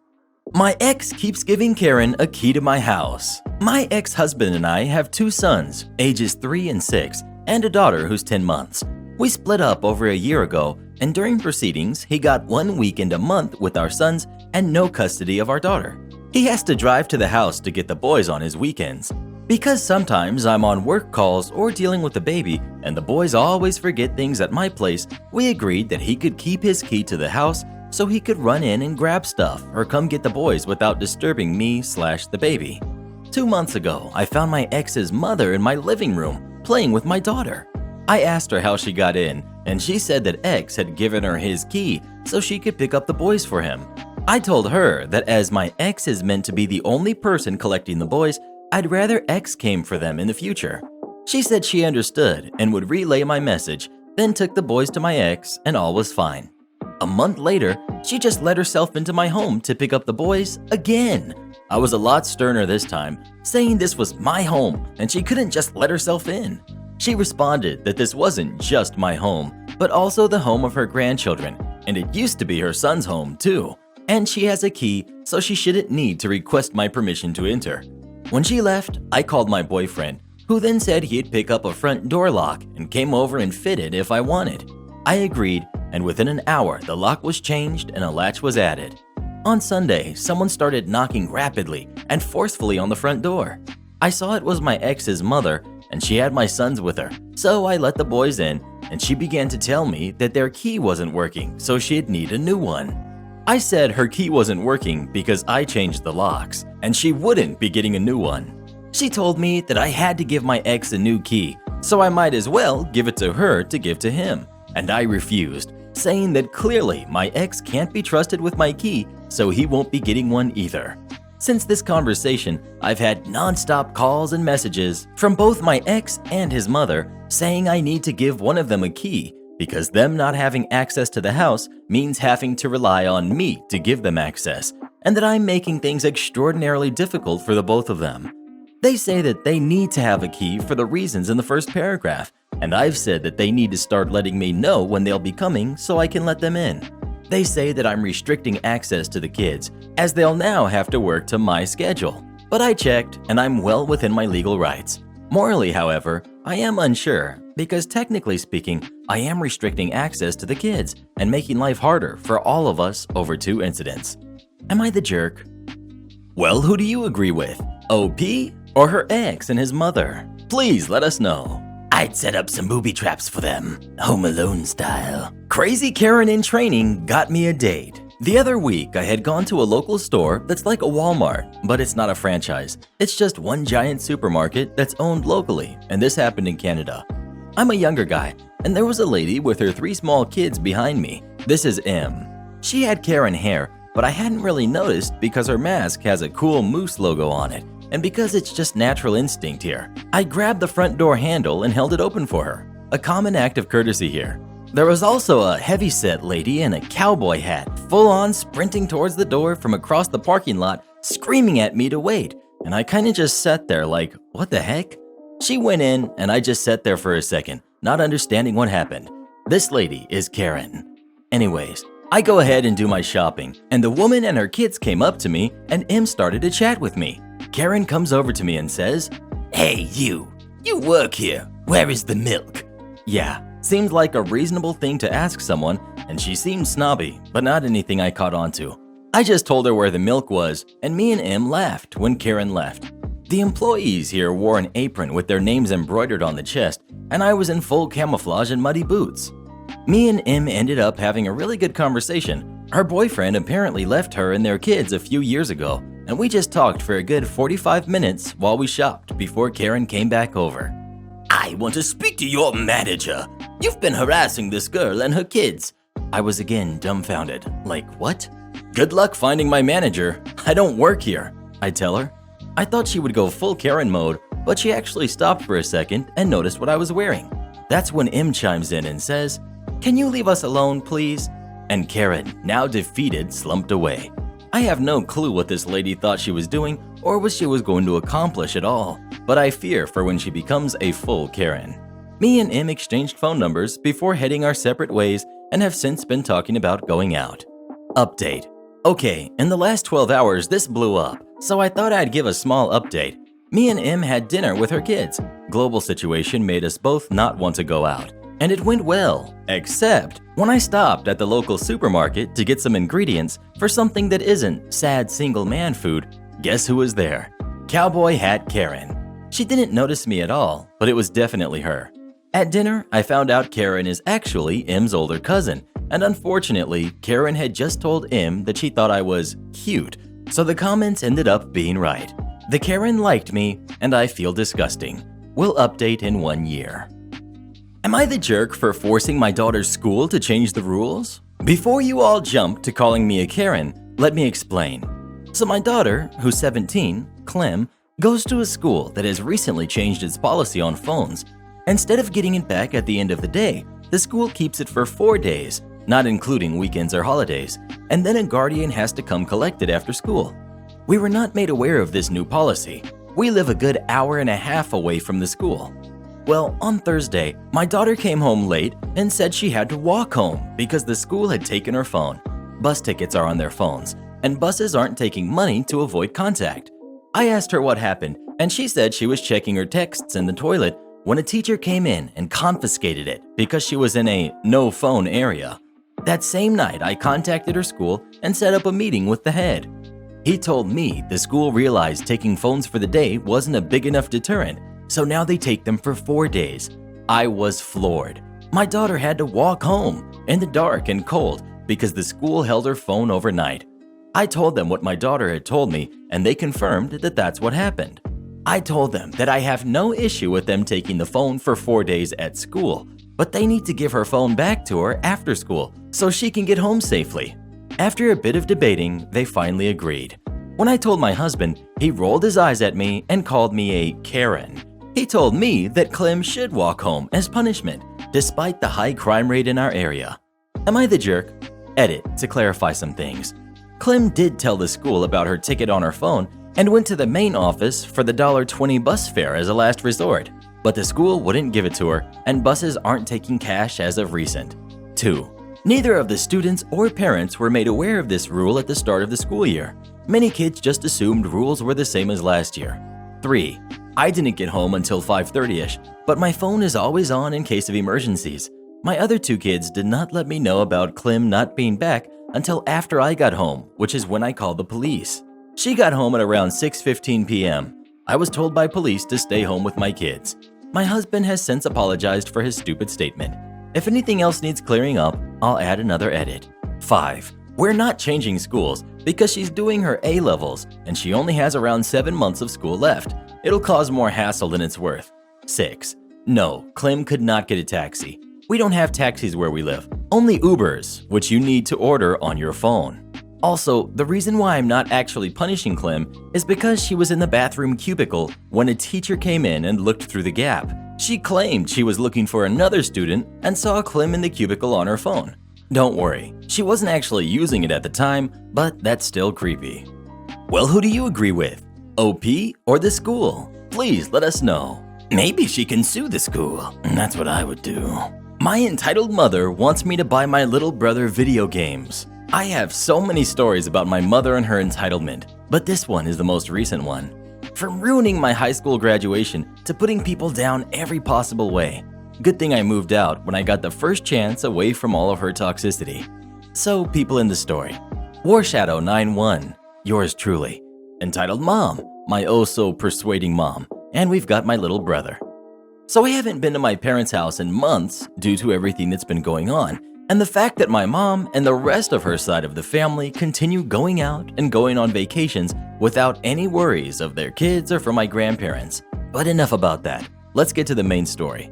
Speaker 1: My ex keeps giving Karen a key to my house. My ex-husband and I have 2 sons, ages 3 and 6, and a daughter who's 10 months. We split up over a year ago, and during proceedings, he got 1 weekend a month with our sons and no custody of our daughter. He has to drive to the house to get the boys on his weekends. Because sometimes I'm on work calls or dealing with the baby, and the boys always forget things at my place, we agreed that he could keep his key to the house so he could run in and grab stuff or come get the boys without disturbing me/the baby. 2 months ago, I found my ex's mother in my living room playing with my daughter. I asked her how she got in, and she said that X had given her his key so she could pick up the boys for him. I told her that as my ex is meant to be the only person collecting the boys, I'd rather X came for them in the future. She said she understood and would relay my message, then took the boys to my ex and all was fine. A month later, she just let herself into my home to pick up the boys again. I was a lot sterner this time, saying this was my home and she couldn't just let herself in. She responded that this wasn't just my home, but also the home of her grandchildren, and it used to be her son's home too. And she has a key, so she shouldn't need to request my permission to enter. When she left, I called my boyfriend, who then said he'd pick up a front door lock and came over and fit it if I wanted. I agreed, and within an hour, the lock was changed and a latch was added. On Sunday, someone started knocking rapidly and forcefully on the front door. I saw it was my ex's mother, and she had my sons with her, so I let the boys in, and she began to tell me that their key wasn't working, so she'd need a new one. I said her key wasn't working because I changed the locks, and she wouldn't be getting a new one. She told me that I had to give my ex a new key, so I might as well give it to her to give to him, and I refused, saying that clearly my ex can't be trusted with my key, so he won't be getting one either. Since this conversation, I've had non-stop calls and messages from both my ex and his mother saying I need to give one of them a key because them not having access to the house means having to rely on me to give them access, and that I'm making things extraordinarily difficult for the both of them. They say that they need to have a key for the reasons in the first paragraph, and I've said that they need to start letting me know when they'll be coming so I can let them in. They say that I'm restricting access to the kids, as they'll now have to work to my schedule. But I checked, and I'm well within my legal rights. Morally, however, I am unsure, because technically speaking, I am restricting access to the kids and making life harder for all of us over 2 incidents. Am I the jerk? Well, who do you agree with? OP or her ex and his mother? Please let us know. I'd set up some booby traps for them, Home Alone style. Crazy Karen in training got me a date. The other week, I had gone to a local store that's like a Walmart, but it's not a franchise. It's just one giant supermarket that's owned locally, and this happened in Canada. I'm a younger guy, and there was a lady with her 3 small kids behind me. This is M. She had Karen hair, but I hadn't really noticed because her mask has a cool moose logo on it, and because it's just natural instinct here. I grabbed the front door handle and held it open for her, a common act of courtesy here. There was also a heavyset lady in a cowboy hat, full-on sprinting towards the door from across the parking lot, screaming at me to wait, and I kinda just sat there like, what the heck? She went in, and I just sat there for a second, not understanding what happened. This lady is Karen. Anyways, I go ahead and do my shopping, and the woman and her kids came up to me, and M started to chat with me. Karen comes over to me and says, "Hey, you work here. Where is the milk?" Yeah. Seemed like a reasonable thing to ask someone, and she seemed snobby, but not anything I caught on to. I just told her where the milk was, and me and M laughed when Karen left. The employees here wore an apron with their names embroidered on the chest, and I was in full camouflage and muddy boots. Me and M ended up having a really good conversation. Her boyfriend apparently left her and their kids a few years ago, and we just talked for a good 45 minutes while we shopped before Karen came back over. "I want to speak to your manager. You've been harassing this girl and her kids." I was again dumbfounded. Like, what? "Good luck finding my manager. I don't work here," I tell her. I thought she would go full Karen mode, but she actually stopped for a second and noticed what I was wearing. That's when M chimes in and says, "Can you leave us alone, please?" And Karen, now defeated, slumped away. I have no clue what this lady thought she was doing or what she was going to accomplish at all, but I fear for when she becomes a full Karen. Me and M exchanged phone numbers before heading our separate ways and have since been talking about going out. Update. Okay, in the last 12 hours this blew up, so I thought I'd give a small update. Me and M had dinner with her kids. Global situation made us both not want to go out. And it went well, except when I stopped at the local supermarket to get some ingredients for something that isn't sad single man food, guess who was there? Cowboy hat Karen. She didn't notice me at all, but it was definitely her. At dinner, I found out Karen is actually M's older cousin, and unfortunately, Karen had just told M that she thought I was cute, so the comments ended up being right. The Karen liked me, and I feel disgusting. We'll update in 1 year. Am I the jerk for forcing my daughter's school to change the rules? Before you all jump to calling me a Karen, let me explain. So my daughter, who's 17, Clem, goes to a school that has recently changed its policy on phones. Instead of getting it back at the end of the day, the school keeps it for 4 days, not including weekends or holidays, and then a guardian has to come collect it after school. We were not made aware of this new policy. We live a good hour and a half away from the school. Well, on Thursday, my daughter came home late and said she had to walk home because the school had taken her phone. Bus tickets are on their phones, and buses aren't taking money to avoid contact. I asked her what happened, and she said she was checking her texts in the toilet when a teacher came in and confiscated it because she was in a no-phone area. That same night, I contacted her school and set up a meeting with the head. He told me the school realized taking phones for the day wasn't a big enough deterrent, so now they take them for 4 days. I was floored. My daughter had to walk home in the dark and cold because the school held her phone overnight. I told them what my daughter had told me, and they confirmed that that's what happened. I told them that I have no issue with them taking the phone for 4 days at school, but they need to give her phone back to her after school so she can get home safely. After a bit of debating, they finally agreed. When I told my husband, he rolled his eyes at me and called me a Karen. He told me that Clem should walk home as punishment, despite the high crime rate in our area. Am I the jerk? Edit to clarify some things. Clem did tell the school about her ticket on her phone and went to the main office for the $1.20 bus fare as a last resort. But the school wouldn't give it to her, and buses aren't taking cash as of recent. 2. Neither of the students or parents were made aware of this rule at the start of the school year. Many kids just assumed rules were the same as last year. 3. I didn't get home until 5:30ish, but my phone is always on in case of emergencies. My other 2 kids did not let me know about Clem not being back until after I got home, which is when I called the police. She got home at around 6:15 p.m. I was told by police to stay home with my kids. My husband has since apologized for his stupid statement. If anything else needs clearing up, I'll add another edit. 5. We're not changing schools because she's doing her A-levels and she only has around 7 months of school left. It'll cause more hassle than it's worth. 6. No, Clem could not get a taxi. We don't have taxis where we live, only Ubers, which you need to order on your phone. Also, the reason why I'm not actually punishing Clem is because she was in the bathroom cubicle when a teacher came in and looked through the gap. She claimed she was looking for another student and saw Clem in the cubicle on her phone. Don't worry, she wasn't actually using it at the time, but that's still creepy. Well, who do you agree with? OP or the school? Please let us know. Maybe she can sue the school. That's what I would do. My entitled mother wants me to buy my little brother video games. I have so many stories about my mother and her entitlement, but this one is the most recent one. From ruining my high school graduation to putting people down every possible way. Good thing I moved out when I got the first chance away from all of her toxicity. So, people in the story. Warshadow 91, yours truly. Entitled Mom, my oh-so-persuading mom. And we've got my little brother. So I haven't been to my parents' house in months due to everything that's been going on, and the fact that my mom and the rest of her side of the family continue going out and going on vacations without any worries of their kids or from my grandparents. But enough about that. Let's get to the main story.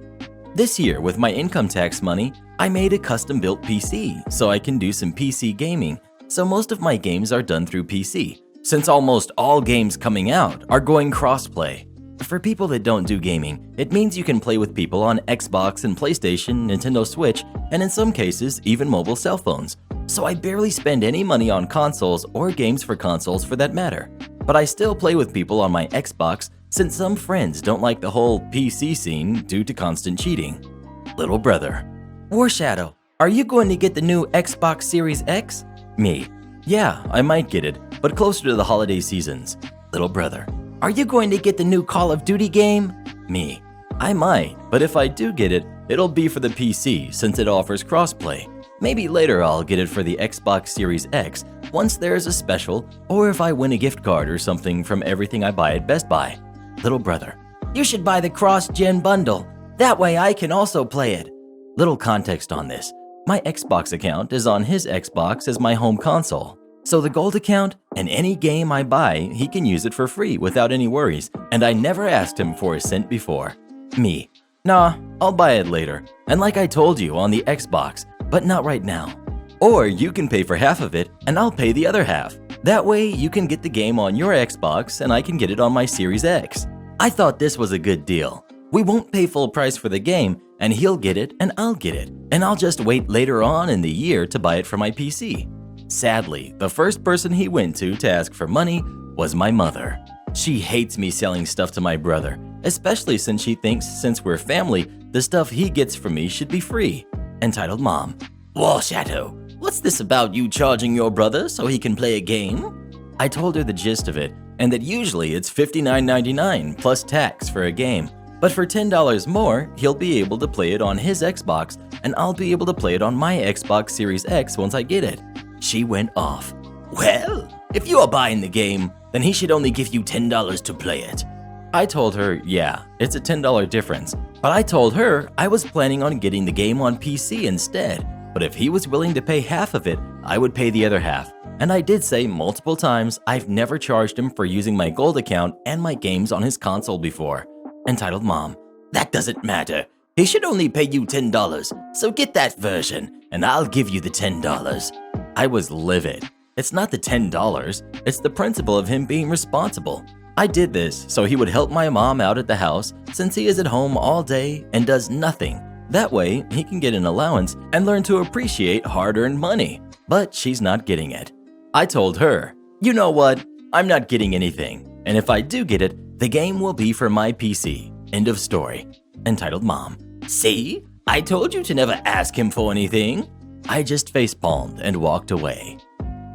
Speaker 1: This year, with my income tax money, I made a custom-built PC so I can do some PC gaming, so most of my games are done through PC, since almost all games coming out are going cross-play. For people that don't do gaming, it means you can play with people on Xbox and PlayStation, Nintendo Switch, and in some cases, even mobile cell phones. So I barely spend any money on consoles or games for consoles for that matter. But I still play with people on my Xbox since some friends don't like the whole PC scene due to constant cheating. Little brother. Warshadow, are you going to get the new Xbox Series X? Me. Yeah, I might get it, but closer to the holiday seasons. Little brother. Are you going to get the new Call of Duty game? Me. I might, but if I do get it, it'll be for the PC since it offers crossplay. Maybe later I'll get it for the Xbox Series X once there's a special, or if I win a gift card or something from everything I buy at Best Buy. Little brother. You should buy the cross-gen bundle. That way I can also play it. Little context on this. My Xbox account is on his Xbox as my home console. So the gold account, and any game I buy, he can use it for free without any worries, and I never asked him for a cent before. Me. Nah, I'll buy it later, and like I told you on the Xbox, but not right now. Or you can pay for half of it, and I'll pay the other half. That way you can get the game on your Xbox, and I can get it on my Series X. I thought this was a good deal. We won't pay full price for the game, and he'll get it and I'll get it, and I'll just wait later on in the year to buy it for my PC. Sadly, the first person he went to ask for money was my mother. She hates me selling stuff to my brother, especially since she thinks since we're family, the stuff he gets from me should be free. Entitled Mom. Warshadow, what's this about you charging your brother so he can play a game? I told her the gist of it, and that usually it's $59.99 plus tax for a game. But for $10 more, he'll be able to play it on his Xbox, and I'll be able to play it on my Xbox Series X once I get it. She went off. Well, if you are buying the game, then he should only give you $10 to play it. I told her, yeah, it's a $10 difference, but I told her I was planning on getting the game on PC instead, but if he was willing to pay half of it, I would pay the other half. And I did say multiple times I've never charged him for using my gold account and my games on his console before. Entitled Mom. That doesn't matter. He should only pay you $10, so get that version, and I'll give you the $10. I was livid. It's not the $10, it's the principle of him being responsible. I did this so he would help my mom out at the house since he is at home all day and does nothing. That way, he can get an allowance and learn to appreciate hard-earned money. But she's not getting it. I told her, you know what? I'm not getting anything. And if I do get it, the game will be for my PC. End of story. Entitled Mom. See? I told you to never ask him for anything. I just facepalmed and walked away.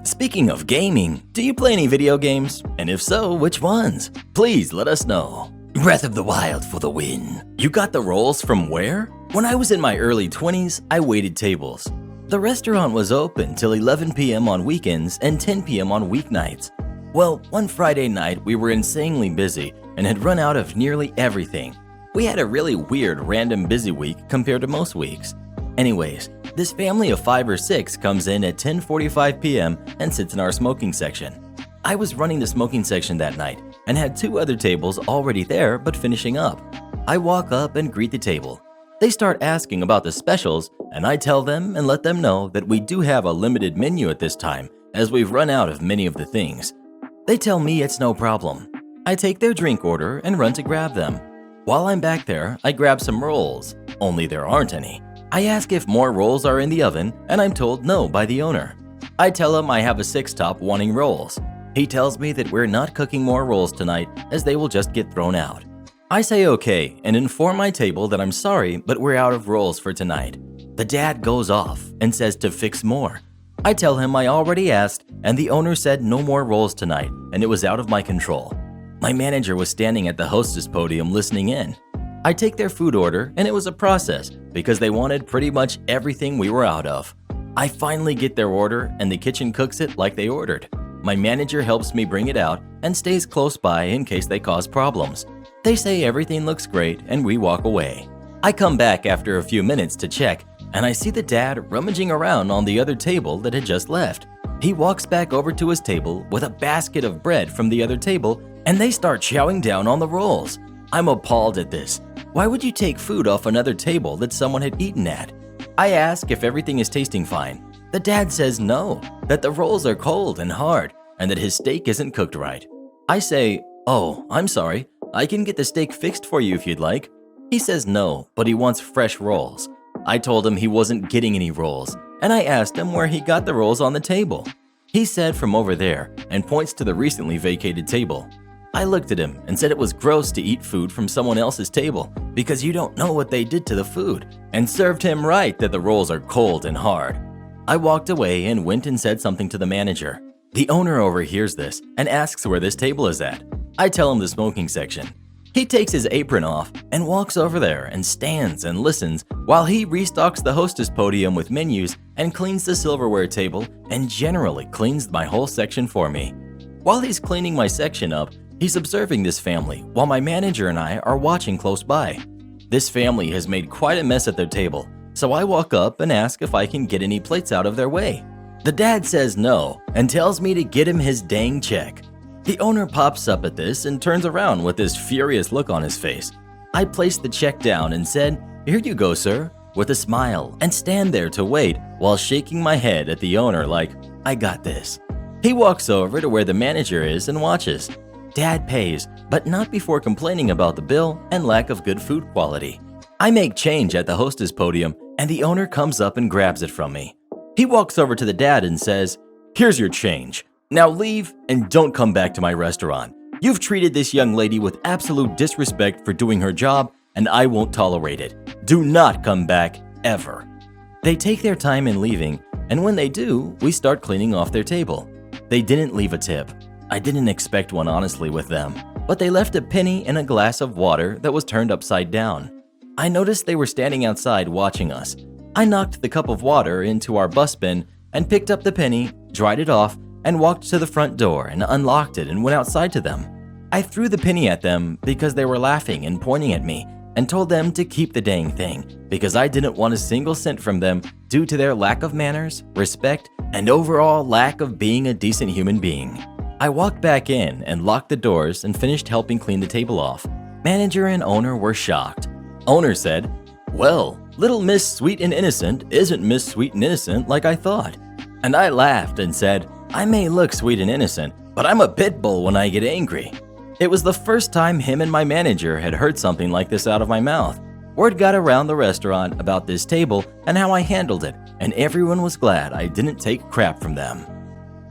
Speaker 1: Speaking of gaming, do you play any video games? And if so, which ones? Please let us know. Breath of the Wild for the win. You got the roles from where? When I was in my early 20s, I waited tables. The restaurant was open till 11 p.m. on weekends and 10 p.m. on weeknights. Well, one Friday night we were insanely busy and had run out of nearly everything. We had a really weird random busy week compared to most weeks. Anyways, this family of 5 or 6 comes in at 10:45 p.m. and sits in our smoking section. I was running the smoking section that night and had 2 other tables already there but finishing up. I walk up and greet the table. They start asking about the specials and I tell them and let them know that we do have a limited menu at this time as we've run out of many of the things. They tell me it's no problem. I take their drink order and run to grab them. While I'm back there, I grab some rolls, only there aren't any. I ask if more rolls are in the oven, and I'm told no by the owner. I tell him I have a 6-top wanting rolls. He tells me that we're not cooking more rolls tonight as they will just get thrown out. I say okay and inform my table that I'm sorry, but we're out of rolls for tonight. The dad goes off and says to fix more. I tell him I already asked, and the owner said no more rolls tonight, and it was out of my control. My manager was standing at the hostess podium listening in. I take their food order, and it was a process because they wanted pretty much everything we were out of. I finally get their order, and the kitchen cooks it like they ordered. My manager helps me bring it out and stays close by in case they cause problems. They say everything looks great, and we walk away. I come back after a few minutes to check, and I see the dad rummaging around on the other table that had just left. He walks back over to his table with a basket of bread from the other table, and they start chowing down on the rolls. I'm appalled at this. Why would you take food off another table that someone had eaten at? I ask if everything is tasting fine. The dad says no, that the rolls are cold and hard, and that his steak isn't cooked right. I say, oh, I'm sorry, I can get the steak fixed for you if you'd like. He says no, but he wants fresh rolls. I told him he wasn't getting any rolls, and I asked him where he got the rolls on the table. He said from over there, and points to the recently vacated table. I looked at him and said it was gross to eat food from someone else's table because you don't know what they did to the food, and served him right that the rolls are cold and hard. I walked away and went and said something to the manager. The owner overhears this and asks where this table is at. I tell him the smoking section. He takes his apron off and walks over there and stands and listens while he restocks the hostess podium with menus and cleans the silverware table and generally cleans my whole section for me. While he's cleaning my section up, he's observing this family while my manager and I are watching close by. This family has made quite a mess at their table, so I walk up and ask if I can get any plates out of their way. The dad says no and tells me to get him his dang check. The owner pops up at this and turns around with this furious look on his face. I placed the check down and said, "Here you go, sir," with a smile, and stand there to wait while shaking my head at the owner like, I got this. He walks over to where the manager is and watches. Dad pays, but not before complaining about the bill and lack of good food quality. I make change at the hostess podium, and the owner comes up and grabs it from me. He walks over to the dad and says, "Here's your change. Now leave and don't come back to my restaurant. You've treated this young lady with absolute disrespect for doing her job, and I won't tolerate it. Do not come back, ever." They take their time in leaving, and when they do, we start cleaning off their table. They didn't leave a tip. I didn't expect one honestly with them, but they left a penny in a glass of water that was turned upside down. I noticed they were standing outside watching us. I knocked the cup of water into our bus bin and picked up the penny, dried it off, and walked to the front door and unlocked it and went outside to them. I threw the penny at them because they were laughing and pointing at me and told them to keep the dang thing because I didn't want a single cent from them due to their lack of manners, respect, and overall lack of being a decent human being. I walked back in and locked the doors and finished helping clean the table off. Manager and owner were shocked. Owner said, "Well, little Miss Sweet and Innocent isn't Miss Sweet and Innocent like I thought." And I laughed and said, "I may look sweet and innocent, but I'm a pit bull when I get angry." It was the first time him and my manager had heard something like this out of my mouth. Word got around the restaurant about this table and how I handled it, and everyone was glad I didn't take crap from them.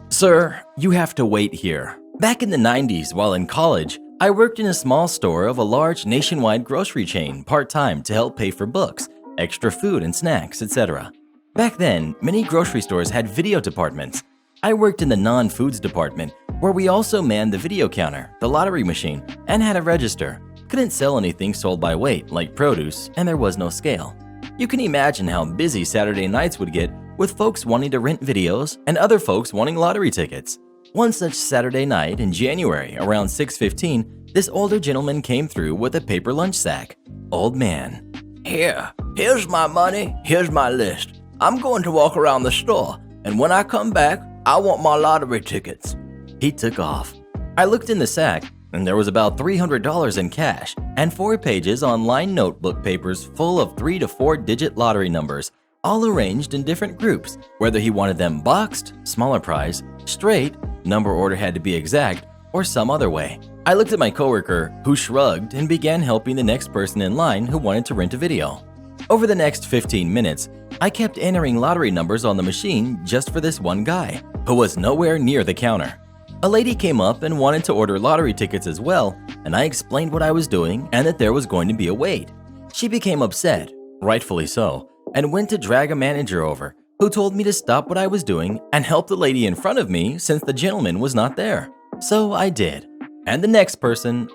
Speaker 1: Sir, you have to wait here. Back in the 90s, while in college, I worked in a small store of a large nationwide grocery chain part-time to help pay for books, extra food and snacks, etc. Back then, many grocery stores had video departments. I worked in the non-foods department, where we also manned the video counter, the lottery machine, and had a register. Couldn't sell anything sold by weight, like produce, and there was no scale. You can imagine how busy Saturday nights would get with folks wanting to rent videos and other folks wanting lottery tickets. One such Saturday night in January, around 6:15, this older gentleman came through with a paper lunch sack. Old man. Here's my money, here's my list. I'm going to walk around the store, and when I come back, I want my lottery tickets. He took off. I looked in the sack, and there was about $300 in cash and 4 pages on lined notebook papers full of 3 to 4 digit lottery numbers, all arranged in different groups, whether he wanted them boxed, smaller prize, straight, number order had to be exact, or some other way. I looked at my coworker, who shrugged and began helping the next person in line who wanted to rent a video. Over the next 15 minutes, I kept entering lottery numbers on the machine just for this one guy, who was nowhere near the counter. A lady came up and wanted to order lottery tickets as well, and I explained what I was doing and that there was going to be a wait. She became upset, rightfully so, and went to drag a manager over, who told me to stop what I was doing and help the lady in front of me since the gentleman was not there. So I did. And the next person,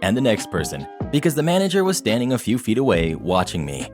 Speaker 1: because the manager was standing a few feet away watching me.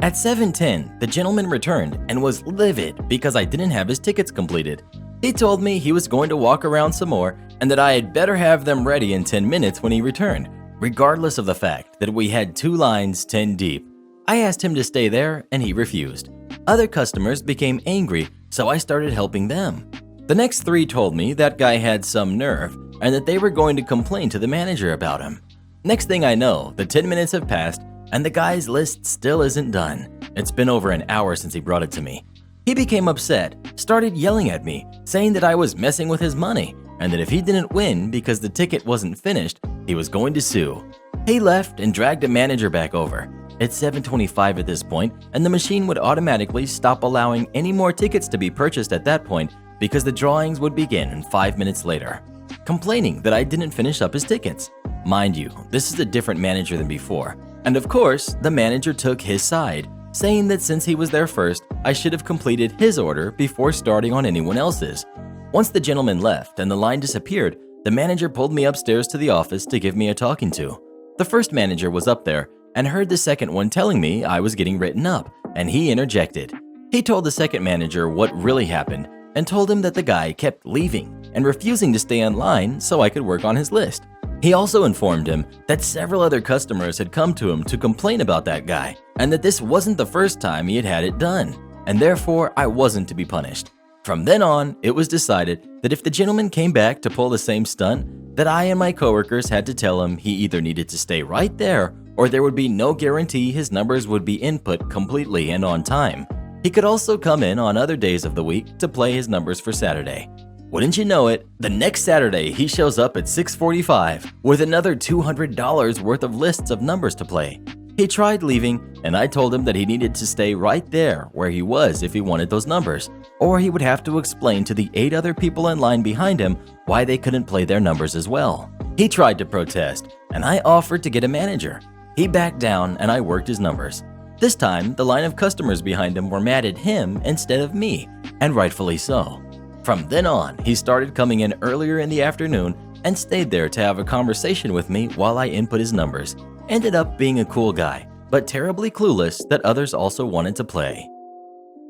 Speaker 1: At 7:10, the gentleman returned and was livid because I didn't have his tickets completed. He told me he was going to walk around some more and that I had better have them ready in 10 minutes when he returned, regardless of the fact that we had 2 lines 10 deep. I asked him to stay there and he refused. Other customers became angry, so I started helping them. The next 3 told me that guy had some nerve and that they were going to complain to the manager about him. Next thing I know, the 10 minutes have passed and the guy's list still isn't done. It's been over an hour since he brought it to me. He became upset, started yelling at me, saying that I was messing with his money and that if he didn't win because the ticket wasn't finished, he was going to sue. He left and dragged a manager back over. It's 7:25 at this point, and the machine would automatically stop allowing any more tickets to be purchased at that point because the drawings would begin 5 minutes later, complaining that I didn't finish up his tickets. Mind you, this is a different manager than before, and of course, the manager took his side, saying that since he was there first, I should have completed his order before starting on anyone else's. Once the gentleman left and the line disappeared, the manager pulled me upstairs to the office to give me a talking to. The first manager was up there and heard the second one telling me I was getting written up, and he interjected. He told the second manager what really happened and told him that the guy kept leaving and refusing to stay in line so I could work on his list. He also informed him that several other customers had come to him to complain about that guy and that this wasn't the first time he had had it done, and therefore I wasn't to be punished. From then on, it was decided that if the gentleman came back to pull the same stunt, that I and my coworkers had to tell him he either needed to stay right there or there would be no guarantee his numbers would be input completely and on time. He could also come in on other days of the week to play his numbers for Saturday. Wouldn't you know it, the next Saturday he shows up at 6:45 with another $200 worth of lists of numbers to play. He tried leaving, and I told him that he needed to stay right there where he was if he wanted those numbers, or he would have to explain to the 8 other people in line behind him why they couldn't play their numbers as well. He tried to protest, and I offered to get a manager. He backed down, and I worked his numbers. This time, the line of customers behind him were mad at him instead of me, and rightfully so. From then on, he started coming in earlier in the afternoon and stayed there to have a conversation with me while I input his numbers. Ended up being a cool guy, but terribly clueless that others also wanted to play.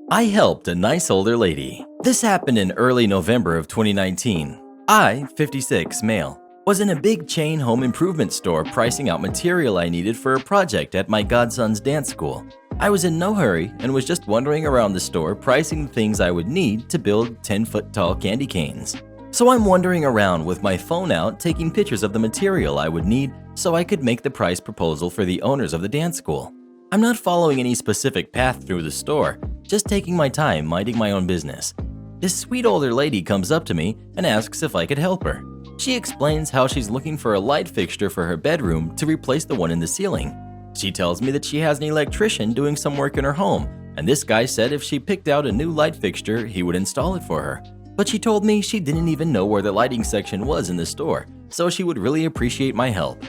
Speaker 1: I helped a nice older lady. This happened in early November of 2019. I, 56, male, was in a big chain home improvement store pricing out material I needed for a project at my godson's dance school. I was in no hurry and was just wandering around the store pricing the things I would need to build 10-foot-tall candy canes. So I'm wandering around with my phone out taking pictures of the material I would need so I could make the price proposal for the owners of the dance school. I'm not following any specific path through the store, just taking my time minding my own business. This sweet older lady comes up to me and asks if I could help her. She explains how she's looking for a light fixture for her bedroom to replace the one in the ceiling. She tells me that she has an electrician doing some work in her home, and this guy said if she picked out a new light fixture, he would install it for her. But she told me she didn't even know where the lighting section was in the store, so she would really appreciate my help.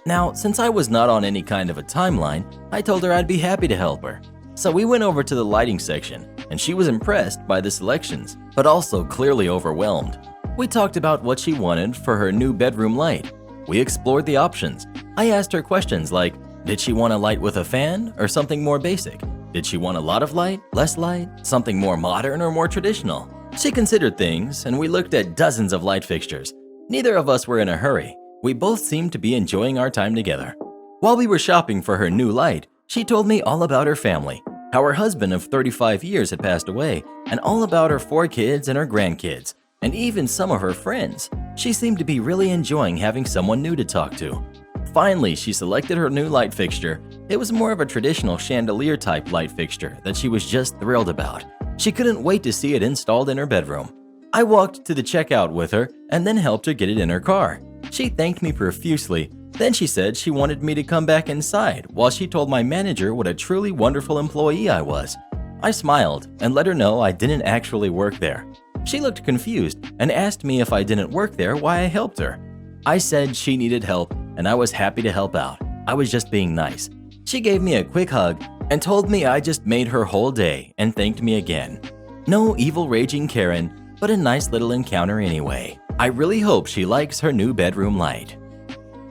Speaker 1: Now, since I was not on any kind of a timeline, I told her I'd be happy to help her. So we went over to the lighting section, and she was impressed by the selections, but also clearly overwhelmed. We talked about what she wanted for her new bedroom light. We explored the options. I asked her questions like, did she want a light with a fan or something more basic? Did she want a lot of light, less light, something more modern or more traditional? She considered things, and we looked at dozens of light fixtures. Neither of us were in a hurry. We both seemed to be enjoying our time together. While we were shopping for her new light, she told me all about her family, how her husband of 35 years had passed away, and all about her 4 kids and her grandkids, and even some of her friends. She seemed to be really enjoying having someone new to talk to. Finally, she selected her new light fixture. It was more of a traditional chandelier-type light fixture that she was just thrilled about. She couldn't wait to see it installed in her bedroom. I walked to the checkout with her and then helped her get it in her car. She thanked me profusely. Then she said she wanted me to come back inside while she told my manager what a truly wonderful employee I was. I smiled and let her know I didn't actually work there. She looked confused and asked me if I didn't work there, why I helped her. I said she needed help and I was happy to help out. I was just being nice. She gave me a quick hug and told me I just made her whole day and thanked me again. No evil raging Karen, but a nice little encounter anyway. I really hope she likes her new bedroom light.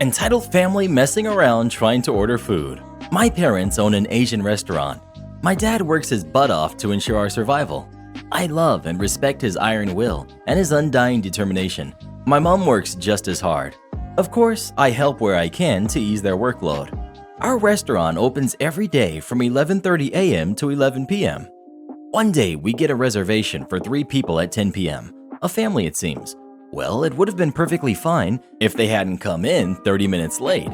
Speaker 1: Entitled family messing around trying to order food. My parents own an Asian restaurant. My dad works his butt off to ensure our survival. I love and respect his iron will and his undying determination. My mom works just as hard. Of course, I help where I can to ease their workload. Our restaurant opens every day from 11:30 a.m. to 11 p.m. One day, we get a reservation for 3 people at 10 p.m. A family, it seems. Well, it would have been perfectly fine if they hadn't come in 30 minutes late.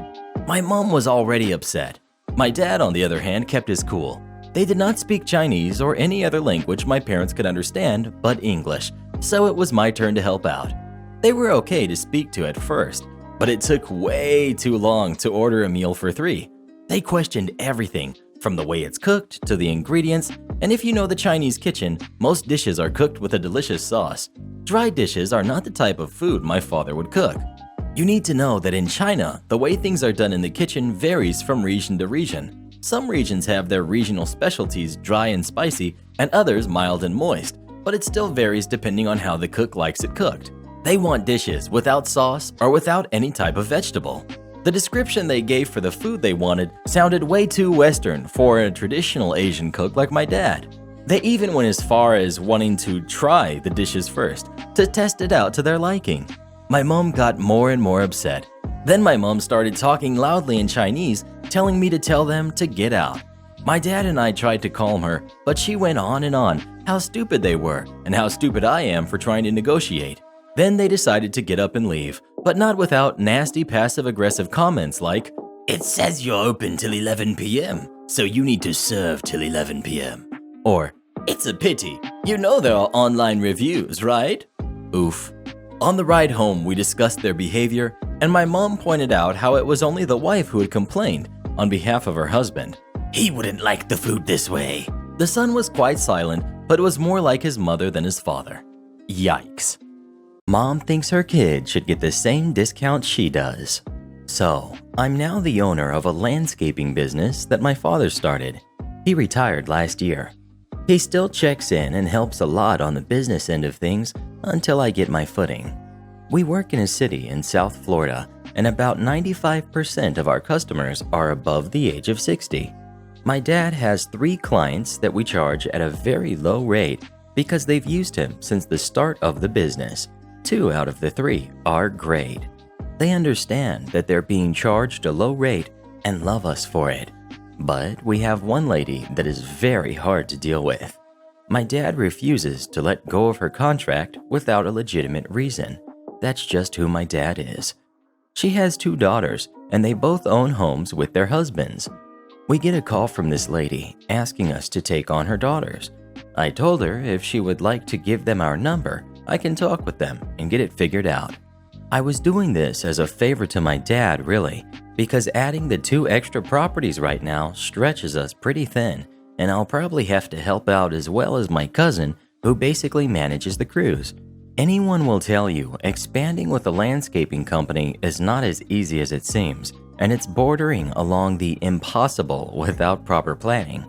Speaker 1: My mom was already upset. My dad, on the other hand, kept his cool. They did not speak Chinese or any other language my parents could understand but English, so it was my turn to help out. They were okay to speak to at first, but it took way too long to order a meal for 3. They questioned everything, from the way it's cooked to the ingredients, and if you know the Chinese kitchen, most dishes are cooked with a delicious sauce. Dry dishes are not the type of food my father would cook. You need to know that in China, the way things are done in the kitchen varies from region to region. Some regions have their regional specialties dry and spicy, and others mild and moist, but it still varies depending on how the cook likes it cooked. They want dishes without sauce or without any type of vegetable. The description they gave for the food they wanted sounded way too Western for a traditional Asian cook like my dad. They even went as far as wanting to try the dishes first, to test it out to their liking. My mom got more and more upset. Then my mom started talking loudly in Chinese, telling me to tell them to get out. My dad and I tried to calm her, but she went on how stupid they were and how stupid I am for trying to negotiate. Then they decided to get up and leave, but not without nasty passive-aggressive comments like, "It says you're open till 11 p.m., so you need to serve till 11 p.m." Or, "It's a pity. You know there are online reviews, right?" Oof. On the ride home, we discussed their behavior, and my mom pointed out how it was only the wife who had complained on behalf of her husband. "He wouldn't like the food this way." The son was quite silent, but was more like his mother than his father. Yikes. Mom thinks her kid should get the same discount she does. So, I'm now the owner of a landscaping business that my father started. He retired last year. He still checks in and helps a lot on the business end of things until I get my footing. We work in a city in South Florida, and about 95% of our customers are above the age of 60. My dad has 3 clients that we charge at a very low rate because they've used him since the start of the business. 2 out of the 3 are great. They understand that they're being charged a low rate and love us for it. But we have one lady that is very hard to deal with. My dad refuses to let go of her contract without a legitimate reason. That's just who my dad is. She has 2 daughters, and they both own homes with their husbands. We get a call from this lady asking us to take on her daughters. I told her if she would like to give them our number, I can talk with them and get it figured out. I was doing this as a favor to my dad, really, because adding the 2 extra properties right now stretches us pretty thin, and I'll probably have to help out as well as my cousin, who basically manages the cruise. Anyone will tell you expanding with a landscaping company is not as easy as it seems, and it's bordering along the impossible without proper planning.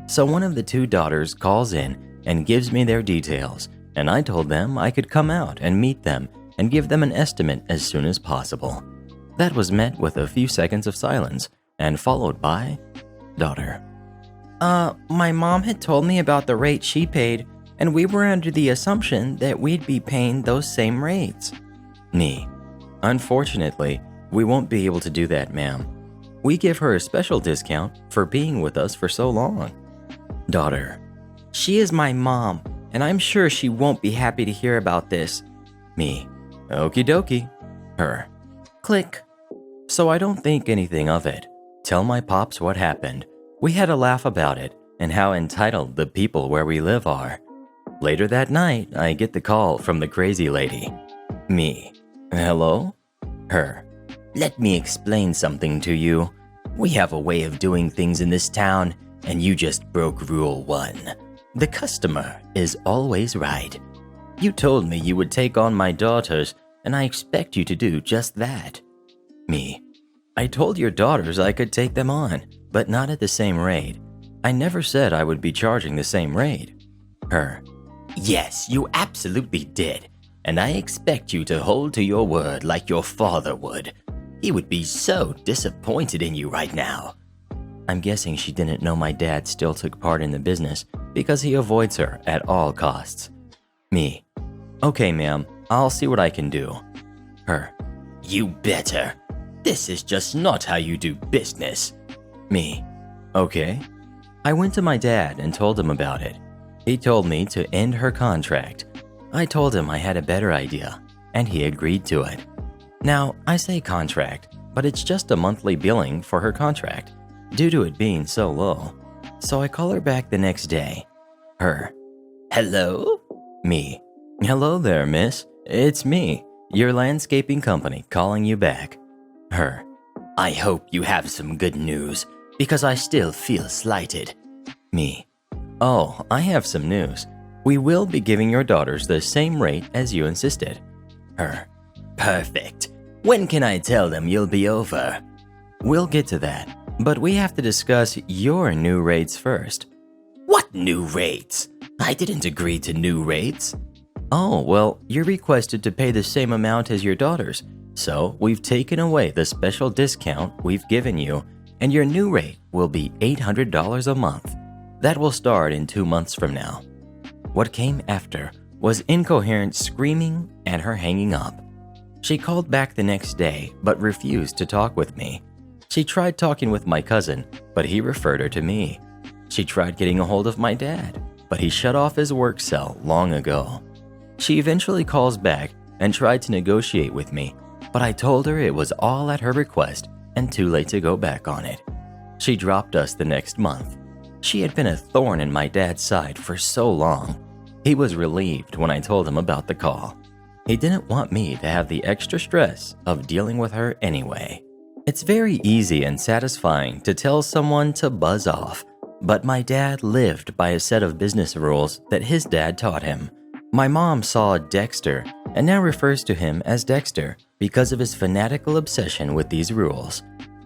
Speaker 1: So one of the 2 daughters calls in and gives me their details, and I told them I could come out and meet them and give them an estimate as soon as possible. That was met with a few seconds of silence and followed by, daughter. My mom had told me about the rate she paid, and we were under the assumption that we'd be paying those same rates. Me. Unfortunately, we won't be able to do that, ma'am. We give her a special discount for being with us for so long. Daughter. She is my mom, and I'm sure she won't be happy to hear about this. Me. Okie dokie. Her. Click. So I don't think anything of it. Tell my pops what happened. We had a laugh about it and how entitled the people where we live are. Later that night, I get the call from the crazy lady. Me. Hello? Her. Let me explain something to you. We have a way of doing things in this town, and you just broke rule 1. The customer is always right. You told me you would take on my daughters, and I expect you to do just that. Me. I told your daughters I could take them on, but not at the same rate. I never said I would be charging the same rate. Her. Yes, you absolutely did, and I expect you to hold to your word like your father would. He would be so disappointed in you right now. I'm guessing she didn't know my dad still took part in the business because he avoids her at all costs. Me. Okay, ma'am, I'll see what I can do. Her. You better. This is just not how you do business. Me. Okay. I went to my dad and told him about it. He told me to end her contract. I told him I had a better idea, and he agreed to it. Now, I say contract, but it's just a monthly billing for her contract, due to it being so low. So I call her back the next day. Her. Hello? Me. Hello there, miss. It's me, your landscaping company, calling you back. Her. I hope you have some good news, because I still feel slighted. Me. Oh, I have some news. We will be giving your daughters the same rate as you insisted. Her. Perfect. When can I tell them you'll be over? We'll get to that, but we have to discuss your new rates first. What new rates? I didn't agree to new rates. Oh, well, you're requested to pay the same amount as your daughters, so we've taken away the special discount we've given you, and your new rate will be $800 a month. That will start in 2 months from now. What came after was incoherent screaming and her hanging up. She called back the next day but refused to talk with me. She tried talking with my cousin, but he referred her to me. She tried getting a hold of my dad, but he shut off his work cell long ago. She eventually calls back and tried to negotiate with me, but I told her it was all at her request and too late to go back on it. She dropped us the next month. She had been a thorn in my dad's side for so long. He was relieved when I told him about the call. He didn't want me to have the extra stress of dealing with her anyway. It's very easy and satisfying to tell someone to buzz off, but my dad lived by a set of business rules that his dad taught him. My mom saw Dexter and now refers to him as Dexter because of his fanatical obsession with these rules.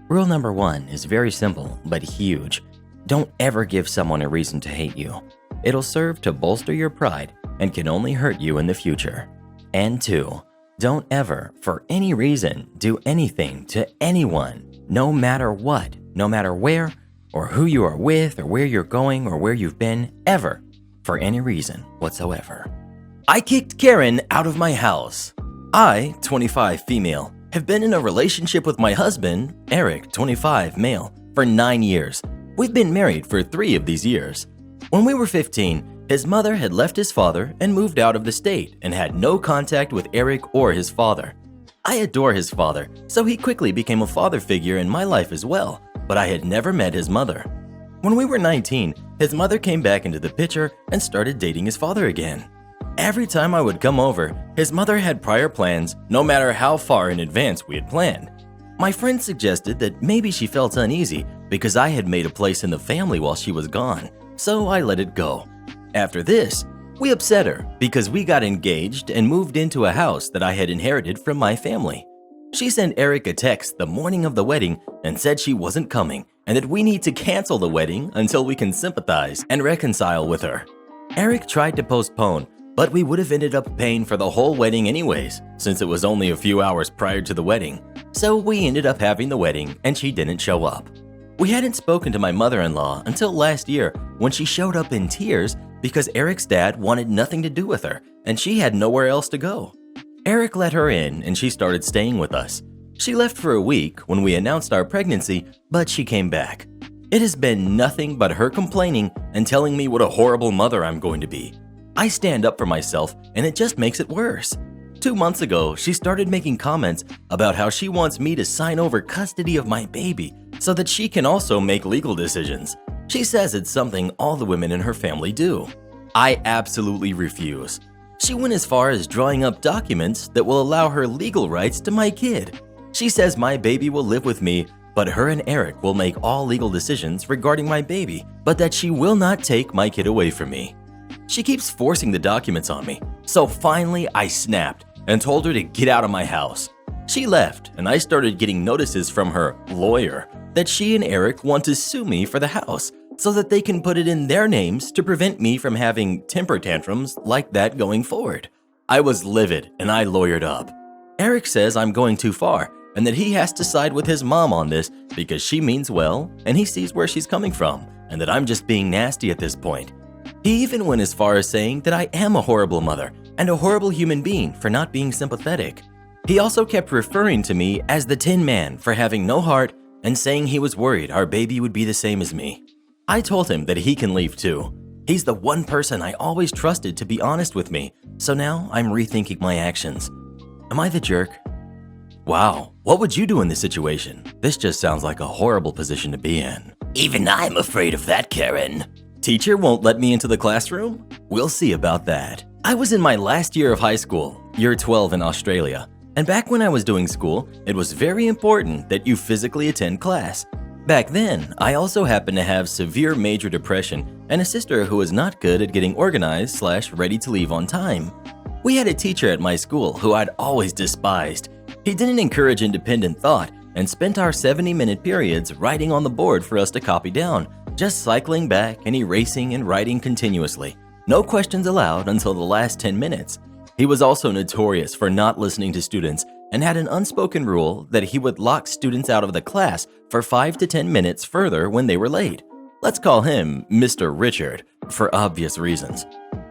Speaker 1: Rule number 1 is very simple but huge. Don't ever give someone a reason to hate you. It'll serve to bolster your pride and can only hurt you in the future. And 2, don't ever, for any reason, do anything to anyone, no matter what, no matter where, or who you are with, or where you're going, or where you've been, ever, for any reason whatsoever. I kicked Karen out of my house. I, 25 female, have been in a relationship with my husband, Eric, 25 male, for 9 years. We've been married for 3 of these years. When we were 15, his mother had left his father and moved out of the state and had no contact with Eric or his father. I adore his father, so he quickly became a father figure in my life as well, but I had never met his mother. When we were 19, his mother came back into the picture and started dating his father again. Every time I would come over, his mother had prior plans no matter how far in advance we had planned. My friend suggested that maybe she felt uneasy because I had made a place in the family while she was gone, so I let it go. After this, we upset her because we got engaged and moved into a house that I had inherited from my family. She sent Eric a text the morning of the wedding and said she wasn't coming and that we need to cancel the wedding until we can sympathize and reconcile with her. Eric tried to postpone, but we would have ended up paying for the whole wedding anyways, since it was only a few hours prior to the wedding. So we ended up having the wedding and she didn't show up. We hadn't spoken to my mother-in-law until last year when she showed up in tears because Eric's dad wanted nothing to do with her and she had nowhere else to go. Eric let her in and she started staying with us. She left for a week when we announced our pregnancy, but she came back. It has been nothing but her complaining and telling me what a horrible mother I'm going to be. I stand up for myself and it just makes it worse. 2 months ago, she started making comments about how she wants me to sign over custody of my baby so that she can also make legal decisions. She says it's something all the women in her family do. I absolutely refuse. She went as far as drawing up documents that will allow her legal rights to my kid. She says my baby will live with me, but her and Eric will make all legal decisions regarding my baby, but that she will not take my kid away from me. She keeps forcing the documents on me, so finally I snapped and told her to get out of my house. She left and I started getting notices from her lawyer that she and Eric want to sue me for the house so that they can put it in their names to prevent me from having temper tantrums like that going forward. I was livid and I lawyered up. Eric says I'm going too far and that he has to side with his mom on this because she means well and he sees where she's coming from and that I'm just being nasty at this point. He even went as far as saying that I am a horrible mother and a horrible human being for not being sympathetic. He also kept referring to me as the Tin Man for having no heart and saying he was worried our baby would be the same as me. I told him that he can leave too. He's the one person I always trusted to be honest with me, so now I'm rethinking my actions. Am I the jerk? Wow, what would you do in this situation? This just sounds like a horrible position to be in. Even I'm afraid of that, Karen. Teacher won't let me into the classroom? We'll see about that. I was in my last year of high school, year 12 in Australia, and back when I was doing school, it was very important that you physically attend class. Back then, I also happened to have severe major depression and a sister who was not good at getting organized/ready to leave on time. We had a teacher at my school who I'd always despised. He didn't encourage independent thought and spent our 70-minute periods writing on the board for us to copy down, just cycling back and erasing and writing continuously. No questions allowed until the last 10 minutes. He was also notorious for not listening to students and had an unspoken rule that he would lock students out of the class for 5 to 10 minutes further when they were late. Let's call him Mr. Richard for obvious reasons.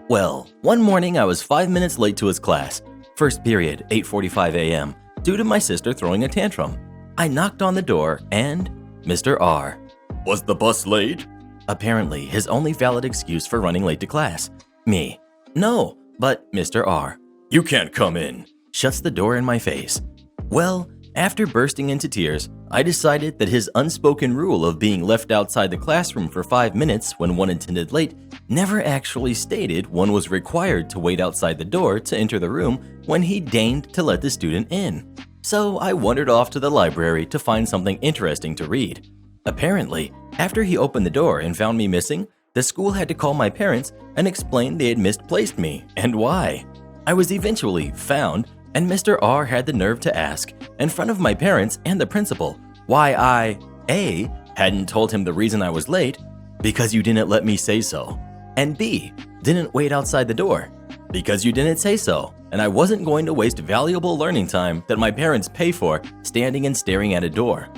Speaker 1: Well, one morning I was 5 minutes late to his class, first period, 8:45 a.m., due to my sister throwing a tantrum. I knocked on the door and Mr. R. Was the bus late? Apparently, his only valid excuse for running late to class. Me. No, but Mr. R. You can't come in. Shuts the door in my face. Well, after bursting into tears, I decided that his unspoken rule of being left outside the classroom for 5 minutes when one attended late never actually stated one was required to wait outside the door to enter the room when he deigned to let the student in. So I wandered off to the library to find something interesting to read. Apparently, after he opened the door and found me missing, the school had to call my parents and explain they had misplaced me and why. I was eventually found, and Mr. R had the nerve to ask, in front of my parents and the principal, why I, A, hadn't told him the reason I was late, because you didn't let me say so, and B, didn't wait outside the door, because you didn't say so, and I wasn't going to waste valuable learning time that my parents pay for standing and staring at a door.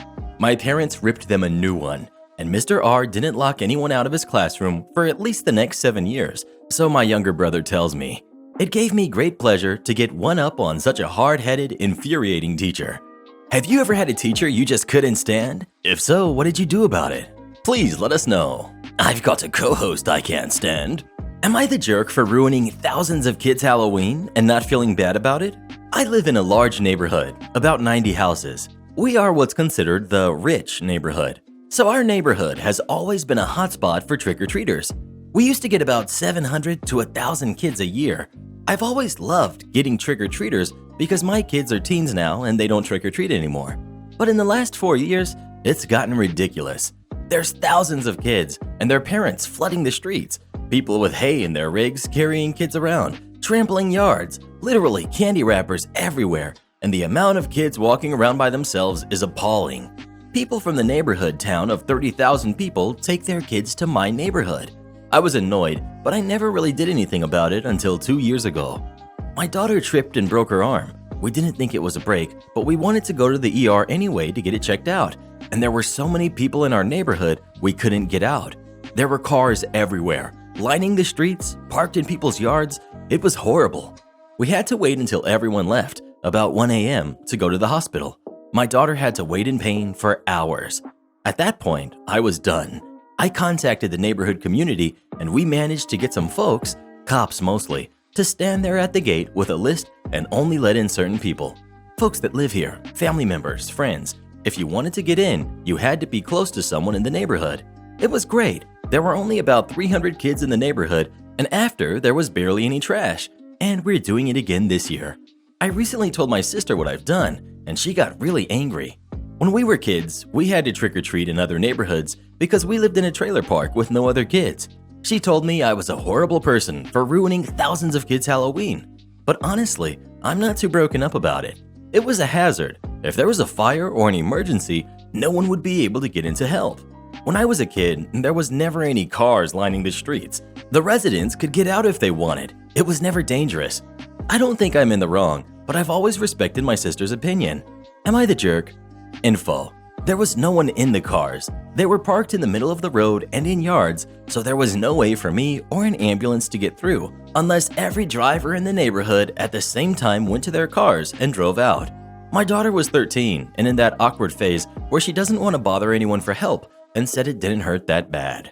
Speaker 1: My parents ripped them a new one, and Mr. R didn't lock anyone out of his classroom for at least the next 7 years, so my younger brother tells me. It gave me great pleasure to get one up on such a hard-headed, infuriating teacher. Have you ever had a teacher you just couldn't stand? If so, what did you do about it? Please let us know. I've got a co-host I can't stand. Am I the jerk for ruining thousands of kids' Halloween and not feeling bad about it? I live in a large neighborhood, about 90 houses. We are what's considered the rich neighborhood. So our neighborhood has always been a hotspot for trick-or-treaters. We used to get about 700 to 1,000 kids a year. I've always loved getting trick-or-treaters because my kids are teens now and they don't trick-or-treat anymore. But in the last 4 years, it's gotten ridiculous. There's thousands of kids and their parents flooding the streets, people with hay in their rigs carrying kids around, trampling yards, literally candy wrappers everywhere, and the amount of kids walking around by themselves is appalling. People from the neighborhood town of 30,000 people take their kids to my neighborhood. I was annoyed, but I never really did anything about it until 2 years ago. My daughter tripped and broke her arm. We didn't think it was a break, but we wanted to go to the ER anyway to get it checked out. And there were so many people in our neighborhood, we couldn't get out. There were cars everywhere, lining the streets, parked in people's yards. It was horrible. We had to wait until everyone left, about 1 a.m., to go to the hospital. My daughter had to wait in pain for hours. At that point, I was done. I contacted the neighborhood community and we managed to get some folks, cops mostly, to stand there at the gate with a list and only let in certain people. Folks that live here, family members, friends. If you wanted to get in, you had to be close to someone in the neighborhood. It was great. There were only about 300 kids in the neighborhood, and after there was barely any trash. And we're doing it again this year. I recently told my sister what I've done, and she got really angry. When we were kids, we had to trick-or-treat in other neighborhoods because we lived in a trailer park with no other kids. She told me I was a horrible person for ruining thousands of kids' Halloween. But honestly, I'm not too broken up about it. It was a hazard. If there was a fire or an emergency, no one would be able to get in to help. When I was a kid, there was never any cars lining the streets. The residents could get out if they wanted. It was never dangerous. I don't think I'm in the wrong, but I've always respected my sister's opinion. Am I the jerk? Info. There was no one in the cars. They were parked in the middle of the road and in yards, so there was no way for me or an ambulance to get through, unless every driver in the neighborhood at the same time went to their cars and drove out. My daughter was 13 and in that awkward phase where she doesn't want to bother anyone for help and said it didn't hurt that bad.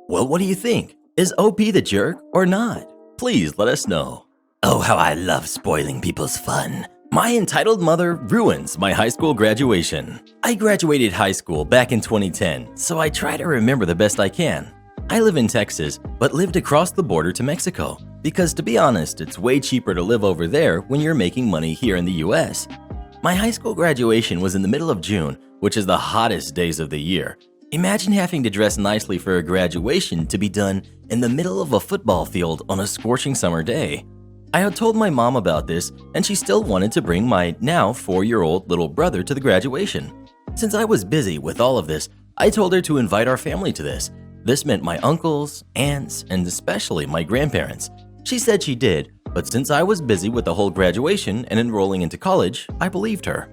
Speaker 1: Well, what do you think? Is OP the jerk or not? Please let us know. Oh, how I love spoiling people's fun. My entitled mother ruins my high school graduation. I graduated high school back in 2010, so I try to remember the best I can. I live in Texas, but lived across the border to Mexico, because to be honest, it's way cheaper to live over there when you're making money here in the US. My high school graduation was in the middle of June, which is the hottest days of the year. Imagine having to dress nicely for a graduation to be done in the middle of a football field on a scorching summer day. I had told my mom about this, and she still wanted to bring my now 4-year-old little brother to the graduation. Since I was busy with all of this, I told her to invite our family to this. This meant my uncles, aunts, and especially my grandparents. She said she did, but since I was busy with the whole graduation and enrolling into college, I believed her.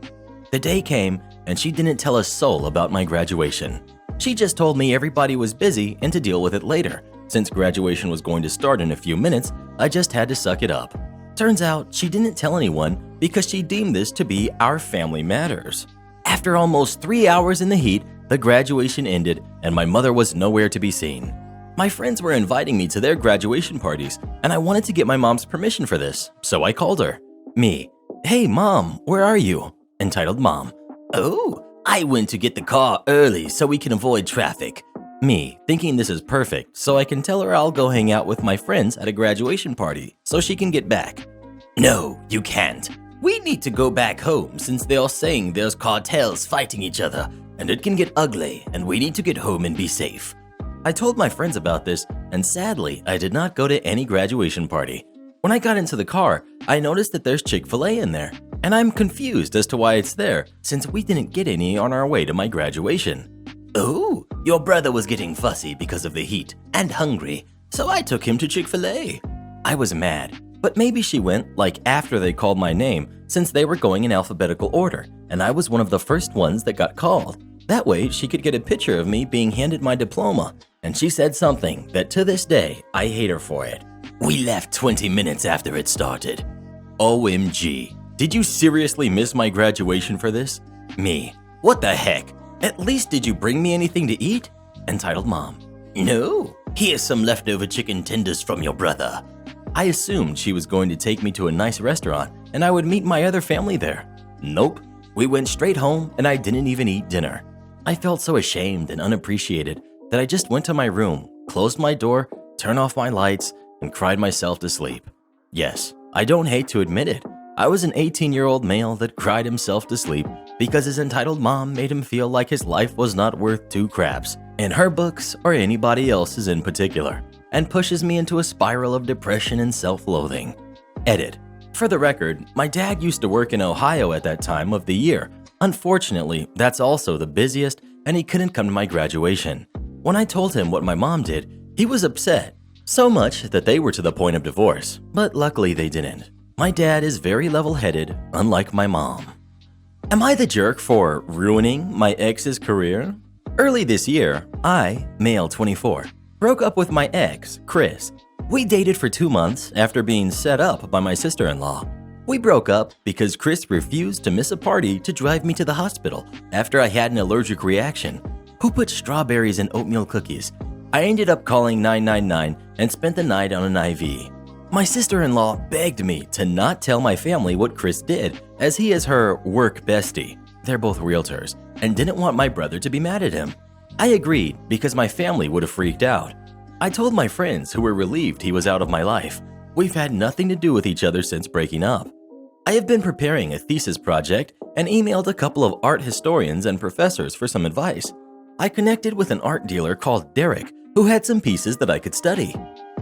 Speaker 1: The day came, and she didn't tell a soul about my graduation. She just told me everybody was busy and to deal with it later. Since graduation was going to start in a few minutes, I just had to suck it up. Turns out she didn't tell anyone because she deemed this to be our family matters. After almost 3 hours in the heat, the graduation ended and my mother was nowhere to be seen. My friends were inviting me to their graduation parties and I wanted to get my mom's permission for this, so I called her. Me. Hey mom, where are you? Entitled mom. Oh, I went to get the car early so we can avoid traffic. Me, thinking this is perfect, so I can tell her I'll go hang out with my friends at a graduation party so she can get back. No, you can't. We need to go back home since they're saying there's cartels fighting each other and it can get ugly and we need to get home and be safe. I told my friends about this and sadly, I did not go to any graduation party. When I got into the car, I noticed that there's Chick-fil-A in there and I'm confused as to why it's there since we didn't get any on our way to my graduation. Oh, your brother was getting fussy because of the heat and hungry, so I took him to Chick-fil-A. I was mad, but maybe she went like after they called my name since they were going in alphabetical order and I was one of the first ones that got called. That way she could get a picture of me being handed my diploma and she said something that to this day I hate her for it. We left 20 minutes after it started. OMG, did you seriously miss my graduation for this? Me, what the heck? At least did you bring me anything to eat? Entitled mom. No, here's some leftover chicken tenders from your brother. I assumed she was going to take me to a nice restaurant and I would meet my other family there. Nope, we went straight home and I didn't even eat dinner. I felt so ashamed and unappreciated that I just went to my room, closed my door, turned off my lights, and cried myself to sleep. Yes, I don't hate to admit it. I was an 18-year-old male that cried himself to sleep because his entitled mom made him feel like his life was not worth two craps, in her books or anybody else's in particular, and pushes me into a spiral of depression and self-loathing. Edit. For the record, my dad used to work in Ohio at that time of the year. Unfortunately, that's also the busiest, and he couldn't come to my graduation. When I told him what my mom did, he was upset. So much that they were to the point of divorce, but luckily they didn't. My dad is very level-headed, unlike my mom. Am I the jerk for ruining my ex's career? Early this year, I, male 24, broke up with my ex, Chris. We dated for 2 months after being set up by my sister-in-law. We broke up because Chris refused to miss a party to drive me to the hospital after I had an allergic reaction. Who put strawberries in oatmeal cookies? I ended up calling 999 and spent the night on an IV. My sister-in-law begged me to not tell my family what Chris did, as he is her work bestie. They're both realtors, and didn't want my brother to be mad at him. I agreed because my family would have freaked out. I told my friends, who were relieved he was out of my life. We've had nothing to do with each other since breaking up. I have been preparing a thesis project and emailed a couple of art historians and professors for some advice. I connected with an art dealer called Derek, who had some pieces that I could study.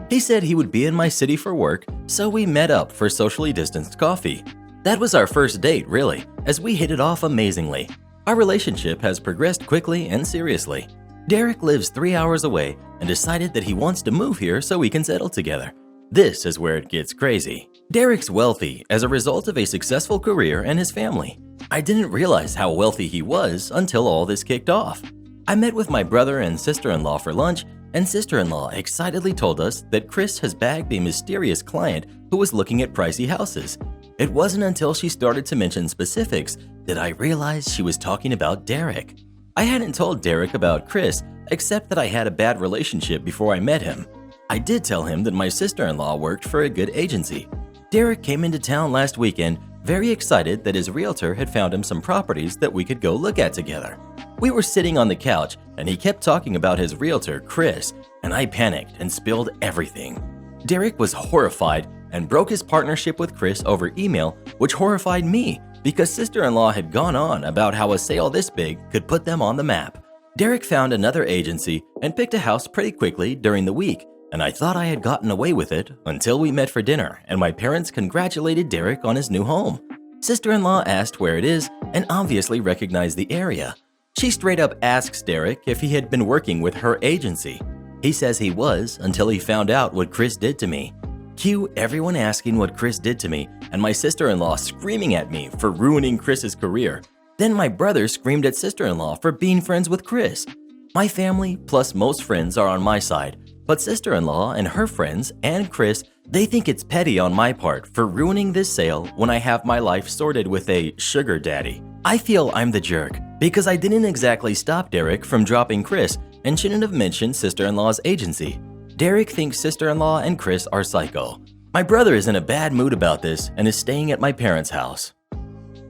Speaker 1: He said he would be in my city for work, so we met up for socially distanced coffee. That was our first date, really, as we hit it off amazingly. Our relationship has progressed quickly and seriously. Derek lives 3 hours away and decided that he wants to move here so we can settle together. This is where it gets crazy. Derek's wealthy as a result of a successful career and his family. I didn't realize how wealthy he was until all this kicked off. I met with my brother and sister-in-law for lunch, and sister-in-law excitedly told us that Chris has bagged a mysterious client who was looking at pricey houses. It wasn't until she started to mention specifics that I realized she was talking about Derek. I hadn't told Derek about Chris, except that I had a bad relationship before I met him. I did tell him that my sister-in-law worked for a good agency. Derek came into town last weekend, very excited that his realtor had found him some properties that we could go look at together. We were sitting on the couch, and he kept talking about his realtor, Chris, and I panicked and spilled everything. Derek was horrified and broke his partnership with Chris over email, which horrified me because sister-in-law had gone on about how a sale this big could put them on the map. Derek found another agency and picked a house pretty quickly during the week, and I thought I had gotten away with it until we met for dinner and my parents congratulated Derek on his new home. Sister-in-law asked where it is and obviously recognized the area. She straight up asks Derek if he had been working with her agency. He says he was until he found out what Chris did to me. Cue everyone asking what Chris did to me and my sister-in-law screaming at me for ruining Chris's career. Then my brother screamed at sister-in-law for being friends with Chris. My family plus most friends are on my side, but sister-in-law and her friends and Chris, they think it's petty on my part for ruining this sale when I have my life sorted with a sugar daddy. I feel I'm the jerk because I didn't exactly stop Derek from dropping Chris and shouldn't have mentioned sister-in-law's agency. Derek thinks sister-in-law and Chris are psycho. My brother is in a bad mood about this and is staying at my parents' house.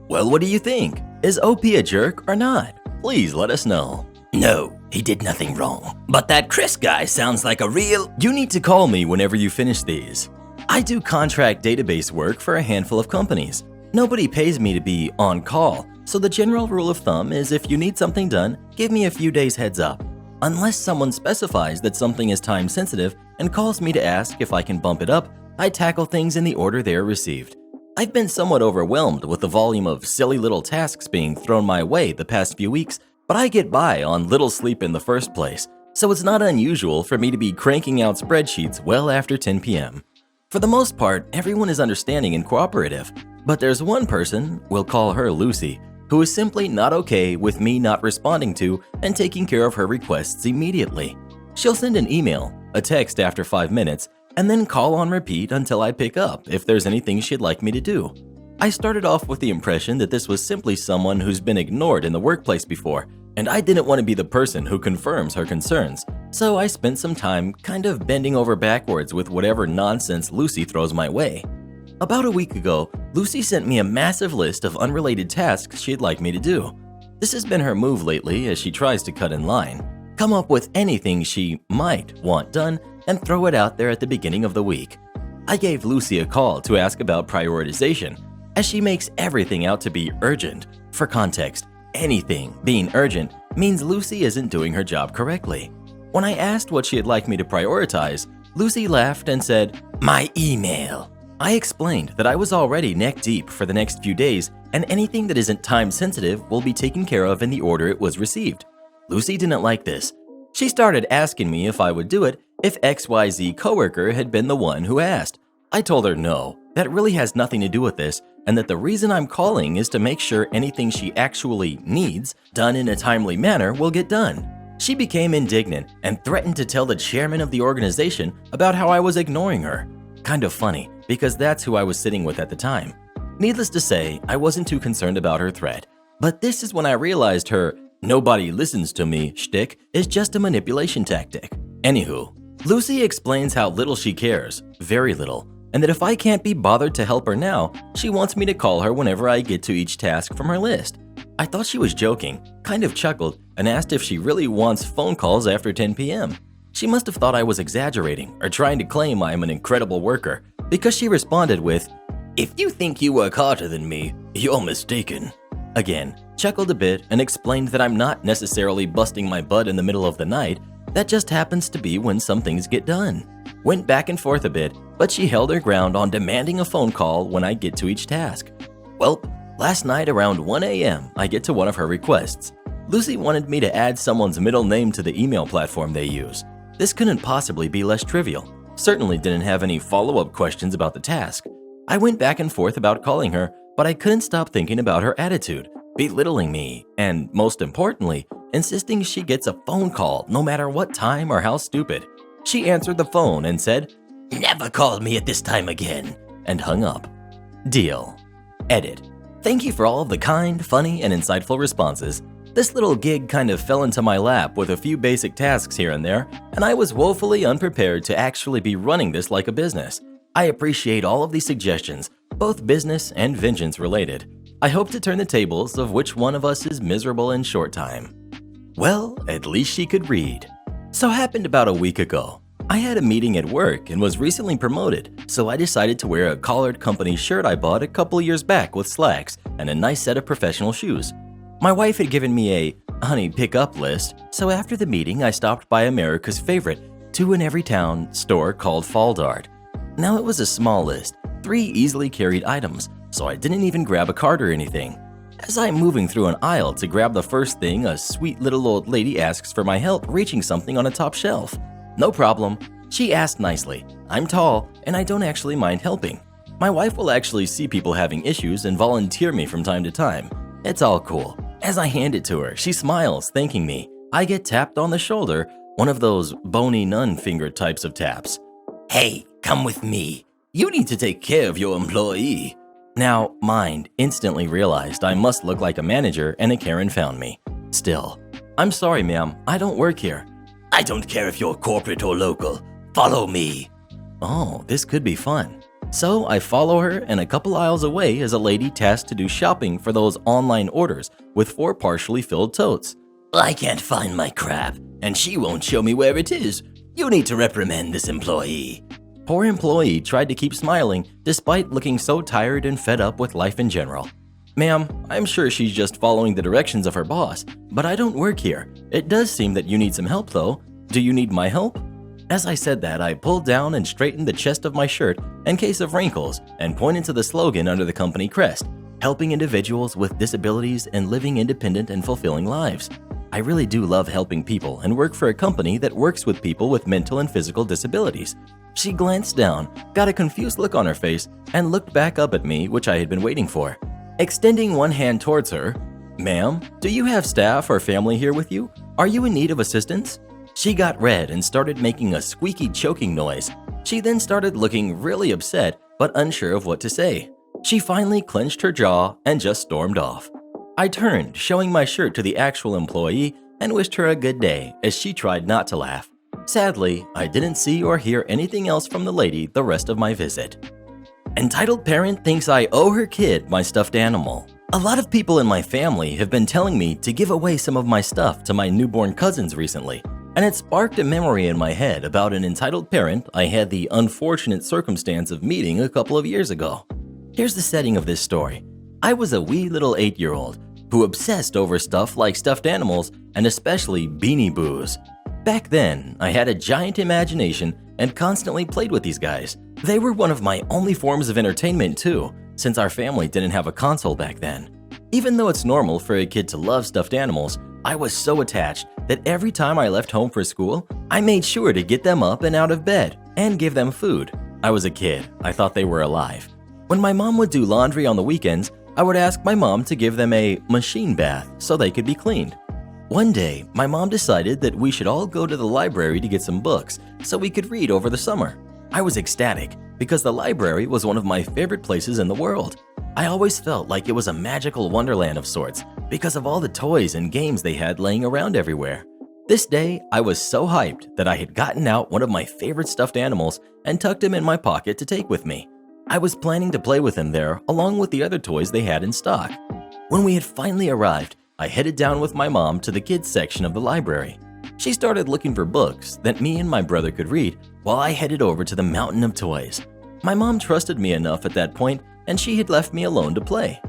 Speaker 1: Well, what do you think? Is OP a jerk or not? Please let us know. No, he did nothing wrong. But that Chris guy sounds like a real... You need to call me whenever you finish these. I do contract database work for a handful of companies. Nobody pays me to be on call, so the general rule of thumb is if you need something done, give me a few days heads up. Unless someone specifies that something is time sensitive and calls me to ask if I can bump it up, I tackle things in the order they are received. I've been somewhat overwhelmed with the volume of silly little tasks being thrown my way the past few weeks, but I get by on little sleep in the first place, so it's not unusual for me to be cranking out spreadsheets well after 10 p.m. For the most part, everyone is understanding and cooperative, but there's one person, we'll call her Lucy, who is simply not okay with me not responding to and taking care of her requests immediately. She'll send an email, a text after 5 minutes, and then call on repeat until I pick up if there's anything she'd like me to do. I started off with the impression that this was simply someone who's been ignored in the workplace before, and I didn't want to be the person who confirms her concerns, so I spent some time kind of bending over backwards with whatever nonsense Lucy throws my way. About a week ago, Lucy sent me a massive list of unrelated tasks she'd like me to do. This has been her move lately as she tries to cut in line, come up with anything she might want done, and throw it out there at the beginning of the week. I gave Lucy a call to ask about prioritization, as she makes everything out to be urgent. For context, anything being urgent means Lucy isn't doing her job correctly. When I asked what she'd like me to prioritize, Lucy laughed and said, "My email." I explained that I was already neck deep for the next few days and anything that isn't time sensitive will be taken care of in the order it was received. Lucy didn't like this. She started asking me if I would do it if XYZ coworker had been the one who asked. I told her no, that really has nothing to do with this, and that the reason I'm calling is to make sure anything she actually needs done in a timely manner will get done. She became indignant and threatened to tell the chairman of the organization about how I was ignoring her. Kind of funny, because that's who I was sitting with at the time. Needless to say, I wasn't too concerned about her threat, but this is when I realized her "nobody listens to me" shtick is just a manipulation tactic. Anywho, Lucy explains how little she cares, very little, and that if I can't be bothered to help her now, she wants me to call her whenever I get to each task from her list. I thought she was joking, kind of chuckled, and asked if she really wants phone calls after 10 p.m. She must have thought I was exaggerating or trying to claim I am an incredible worker, because she responded with, "If you think you work harder than me, you're mistaken." Again, chuckled a bit and explained that I'm not necessarily busting my butt in the middle of the night, that just happens to be when some things get done. Went back and forth a bit, but she held her ground on demanding a phone call when I get to each task. Well, last night around 1 a.m., I get to one of her requests. Lucy wanted me to add someone's middle name to the email platform they use. This couldn't possibly be less trivial. Certainly didn't have any follow-up questions about the task. I went back and forth about calling her, but I couldn't stop thinking about her attitude, belittling me, and most importantly, insisting she gets a phone call no matter what time or how stupid. She answered the phone and said, "Never call me at this time again," and hung up. Deal. Edit. Thank you for all of the kind, funny, and insightful responses. This little gig kind of fell into my lap with a few basic tasks here and there, and I was woefully unprepared to actually be running this like a business. I appreciate all of these suggestions, both business and vengeance related. I hope to turn the tables of which one of us is miserable in short time. Well, at least she could read. So happened about a week ago. I had a meeting at work and was recently promoted, so I decided to wear a collared company shirt I bought a couple years back with slacks and a nice set of professional shoes. My wife had given me a honey pick-up list, so after the meeting I stopped by America's favorite, 2 in every town store called Fall Dart. Now it was a small list, 3 easily carried items, so I didn't even grab a cart or anything. As I'm moving through an aisle to grab the first thing, a sweet little old lady asks for my help reaching something on a top shelf. No problem. She asked nicely. I'm tall, and I don't actually mind helping. My wife will actually see people having issues and volunteer me from time to time. It's all cool. As I hand it to her, she smiles, thanking me. I get tapped on the shoulder, one of those bony nun finger types of taps. "Hey, come with me. You need to take care of your employee." Now, mind instantly realized I must look like a manager and a Karen found me. Still, "I'm sorry, ma'am, I don't work here." "I don't care if you're corporate or local. Follow me." Oh, this could be fun. So I follow her, and a couple aisles away is a lady tasked to do shopping for those online orders with 4 partially filled totes. "I can't find my crap, and she won't show me where it is. You need to reprimand this employee." Poor employee tried to keep smiling despite looking so tired and fed up with life in general. "Ma'am, I'm sure she's just following the directions of her boss, but I don't work here. It does seem that you need some help though. Do you need my help?" As I said that, I pulled down and straightened the chest of my shirt in case of wrinkles and pointed to the slogan under the company crest, helping individuals with disabilities and living independent and fulfilling lives. I really do love helping people and work for a company that works with people with mental and physical disabilities. She glanced down, got a confused look on her face, and looked back up at me, which I had been waiting for. Extending one hand towards her, "Ma'am, do you have staff or family here with you? Are you in need of assistance?" She got red and started making a squeaky choking noise. She then started looking really upset but unsure of what to say. She finally clenched her jaw and just stormed off. I turned, showing my shirt to the actual employee, and wished her a good day as she tried not to laugh. Sadly, I didn't see or hear anything else from the lady the rest of my visit. Entitled parent thinks I owe her kid my stuffed animal. A lot of people in my family have been telling me to give away some of my stuff to my newborn cousins recently. and it sparked a memory in my head about an entitled parent I had the unfortunate circumstance of meeting a couple of years ago. Here's the setting of this story. I was a wee little 8-year-old who obsessed over stuff like stuffed animals and especially Beanie Boos. Back then, I had a giant imagination and constantly played with these guys. They were one of my only forms of entertainment too, since our family didn't have a console back then. Even though it's normal for a kid to love stuffed animals, I was so attached that every time I left home for school, I made sure to get them up and out of bed and give them food. I was a kid. I thought they were alive. When my mom would do laundry on the weekends, I would ask my mom to give them a machine bath so they could be cleaned. One day, my mom decided that we should all go to the library to get some books so we could read over the summer. I was ecstatic because the library was one of my favorite places in the world. I always felt like it was a magical wonderland of sorts because of all the toys and games they had laying around everywhere. This day, I was so hyped that I had gotten out one of my favorite stuffed animals and tucked him in my pocket to take with me. I was planning to play with him there along with the other toys they had in stock. When we had finally arrived, I headed down with my mom to the kids section of the library. She started looking for books that me and my brother could read while I headed over to the mountain of toys. My mom trusted me enough at that point, and she had left me alone to play.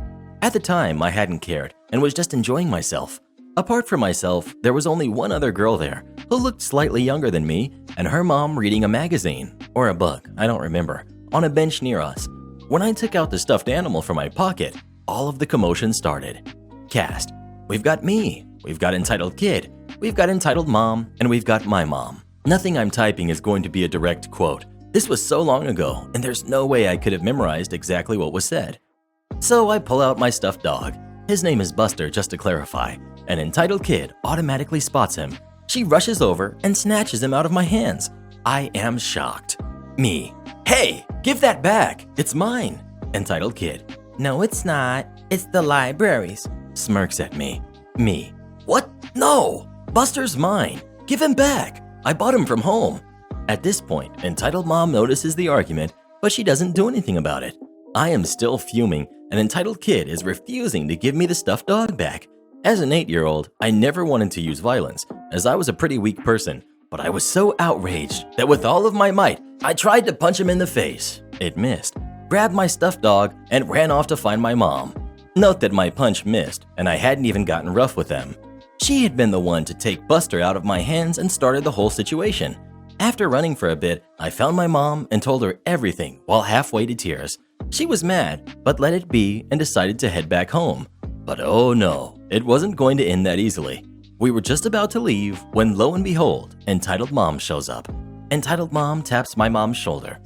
Speaker 1: At the time, I hadn't cared and was just enjoying myself. Apart from myself, there was only one other girl there who looked slightly younger than me and her mom reading a magazine, or a book, I don't remember, on a bench near us. When I took out the stuffed animal from my pocket, all of the commotion started. Cast. We've got me, we've got entitled kid, we've got entitled mom, and we've got my mom. Nothing I'm typing is going to be a direct quote. This was so long ago, and there's no way I could have memorized exactly what was said. So I pull out my stuffed dog. His name is Buster, just to clarify. An entitled kid automatically spots him. She rushes over and snatches him out of my hands. I am shocked. Me. Hey, give that back. It's mine. Entitled kid. No, it's not. It's the library's. Smirks at me. Me. What? No! Buster's mine. Give him back. I bought him from home. At this point, entitled mom notices the argument, but she doesn't do anything about it. I am still fuming, and entitled kid is refusing to give me the stuffed dog back. As an 8-year-old, I never wanted to use violence, as I was a pretty weak person, but I was so outraged that with all of my might, I tried to punch him in the face. It missed, grabbed my stuffed dog, and ran off to find my mom. Note that my punch missed, and I hadn't even gotten rough with them. She had been the one to take Buster out of my hands and started the whole situation. After running for a bit, I found my mom and told her everything while halfway to tears. She was mad, but let it be and decided to head back home. But oh no, it wasn't going to end that easily. We were just about to leave when lo and behold, entitled mom shows up. Entitled mom taps my mom's shoulder.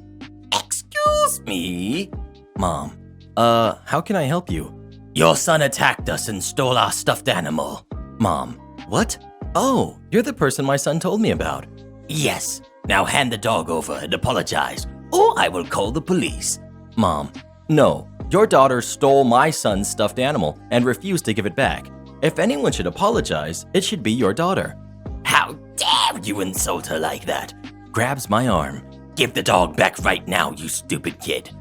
Speaker 1: Excuse me? Mom, how can I help you? Your son attacked us and stole our stuffed animal. Mom, what? Oh, you're the person my son told me about. Yes, now hand the dog over and apologize, or I will call the police. Mom, no, your daughter stole my son's stuffed animal and refused to give it back. If anyone should apologize, it should be your daughter. How dare you insult her like that? Grabs my arm. Give the dog back right now, you stupid kid.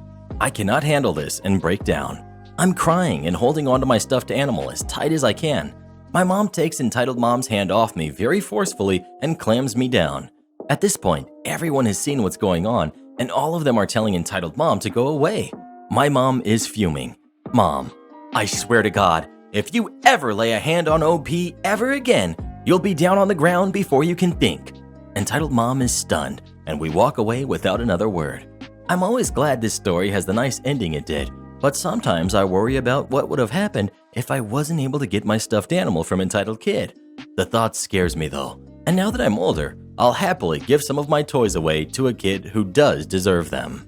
Speaker 1: I cannot handle this and break down. I'm crying and holding onto my stuffed animal as tight as I can. My mom takes entitled mom's hand off me very forcefully and clams me down. At this point, everyone has seen what's going on, and all of them are telling entitled mom to go away. My mom is fuming. Mom, I swear to God, if you ever lay a hand on OP ever again, you'll be down on the ground before you can think. Entitled mom is stunned, and we walk away without another word. I'm always glad this story has the nice ending it did, but sometimes I worry about what would have happened if I wasn't able to get my stuffed animal from entitled kid. The thought scares me though, and now that I'm older, I'll happily give some of my toys away to a kid who does deserve them.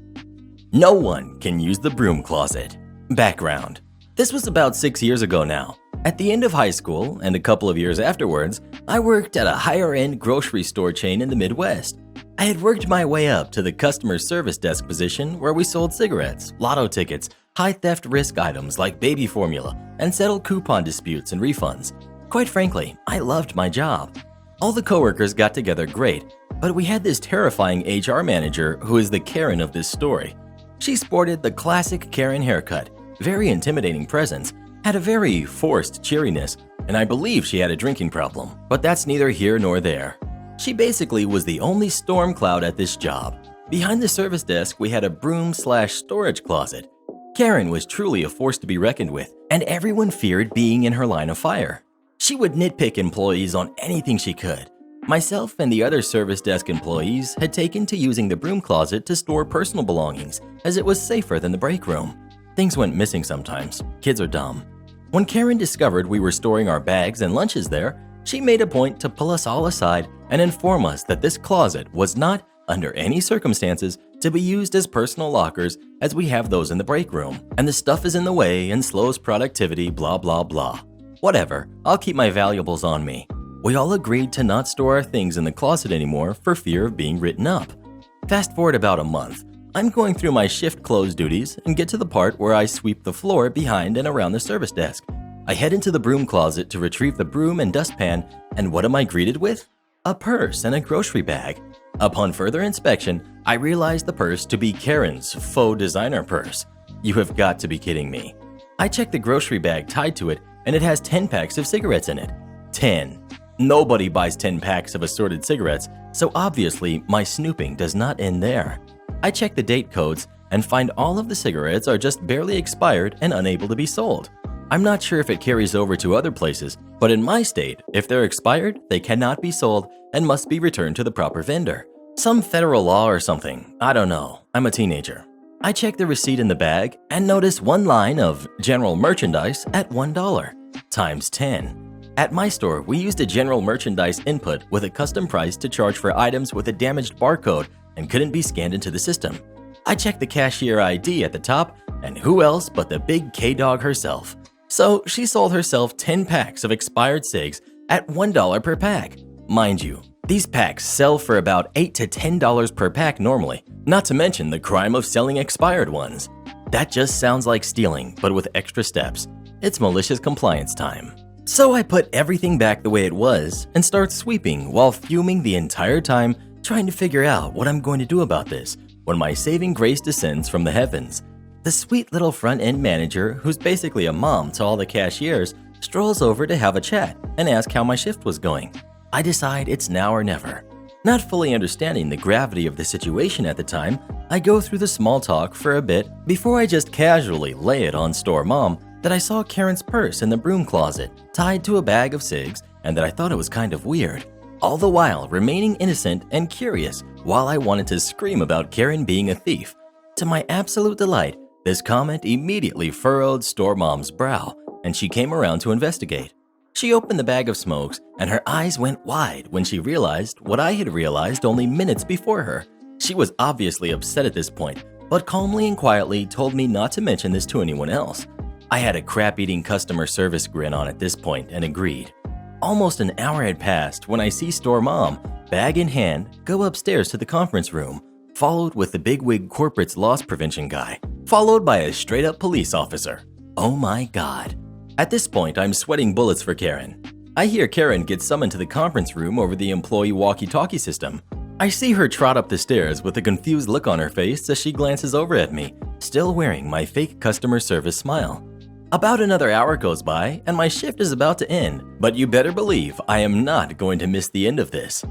Speaker 1: No one can use the broom closet. Background. This was about 6 years ago now. At the end of high school, and a couple of years afterwards, I worked at a higher-end grocery store chain in the Midwest. I had worked my way up to the customer service desk position where we sold cigarettes, lotto tickets, high theft risk items like baby formula, and settled coupon disputes and refunds. Quite frankly, I loved my job. All the coworkers got together great, but we had this terrifying HR manager who is the Karen of this story. She sported the classic Karen haircut, very intimidating presence, had a very forced cheeriness, and I believe she had a drinking problem, but that's neither here nor there. She basically was the only storm cloud at this job. Behind the service desk, we had a broom/storage closet. Karen was truly a force to be reckoned with, and everyone feared being in her line of fire. She would nitpick employees on anything she could. Myself and the other service desk employees had taken to using the broom closet to store personal belongings, as it was safer than the break room. Things went missing sometimes. Kids are dumb. When Karen discovered we were storing our bags and lunches there, she made a point to pull us all aside and inform us that this closet was not, under any circumstances, to be used as personal lockers, as we have those in the break room, and the stuff is in the way and slows productivity, blah blah blah. Whatever, I'll keep my valuables on me. We all agreed to not store our things in the closet anymore for fear of being written up. Fast forward about a month. I'm going through my shift close duties and get to the part where I sweep the floor behind and around the service desk. I head into the broom closet to retrieve the broom and dustpan, and what am I greeted with? A purse and a grocery bag. Upon further inspection, I realized the purse to be Karen's faux designer purse. You have got to be kidding me. I check the grocery bag tied to it, and it has 10 packs of cigarettes in it. 10. Nobody buys 10 packs of assorted cigarettes, so obviously my snooping does not end there. I check the date codes and find all of the cigarettes are just barely expired and unable to be sold. I'm not sure if it carries over to other places, but in my state, if they're expired, they cannot be sold and must be returned to the proper vendor. Some federal law or something, I don't know, I'm a teenager. I check the receipt in the bag and notice one line of general merchandise at $1, times 10. At my store, we used a general merchandise input with a custom price to charge for items with a damaged barcode and couldn't be scanned into the system. I checked the cashier ID at the top, and who else but the big K-Dog herself. So she sold herself 10 packs of expired cigs at $1 per pack. Mind you, these packs sell for about $8 to $10 per pack normally, not to mention the crime of selling expired ones. That just sounds like stealing, but with extra steps. It's malicious compliance time. So I put everything back the way it was and start sweeping while fuming the entire time, trying to figure out what I'm going to do about this, when my saving grace descends from the heavens. The sweet little front-end manager, who's basically a mom to all the cashiers, strolls over to have a chat and ask how my shift was going. I decide it's now or never. Not fully understanding the gravity of the situation at the time, I go through the small talk for a bit before I just casually lay it on store mom that I saw Karen's purse in the broom closet tied to a bag of cigs and that I thought it was kind of weird. All the while remaining innocent and curious while I wanted to scream about Karen being a thief. To my absolute delight, this comment immediately furrowed store mom's brow and she came around to investigate. She opened the bag of smokes and her eyes went wide when she realized what I had realized only minutes before her. She was obviously upset at this point, but calmly and quietly told me not to mention this to anyone else. I had a crap-eating customer service grin on at this point and agreed. Almost an hour had passed when I see store mom, bag in hand, go upstairs to the conference room, followed with the bigwig corporate's loss prevention guy, followed by a straight-up police officer. Oh my God. At this point, I'm sweating bullets for Karen. I hear Karen get summoned to the conference room over the employee walkie-talkie system. I see her trot up the stairs with a confused look on her face as she glances over at me, still wearing my fake customer service smile. About another hour goes by and my shift is about to end, but you better believe I am not going to miss the end of this.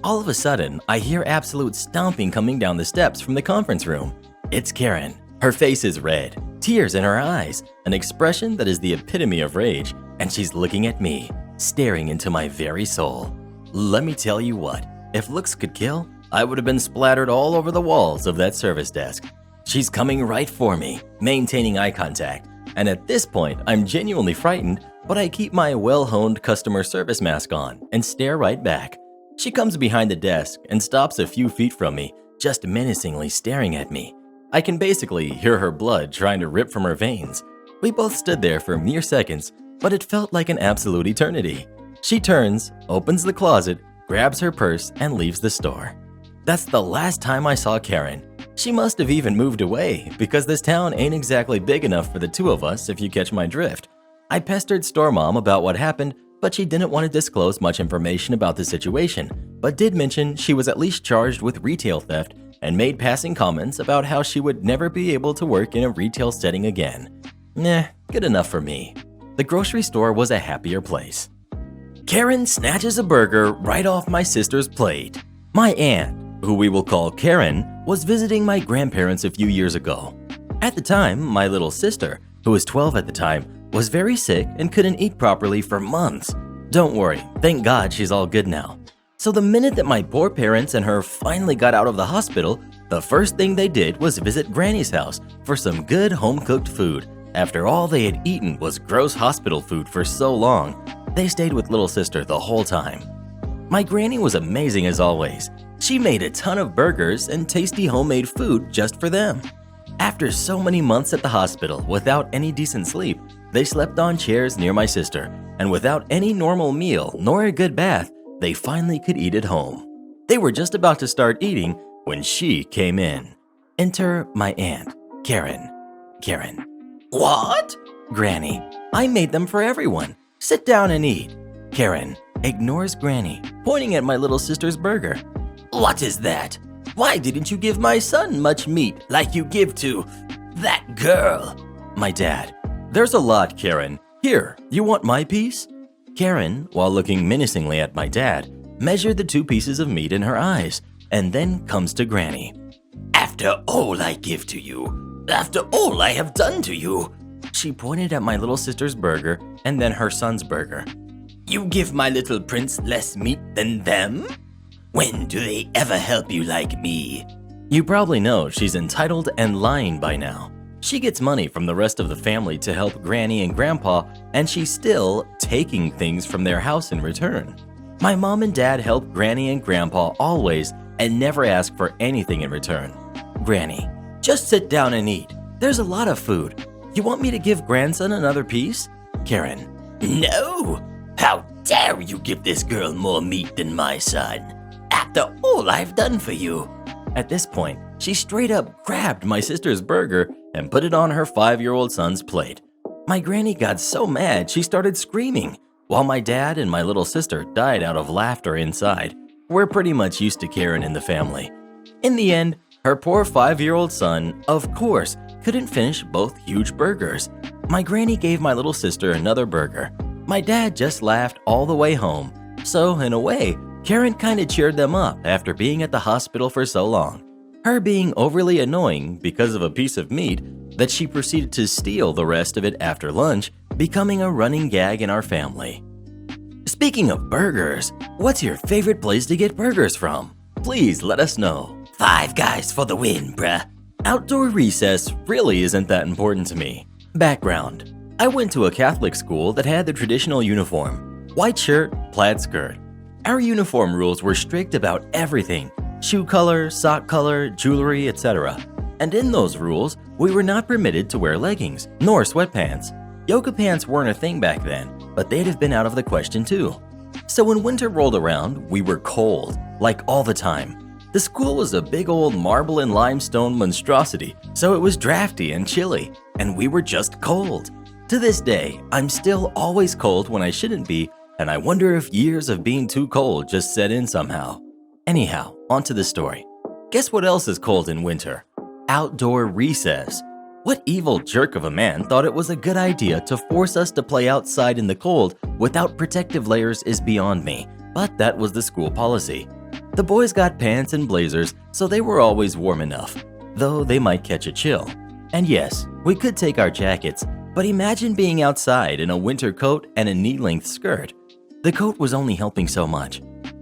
Speaker 1: All of a sudden, I hear absolute stomping coming down the steps from the conference room. It's Karen. Her face is red, tears in her eyes, an expression that is the epitome of rage, and she's looking at me, staring into my very soul. Let me tell you what, if looks could kill, I would have been splattered all over the walls of that service desk. She's coming right for me, maintaining eye contact. And at this point, I'm genuinely frightened, but I keep my well-honed customer service mask on and stare right back. She comes behind the desk and stops a few feet from me, just menacingly staring at me. I can basically hear her blood trying to rip from her veins. We both stood there for mere seconds, but it felt like an absolute eternity. She turns, opens the closet, grabs her purse, and leaves the store. That's the last time I saw Karen. She must have even moved away, because this town ain't exactly big enough for the two of us if you catch my drift. I pestered store mom about what happened, but she didn't want to disclose much information about the situation, but did mention she was at least charged with retail theft and made passing comments about how she would never be able to work in a retail setting again. Nah, good enough for me. The grocery store was a happier place. Karen snatches a burger right off my sister's plate. My aunt, who we will call Karen, was visiting my grandparents a few years ago. At the time, my little sister, who was 12 at the time, was very sick and couldn't eat properly for months. Don't worry, thank God she's all good now. So the minute that my poor parents and her finally got out of the hospital, the first thing they did was visit Granny's house for some good home-cooked food. After all they had eaten was gross hospital food for so long, they stayed with little sister the whole time. My granny was amazing as always. She made a ton of burgers and tasty homemade food just for them. After so many months at the hospital without any decent sleep, they slept on chairs near my sister, and without any normal meal nor a good bath, they finally could eat at home. They were just about to start eating when she came in. Enter my aunt, Karen. Karen. What? Granny, I made them for everyone. Sit down and eat. Karen ignores Granny, pointing at my little sister's burger. What is that? Why didn't you give my son much meat like you give to that girl? My dad. There's a lot, Karen. Here, you want my piece? Karen, while looking menacingly at my dad, measured the 2 pieces of meat in her eyes and then comes to Granny. After all I give to you, after all I have done to you, she pointed at my little sister's burger and then her son's burger. You give my little prince less meat than them? When do they ever help you like me? You probably know she's entitled and lying by now. She gets money from the rest of the family to help Granny and Grandpa, and she's still taking things from their house in return. My mom and dad help Granny and Grandpa always and never ask for anything in return. Granny, just sit down and eat. There's a lot of food. You want me to give grandson another piece? Karen, no. How dare you give this girl more meat than my son? After all I've done for you. At this point, she straight up grabbed my sister's burger and put it on her 5-year-old son's plate. My granny got so mad she started screaming, while my dad and my little sister died out of laughter inside. We're pretty much used to Karen in the family. In the end, her poor 5-year-old son, of course, couldn't finish both huge burgers. My granny gave my little sister another burger. My dad just laughed all the way home. So, in a way, Karen kinda cheered them up after being at the hospital for so long. Her being overly annoying because of a piece of meat that she proceeded to steal the rest of it after lunch, becoming a running gag in our family. Speaking of burgers, what's your favorite place to get burgers from? Please let us know. Five Guys for the win, bruh. Outdoor recess really isn't that important to me. Background. I went to a Catholic school that had the traditional uniform. White shirt, plaid skirt. Our uniform rules were strict about everything. Shoe color, sock color, jewelry, etc. And in those rules, we were not permitted to wear leggings, nor sweatpants. Yoga pants weren't a thing back then, but they'd have been out of the question too. So when winter rolled around, we were cold, like all the time. The school was a big old marble and limestone monstrosity, so it was drafty and chilly, and we were just cold. To this day, I'm still always cold when I shouldn't be, and I wonder if years of being too cold just set in somehow. Anyhow, onto the story. Guess what else is cold in winter? Outdoor recess. What evil jerk of a man thought it was a good idea to force us to play outside in the cold without protective layers is beyond me, but that was the school policy. The boys got pants and blazers, so they were always warm enough, though they might catch a chill. And yes, we could take our jackets, but imagine being outside in a winter coat and a knee-length skirt. The coat was only helping so much.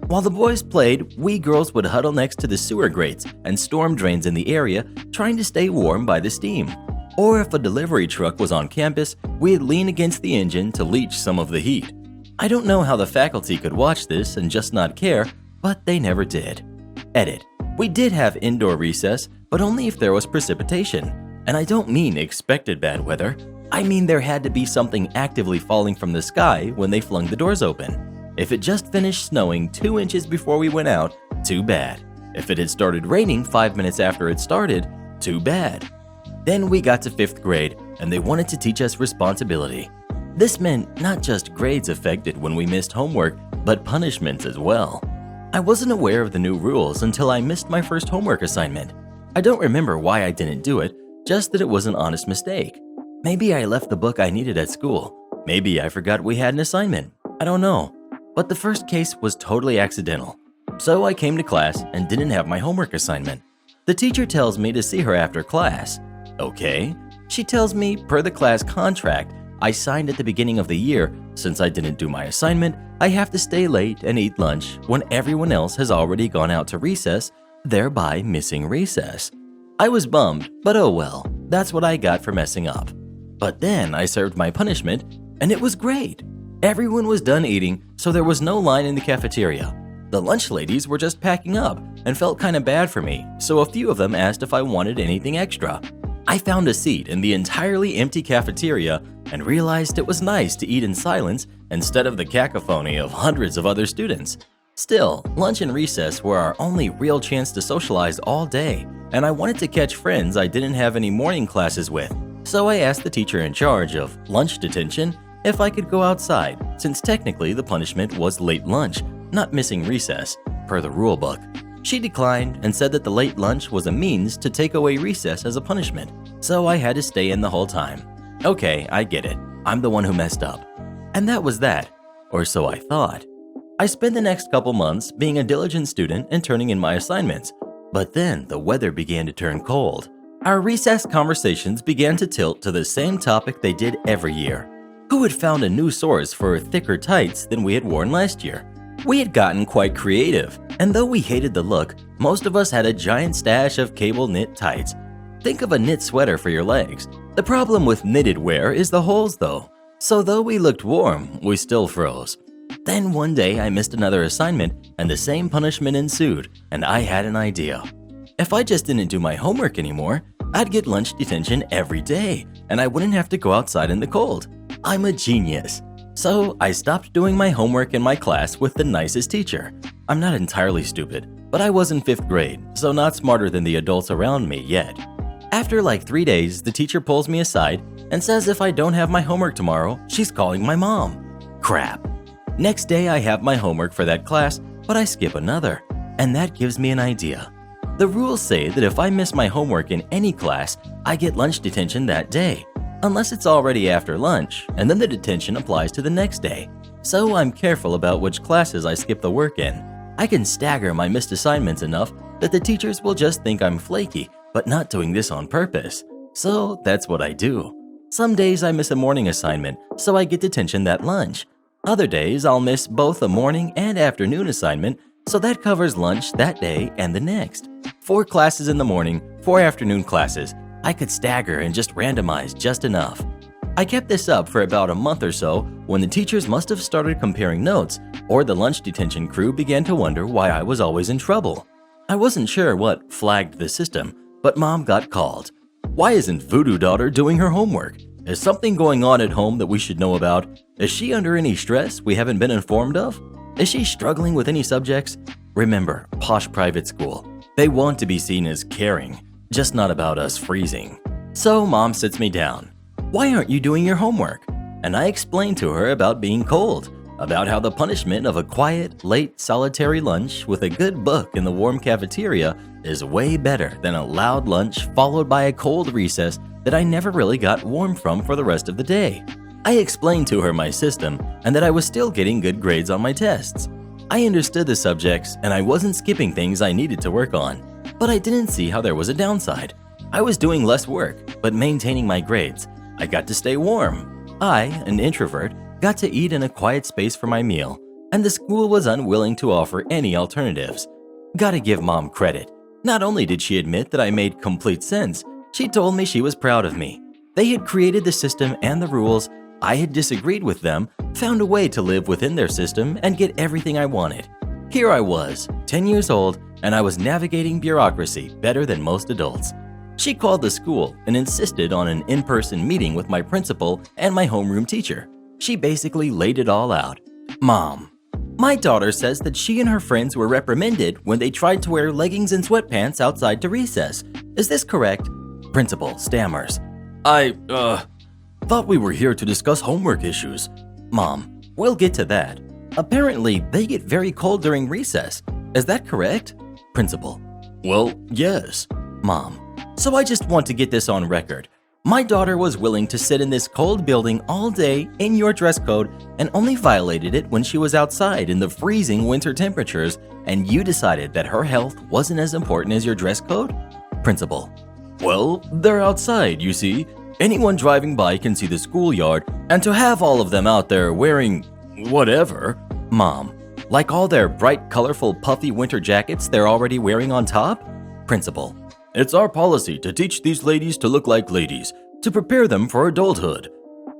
Speaker 1: While the boys played, we girls would huddle next to the sewer grates and storm drains in the area, trying to stay warm by the steam. Or if a delivery truck was on campus, we'd lean against the engine to leach some of the heat. I don't know how the faculty could watch this and just not care, but they never did. Edit. We did have indoor recess, but only if there was precipitation. And I don't mean expected bad weather. I mean there had to be something actively falling from the sky when they flung the doors open. If it just finished snowing 2 inches before we went out, too bad. If it had started raining 5 minutes after it started, too bad. Then we got to 5th grade, and they wanted to teach us responsibility. This meant not just grades affected when we missed homework, but punishments as well. I wasn't aware of the new rules until I missed my first homework assignment. I don't remember why I didn't do it, just that it was an honest mistake. Maybe I left the book I needed at school. Maybe I forgot we had an assignment. I don't know. But the first case was totally accidental. So I came to class and didn't have my homework assignment. The teacher tells me to see her after class. Okay. She tells me, per the class contract I signed at the beginning of the year, since I didn't do my assignment, I have to stay late and eat lunch when everyone else has already gone out to recess, thereby missing recess. I was bummed, but oh well, that's what I got for messing up. But then I served my punishment, and it was great. Everyone was done eating, so there was no line in the cafeteria. The lunch ladies were just packing up and felt kinda bad for me, so a few of them asked if I wanted anything extra. I found a seat in the entirely empty cafeteria and realized it was nice to eat in silence instead of the cacophony of hundreds of other students. Still, lunch and recess were our only real chance to socialize all day, and I wanted to catch friends I didn't have any morning classes with. So I asked the teacher in charge of lunch detention if I could go outside, since technically the punishment was late lunch, not missing recess, per the rule book. She declined and said that the late lunch was a means to take away recess as a punishment, so I had to stay in the whole time. Okay, I get it. I'm the one who messed up. And that was that, or so I thought. I spent the next couple months being a diligent student and turning in my assignments, but then the weather began to turn cold. Our recess conversations began to tilt to the same topic they did every year. Who had found a new source for thicker tights than we had worn last year? We had gotten quite creative, and though we hated the look, most of us had a giant stash of cable knit tights. Think of a knit sweater for your legs. The problem with knitted wear is the holes though. So though we looked warm, we still froze. Then one day I missed another assignment and the same punishment ensued, and I had an idea. If I just didn't do my homework anymore, I'd get lunch detention every day, and I wouldn't have to go outside in the cold. I'm a genius. So I stopped doing my homework in my class with the nicest teacher. I'm not entirely stupid, but I was in 5th grade, so not smarter than the adults around me yet. After like 3 days, the teacher pulls me aside and says if I don't have my homework tomorrow, she's calling my mom. Crap. Next day I have my homework for that class, but I skip another, and that gives me an idea. The rules say that if I miss my homework in any class, I get lunch detention that day, unless it's already after lunch, and then the detention applies to the next day. So I'm careful about which classes I skip the work in. I can stagger my missed assignments enough that the teachers will just think I'm flaky, but not doing this on purpose. So that's what I do. Some days I miss a morning assignment, so I get detention that lunch. Other days I'll miss both a morning and afternoon assignment, so that covers lunch that day and the next. 4 classes in the morning, 4 afternoon classes. I could stagger and just randomize just enough. I kept this up for about a month or so when the teachers must have started comparing notes, or the lunch detention crew began to wonder why I was always in trouble. I wasn't sure what flagged the system, but Mom got called. Why isn't Voodoo Daughter doing her homework? Is something going on at home that we should know about? Is she under any stress we haven't been informed of? Is she struggling with any subjects? Remember, posh private school. They want to be seen as caring, just not about us freezing. So Mom sits me down. Why aren't you doing your homework? And I explain to her about being cold, about how the punishment of a quiet, late, solitary lunch with a good book in the warm cafeteria is way better than a loud lunch followed by a cold recess that I never really got warm from for the rest of the day. I explained to her my system and that I was still getting good grades on my tests. I understood the subjects and I wasn't skipping things I needed to work on, but I didn't see how there was a downside. I was doing less work, but maintaining my grades. I got to stay warm. I, an introvert, got to eat in a quiet space for my meal, and the school was unwilling to offer any alternatives. Gotta give Mom credit. Not only did she admit that I made complete sense, she told me she was proud of me. They had created the system and the rules. I had disagreed with them, found a way to live within their system and get everything I wanted. Here I was, 10 years old, and I was navigating bureaucracy better than most adults. She called the school and insisted on an in-person meeting with my principal and my homeroom teacher. She basically laid it all out. Mom, my daughter says that she and her friends were reprimanded when they tried to wear leggings and sweatpants outside to recess. Is this correct? Principal stammers. I thought we were here to discuss homework issues. Mom, we'll get to that. Apparently, they get very cold during recess. Is that correct? Principal. Well, yes. Mom. So I just want to get this on record. My daughter was willing to sit in this cold building all day in your dress code and only violated it when she was outside in the freezing winter temperatures, and you decided that her health wasn't as important as your dress code? Principal: Well, they're outside, you see. Anyone driving by can see the schoolyard, and to have all of them out there wearing whatever. Mom: Like all their bright, colorful, puffy winter jackets they're already wearing on top? Principal: It's our policy to teach these ladies to look like ladies, to prepare them for adulthood.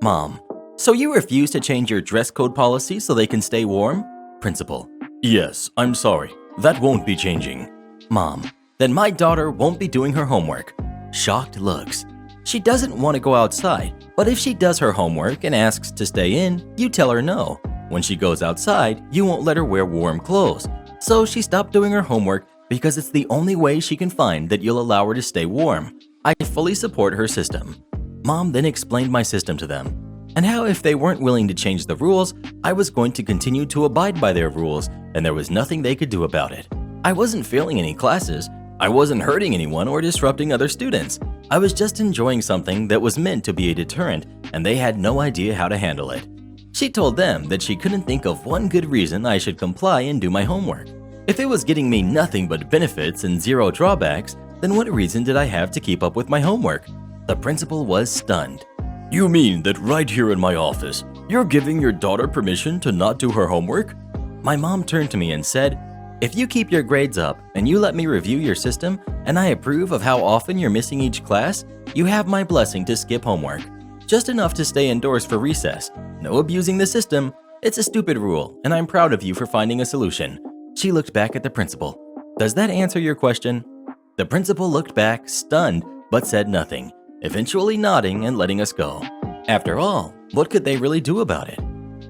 Speaker 1: Mom: So you refuse to change your dress code policy so they can stay warm? Principal: Yes, I'm sorry. That won't be changing. Mom: Then my daughter won't be doing her homework. Shocked looks. She doesn't want to go outside, but if she does her homework and asks to stay in, you tell her no. When she goes outside, you won't let her wear warm clothes. So she stopped doing her homework because it's the only way she can find that you'll allow her to stay warm. I fully support her system. Mom then explained my system to them, and how if they weren't willing to change the rules, I was going to continue to abide by their rules, and there was nothing they could do about it. I wasn't failing any classes. I wasn't hurting anyone or disrupting other students. I was just enjoying something that was meant to be a deterrent, and they had no idea how to handle it. She told them that she couldn't think of one good reason I should comply and do my homework. If it was getting me nothing but benefits and zero drawbacks, then what reason did I have to keep up with my homework? The principal was stunned. You mean that right here in my office, you're giving your daughter permission to not do her homework? My mom turned to me and said, If you keep your grades up and you let me review your system and I approve of how often you're missing each class, you have my blessing to skip homework. Just enough to stay indoors for recess. No abusing the system. It's a stupid rule, and I'm proud of you for finding a solution. She looked back at the principal. Does that answer your question? The principal looked back, stunned, but said nothing, eventually nodding and letting us go. After all, what could they really do about it?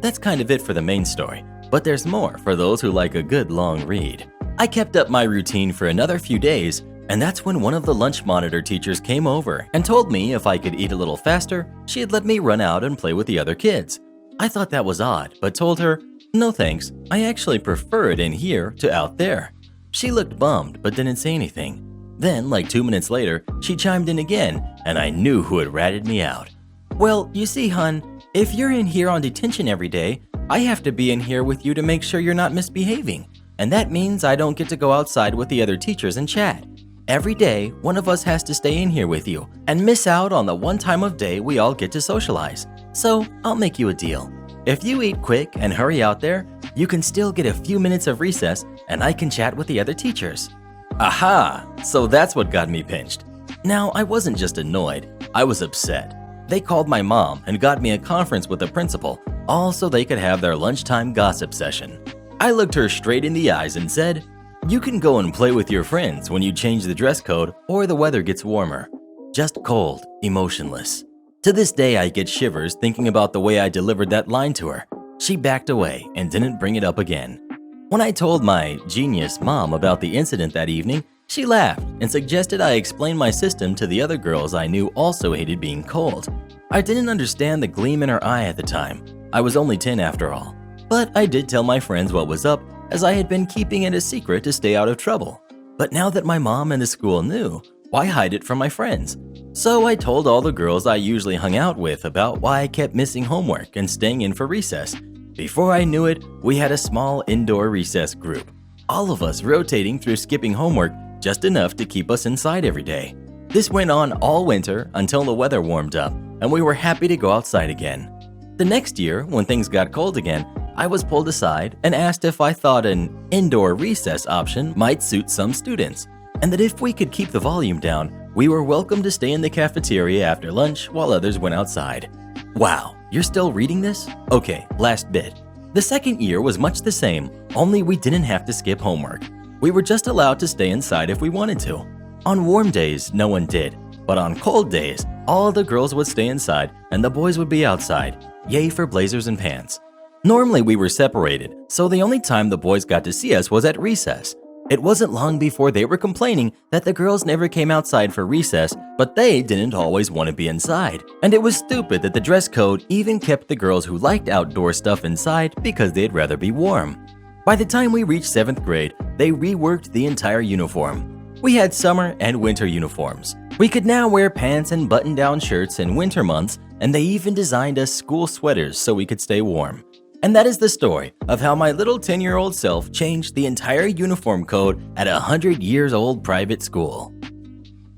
Speaker 1: That's kind of it for the main story, but there's more for those who like a good long read. I kept up my routine for another few days, and that's when one of the lunch monitor teachers came over and told me if I could eat a little faster, she'd let me run out and play with the other kids. I thought that was odd, but told her, no thanks, I actually prefer it in here to out there. She looked bummed, but didn't say anything. Then, like 2 minutes later, she chimed in again, and I knew who had ratted me out. Well, you see, hun, if you're in here on detention every day, I have to be in here with you to make sure you're not misbehaving. And that means I don't get to go outside with the other teachers and chat. Every day, one of us has to stay in here with you and miss out on the one time of day we all get to socialize. So, I'll make you a deal. If you eat quick and hurry out there, you can still get a few minutes of recess and I can chat with the other teachers. Aha! So that's what got me pinched. Now, I wasn't just annoyed, I was upset. They called my mom and got me a conference with the principal, all so they could have their lunchtime gossip session. I looked her straight in the eyes and said, You can go and play with your friends when you change the dress code or the weather gets warmer. Just cold, emotionless. To this day, I get shivers thinking about the way I delivered that line to her. She backed away and didn't bring it up again. When I told my genius mom about the incident that evening, she laughed and suggested I explain my system to the other girls I knew also hated being cold. I didn't understand the gleam in her eye at the time. I was only 10 after all. But I did tell my friends what was up, as I had been keeping it a secret to stay out of trouble. But now that my mom and the school knew, why hide it from my friends? So I told all the girls I usually hung out with about why I kept missing homework and staying in for recess. Before I knew it, we had a small indoor recess group. All of us rotating through skipping homework just enough to keep us inside every day. This went on all winter until the weather warmed up and we were happy to go outside again. The next year, when things got cold again, I was pulled aside and asked if I thought an indoor recess option might suit some students, and that if we could keep the volume down, we were welcome to stay in the cafeteria after lunch while others went outside. Wow, you're still reading this? Okay, last bit. The second year was much the same, only we didn't have to skip homework. We were just allowed to stay inside if we wanted to. On warm days, no one did, but on cold days, all the girls would stay inside and the boys would be outside. Yay for blazers and pants. Normally we were separated, so the only time the boys got to see us was at recess. It wasn't long before they were complaining that the girls never came outside for recess, but they didn't always want to be inside. And it was stupid that the dress code even kept the girls who liked outdoor stuff inside because they'd rather be warm. By the time we reached 7th grade, they reworked the entire uniform. We had summer and winter uniforms. We could now wear pants and button-down shirts in winter months, and they even designed us school sweaters so we could stay warm. And that is the story of how my little 10-year-old self changed the entire uniform code at a 100-years-old private school.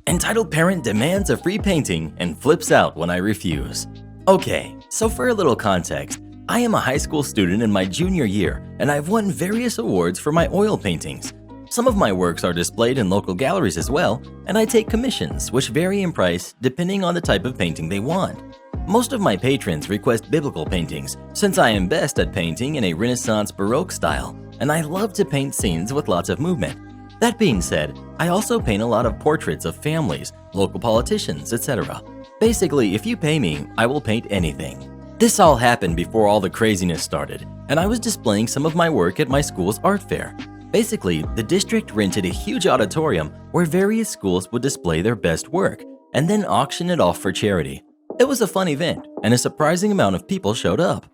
Speaker 1: Entitled parent demands a free painting and flips out when I refuse. Okay, so for a little context, I am a high school student in my junior year, and I've won various awards for my oil paintings. Some of my works are displayed in local galleries as well, and I take commissions, which vary in price depending on the type of painting they want. Most of my patrons request biblical paintings, since I am best at painting in a Renaissance Baroque style, and I love to paint scenes with lots of movement. That being said, I also paint a lot of portraits of families, local politicians, etc. Basically, if you pay me, I will paint anything. This all happened before all the craziness started, and I was displaying some of my work at my school's art fair. Basically, the district rented a huge auditorium where various schools would display their best work and then auction it off for charity. It was a fun event, and a surprising amount of people showed up.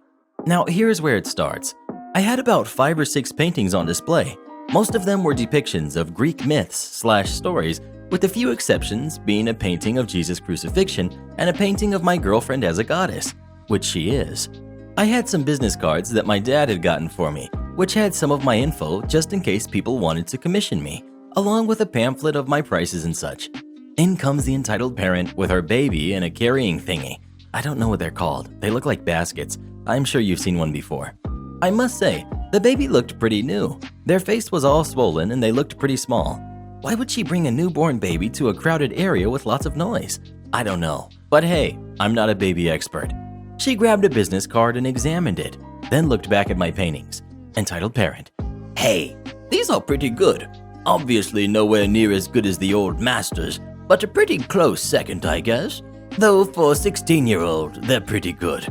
Speaker 1: Now, here's where it starts. I had about 5 or 6 paintings on display. Most of them were depictions of Greek myths/stories, with a few exceptions being a painting of Jesus' crucifixion and a painting of my girlfriend as a goddess, which she is. I had some business cards that my dad had gotten for me, which had some of my info just in case people wanted to commission me, along with a pamphlet of my prices and such. In comes the entitled parent with her baby in a carrying thingy. I don't know what they're called. They look like baskets. I'm sure you've seen one before. I must say, the baby looked pretty new. Their face was all swollen and they looked pretty small. Why would she bring a newborn baby to a crowded area with lots of noise? I don't know. But hey, I'm not a baby expert. She grabbed a business card and examined it, then looked back at my paintings. Entitled parent. Hey, these are pretty good. Obviously nowhere near as good as the old masters, but a pretty close second, I guess. Though for a 16-year-old, they're pretty good.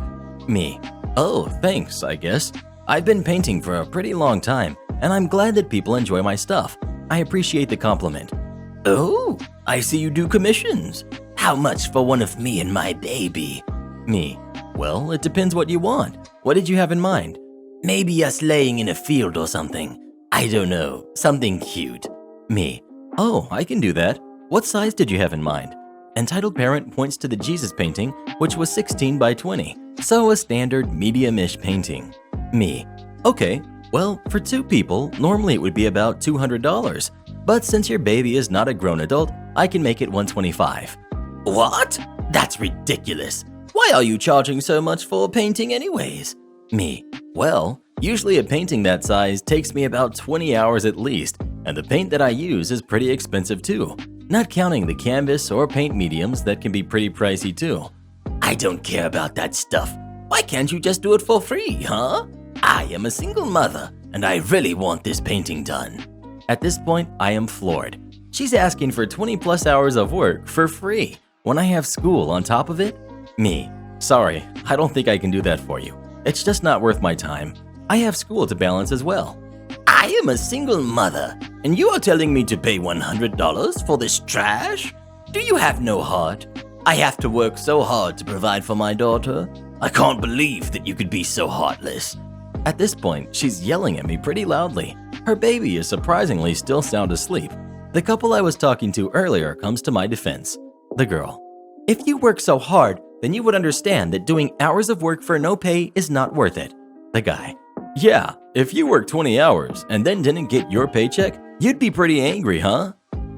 Speaker 1: Me. Oh, thanks, I guess. I've been painting for a pretty long time, and I'm glad that people enjoy my stuff. I appreciate the compliment. Oh, I see you do commissions. How much for one of me and my baby? Me. Well, it depends what you want. What did you have in mind? Maybe us laying in a field or something. I don't know, something cute. Me. Oh, I can do that. What size did you have in mind? Entitled parent points to the Jesus painting, which was 16 by 20, so a standard medium-ish painting. Me. Okay, well, for 2 people, normally it would be about $200, but since your baby is not a grown adult, I can make it $125. What? That's ridiculous. Why are you charging so much for a painting anyways? Me. Well, usually a painting that size takes me about 20 hours at least, and the paint that I use is pretty expensive too, not counting the canvas or paint mediums that can be pretty pricey too. I don't care about that stuff. Why can't you just do it for free, huh? I am a single mother, and I really want this painting done. At this point, I am floored. She's asking for 20 plus hours of work for free when I have school on top of it? Me. Sorry, I don't think I can do that for you. It's just not worth my time. I have school to balance as well. I am a single mother, and you are telling me to pay $100 for this trash? Do you have no heart? I have to work so hard to provide for my daughter. I can't believe that you could be so heartless. At this point, she's yelling at me pretty loudly. Her baby is surprisingly still sound asleep. The couple I was talking to earlier comes to my defense. The girl. If you work so hard, then you would understand that doing hours of work for no pay is not worth it. The guy. Yeah, if you work 20 hours and then didn't get your paycheck, you'd be pretty angry, huh?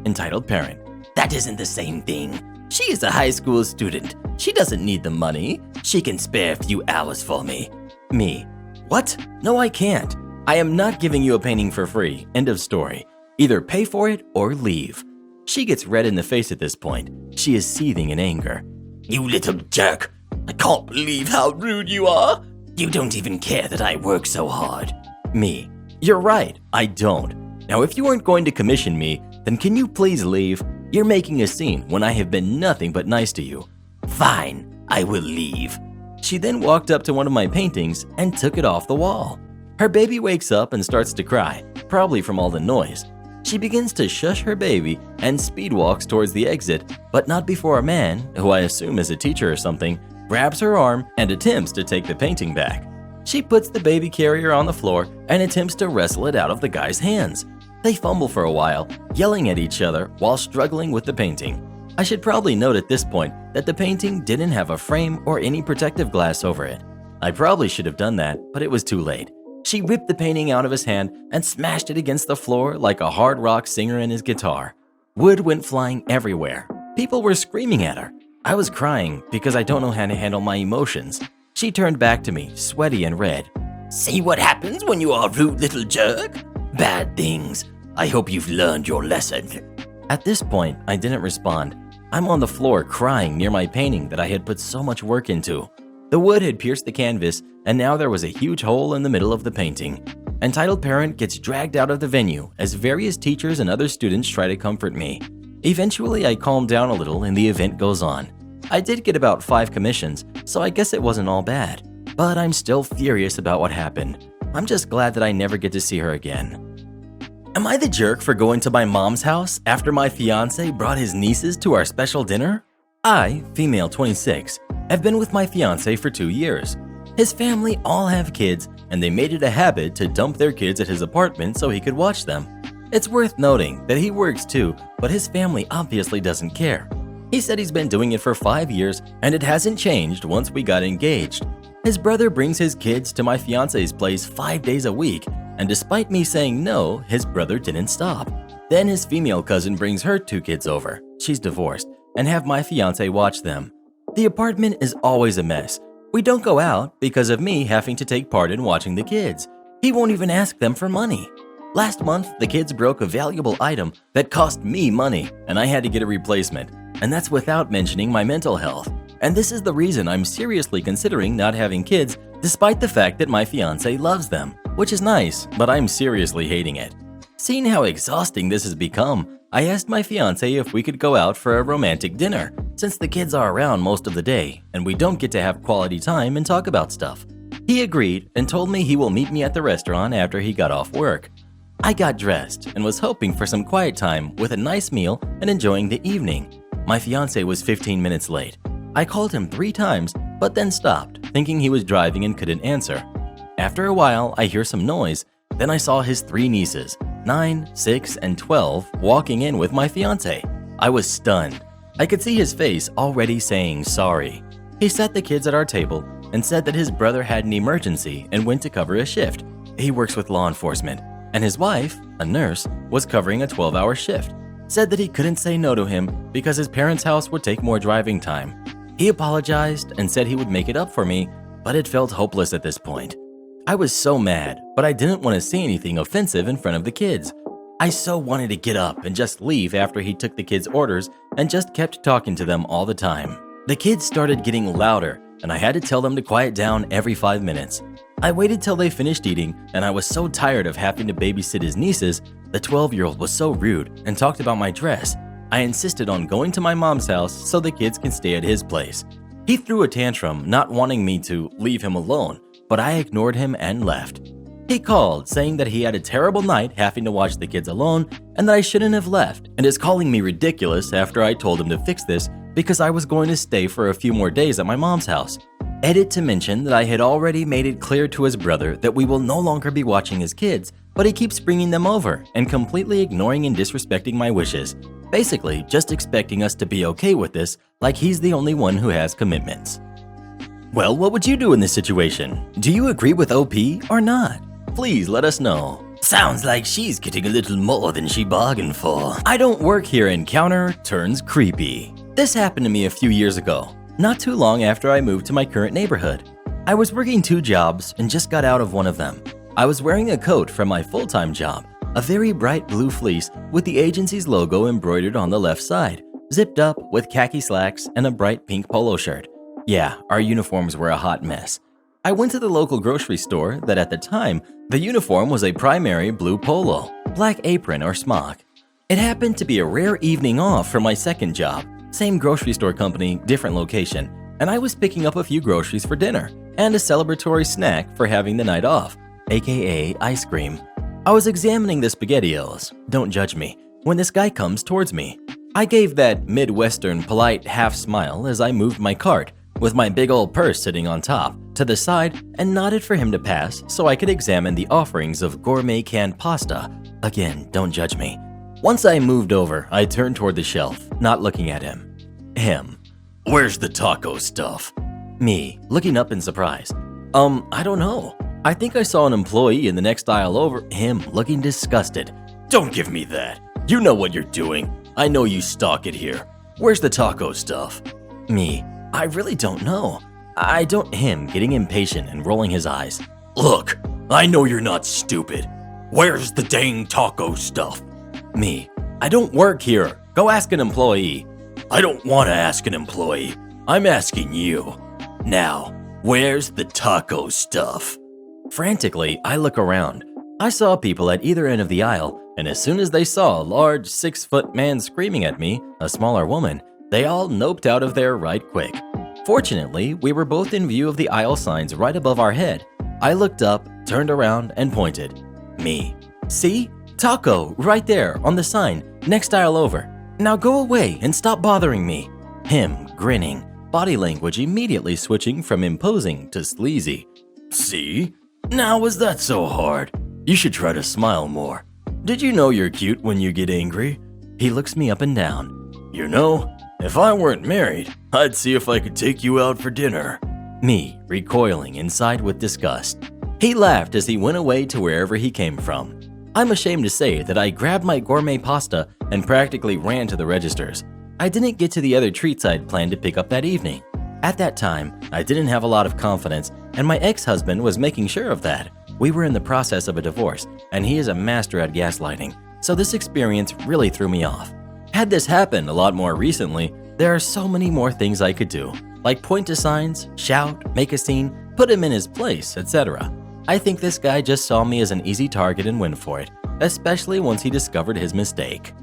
Speaker 1: Entitled parent. That isn't the same thing. She is a high school student. She doesn't need the money. She can spare a few hours for me. Me. What? No, I can't. I am not giving you a painting for free. End of story. Either pay for it or leave. She gets red in the face at this point. She is seething in anger. You little jerk. I can't believe how rude you are. You don't even care that I work so hard. Me. You're right, I don't. Now if you aren't going to commission me, then can you please leave? You're making a scene when I have been nothing but nice to you. Fine, I will leave. She then walked up to one of my paintings and took it off the wall. Her baby wakes up and starts to cry, probably from all the noise. She begins to shush her baby and speed walks towards the exit, but not before a man, who I assume is a teacher or something, grabs her arm and attempts to take the painting back. She puts the baby carrier on the floor and attempts to wrestle it out of the guy's hands. They fumble for a while, yelling at each other while struggling with the painting. I should probably note at this point that the painting didn't have a frame or any protective glass over it. I probably should have done that, but it was too late. She ripped the painting out of his hand and smashed it against the floor like a hard rock singer in his guitar. Wood went flying everywhere. People were screaming at her. I was crying because I don't know how to handle my emotions. She turned back to me, sweaty and red. "See what happens when you are a rude little jerk? Bad things. I hope you've learned your lesson." At this point, I didn't respond. I'm on the floor crying near my painting that I had put so much work into. The wood had pierced the canvas, and now there was a huge hole in the middle of the painting. Entitled parent gets dragged out of the venue as various teachers and other students try to comfort me. Eventually, I calm down a little and the event goes on. I did get about 5 commissions, so I guess it wasn't all bad. But I'm still furious about what happened. I'm just glad that I never get to see her again. Am I the jerk for going to my mom's house after my fiance brought his nieces to our special dinner? I, female 26, have been with my fiance for 2 years. His family all have kids, and they made it a habit to dump their kids at his apartment so he could watch them. It's worth noting that he works too, but his family obviously doesn't care. He said he's been doing it for 5 years, and it hasn't changed once we got engaged. His brother brings his kids to my fiance's place 5 days a week, and despite me saying no, his brother didn't stop. Then his female cousin brings her 2 kids over, she's divorced, and have my fiance watch them. The apartment is always a mess. We don't go out because of me having to take part in watching the kids. He won't even ask them for money. Last month, the kids broke a valuable item that cost me money, and I had to get a replacement. And that's without mentioning my mental health. And this is the reason I'm seriously considering not having kids, despite the fact that my fiance loves them, which is nice, but I'm seriously hating it. Seeing how exhausting this has become, I asked my fiance if we could go out for a romantic dinner, since the kids are around most of the day and we don't get to have quality time and talk about stuff. He agreed and told me he will meet me at the restaurant after he got off work. I got dressed and was hoping for some quiet time with a nice meal and enjoying the evening. My fiance was 15 minutes late. I called him 3 times, but then stopped, thinking he was driving and couldn't answer. After a while, I hear some noise. Then I saw his 3 nieces, 9, 6, and 12, walking in with my fiance. I was stunned. I could see his face already saying sorry. He sat the kids at our table and said that his brother had an emergency and went to cover a shift. He works with law enforcement, and his wife, a nurse, was covering a 12-hour shift. Said that he couldn't say no to him because his parents' house would take more driving time. He apologized and said he would make it up for me, but it felt hopeless at this point. I was so mad, but I didn't want to say anything offensive in front of the kids. I so wanted to get up and just leave after he took the kids' orders and just kept talking to them all the time. The kids started getting louder, and I had to tell them to quiet down every 5 minutes. I waited till they finished eating, and I was so tired of having to babysit his nieces. The 12-year-old was so rude and talked about my dress. I insisted on going to my mom's house so the kids can stay at his place. He threw a tantrum, not wanting me to leave him alone, but I ignored him and left. He called, saying that he had a terrible night having to watch the kids alone and that I shouldn't have left, and is calling me ridiculous after I told him to fix this because I was going to stay for a few more days at my mom's house. Edit to mention that I had already made it clear to his brother that we will no longer be watching his kids, but he keeps bringing them over and completely ignoring and disrespecting my wishes. Basically, just expecting us to be okay with this, like he's the only one who has commitments. Well, what would you do in this situation? Do you agree with OP or not? Please let us know. Sounds like she's getting a little more than she bargained for. I don't work here and counter turns creepy. This happened to me a few years ago, not too long after I moved to my current neighborhood. I was working 2 jobs and just got out of one of them. I was wearing a coat from my full-time job, a very bright blue fleece with the agency's logo embroidered on the left side, zipped up with khaki slacks and a bright pink polo shirt. Yeah, our uniforms were a hot mess. I went to the local grocery store that at the time, the uniform was a primary blue polo, black apron or smock. It happened to be a rare evening off for my second job, same grocery store company, different location, and I was picking up a few groceries for dinner and a celebratory snack for having the night off, aka ice cream. I was examining the SpaghettiOs, don't judge me, when this guy comes towards me. I gave that Midwestern polite half smile as I moved my cart, with my big old purse sitting on top, to the side and nodded for him to pass so I could examine the offerings of gourmet canned pasta. Again, don't judge me. Once I moved over, I turned toward the shelf, not looking at him. Him. Where's the taco stuff? Me, looking up in surprise. I don't know. I think I saw an employee in the next aisle over. Him, looking disgusted. Don't give me that. You know what you're doing. I know you stock it here. Where's the taco stuff? Me, I really don't know. Him, getting impatient and rolling his eyes. Look, I know you're not stupid. Where's the dang taco stuff? Me, I don't work here. Go ask an employee. I don't want to ask an employee. I'm asking you. Now, where's the taco stuff? Frantically, I look around. I saw people at either end of the aisle, and as soon as they saw a large 6-foot man screaming at me, a smaller woman, they all noped out of there right quick. Fortunately, we were both in view of the aisle signs right above our head. I looked up, turned around, and pointed. Me. See? Taco, right there, on the sign, next aisle over. Now go away and stop bothering me. Him, grinning, body language immediately switching from imposing to sleazy. See? Now was that so hard? You should try to smile more. Did you know you're cute when you get angry? He looks me up and down. You know, if I weren't married, I'd see if I could take you out for dinner. Me, recoiling inside with disgust. He laughed as he went away to wherever he came from. I'm ashamed to say that I grabbed my gourmet pasta and practically ran to the registers. I didn't get to the other treats I'd planned to pick up that evening. At that time, I didn't have a lot of confidence, and my ex-husband was making sure of that. We were in the process of a divorce, and he is a master at gaslighting, so this experience really threw me off. Had this happened a lot more recently, there are so many more things I could do, like point to signs, shout, make a scene, put him in his place, etc. I think this guy just saw me as an easy target and went for it, especially once he discovered his mistake.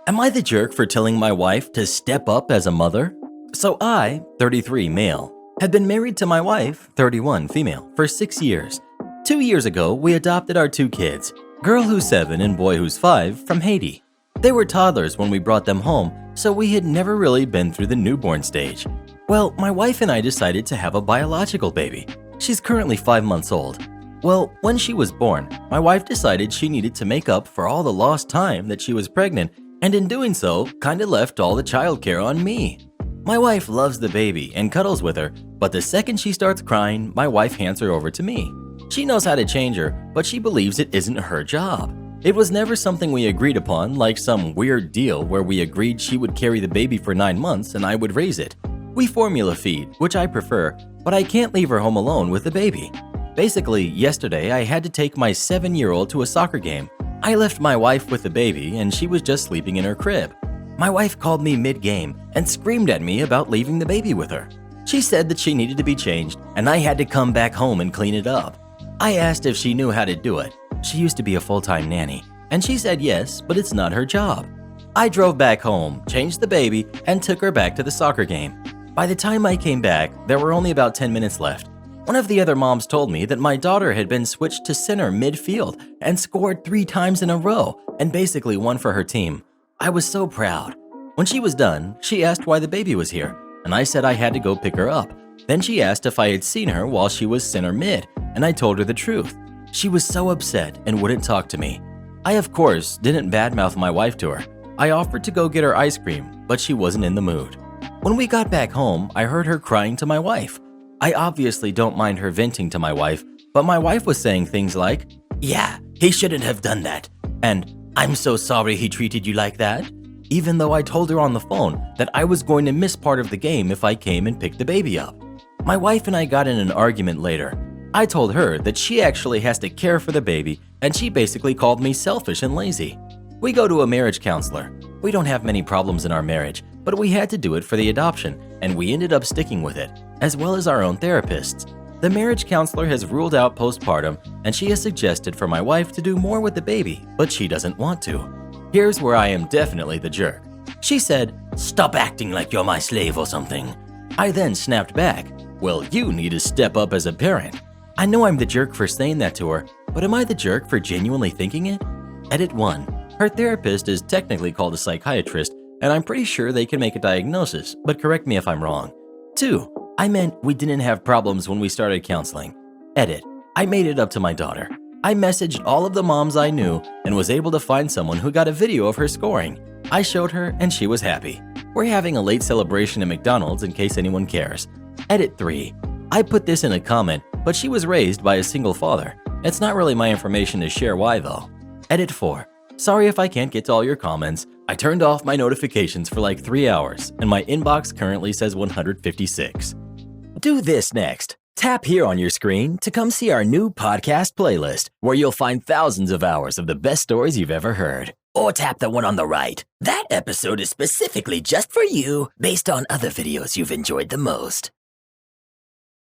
Speaker 1: Am I the jerk for telling my wife to step up as a mother? So I, 33 male, had been married to my wife, 31 female, for 6 years. 2 years ago, we adopted our 2 kids, girl who's 7 and boy who's 5, from Haiti. They were toddlers when we brought them home, so we had never really been through the newborn stage. Well, my wife and I decided to have a biological baby. She's currently 5 months old. Well, when she was born, my wife decided she needed to make up for all the lost time that she was pregnant, and in doing so, kinda left all the childcare on me. My wife loves the baby and cuddles with her, but the second she starts crying, my wife hands her over to me. She knows how to change her, but she believes it isn't her job. It was never something we agreed upon, like some weird deal where we agreed she would carry the baby for 9 months and I would raise it. We formula feed, which I prefer, but I can't leave her home alone with the baby. Basically, yesterday I had to take my 7-year-old to a soccer game. I left my wife with the baby and she was just sleeping in her crib. My wife called me mid-game and screamed at me about leaving the baby with her. She said that she needed to be changed and I had to come back home and clean it up. I asked if she knew how to do it. She used to be a full-time nanny, and she said yes, but it's not her job. I drove back home, changed the baby, and took her back to the soccer game. By the time I came back, there were only about 10 minutes left. One of the other moms told me that my daughter had been switched to center mid-field and scored 3 times in a row and basically won for her team. I was so proud. When she was done, she asked why the baby was here, and I said I had to go pick her up. Then she asked if I had seen her while she was center mid, and I told her the truth. She was so upset and wouldn't talk to me. I, of course, didn't badmouth my wife to her. I offered to go get her ice cream, but she wasn't in the mood. When we got back home, I heard her crying to my wife. I obviously don't mind her venting to my wife, but my wife was saying things like, "Yeah, he shouldn't have done that," and "I'm so sorry he treated you like that," even though I told her on the phone that I was going to miss part of the game if I came and picked the baby up. My wife and I got in an argument later. I told her that she actually has to care for the baby, and she basically called me selfish and lazy. We go to a marriage counselor. We don't have many problems in our marriage, but we had to do it for the adoption, and we ended up sticking with it, as well as our own therapists. The marriage counselor has ruled out postpartum, and she has suggested for my wife to do more with the baby, but she doesn't want to. Here's where I am definitely the jerk. She said, "Stop acting like you're my slave or something." I then snapped back, "Well, you need to step up as a parent." I know I'm the jerk for saying that to her, but am I the jerk for genuinely thinking it? Edit 1. Her therapist is technically called a psychiatrist, and I'm pretty sure they can make a diagnosis, but correct me if I'm wrong. 2. I meant we didn't have problems when we started counseling. Edit. I made it up to my daughter. I messaged all of the moms I knew and was able to find someone who got a video of her scoring. I showed her and she was happy. We're having a late celebration at McDonald's in case anyone cares. Edit 3. I put this in a comment, but she was raised by a single father. It's not really my information to share why though. Edit 4. Sorry if I can't get to all your comments. I turned off my notifications for like 3 hours and my inbox currently says 156. Do this next. Tap here on your screen to come see our new podcast playlist where you'll find thousands of hours of the best stories you've ever heard. Or tap the one on the right. That episode is specifically just for you based on other videos you've enjoyed the most.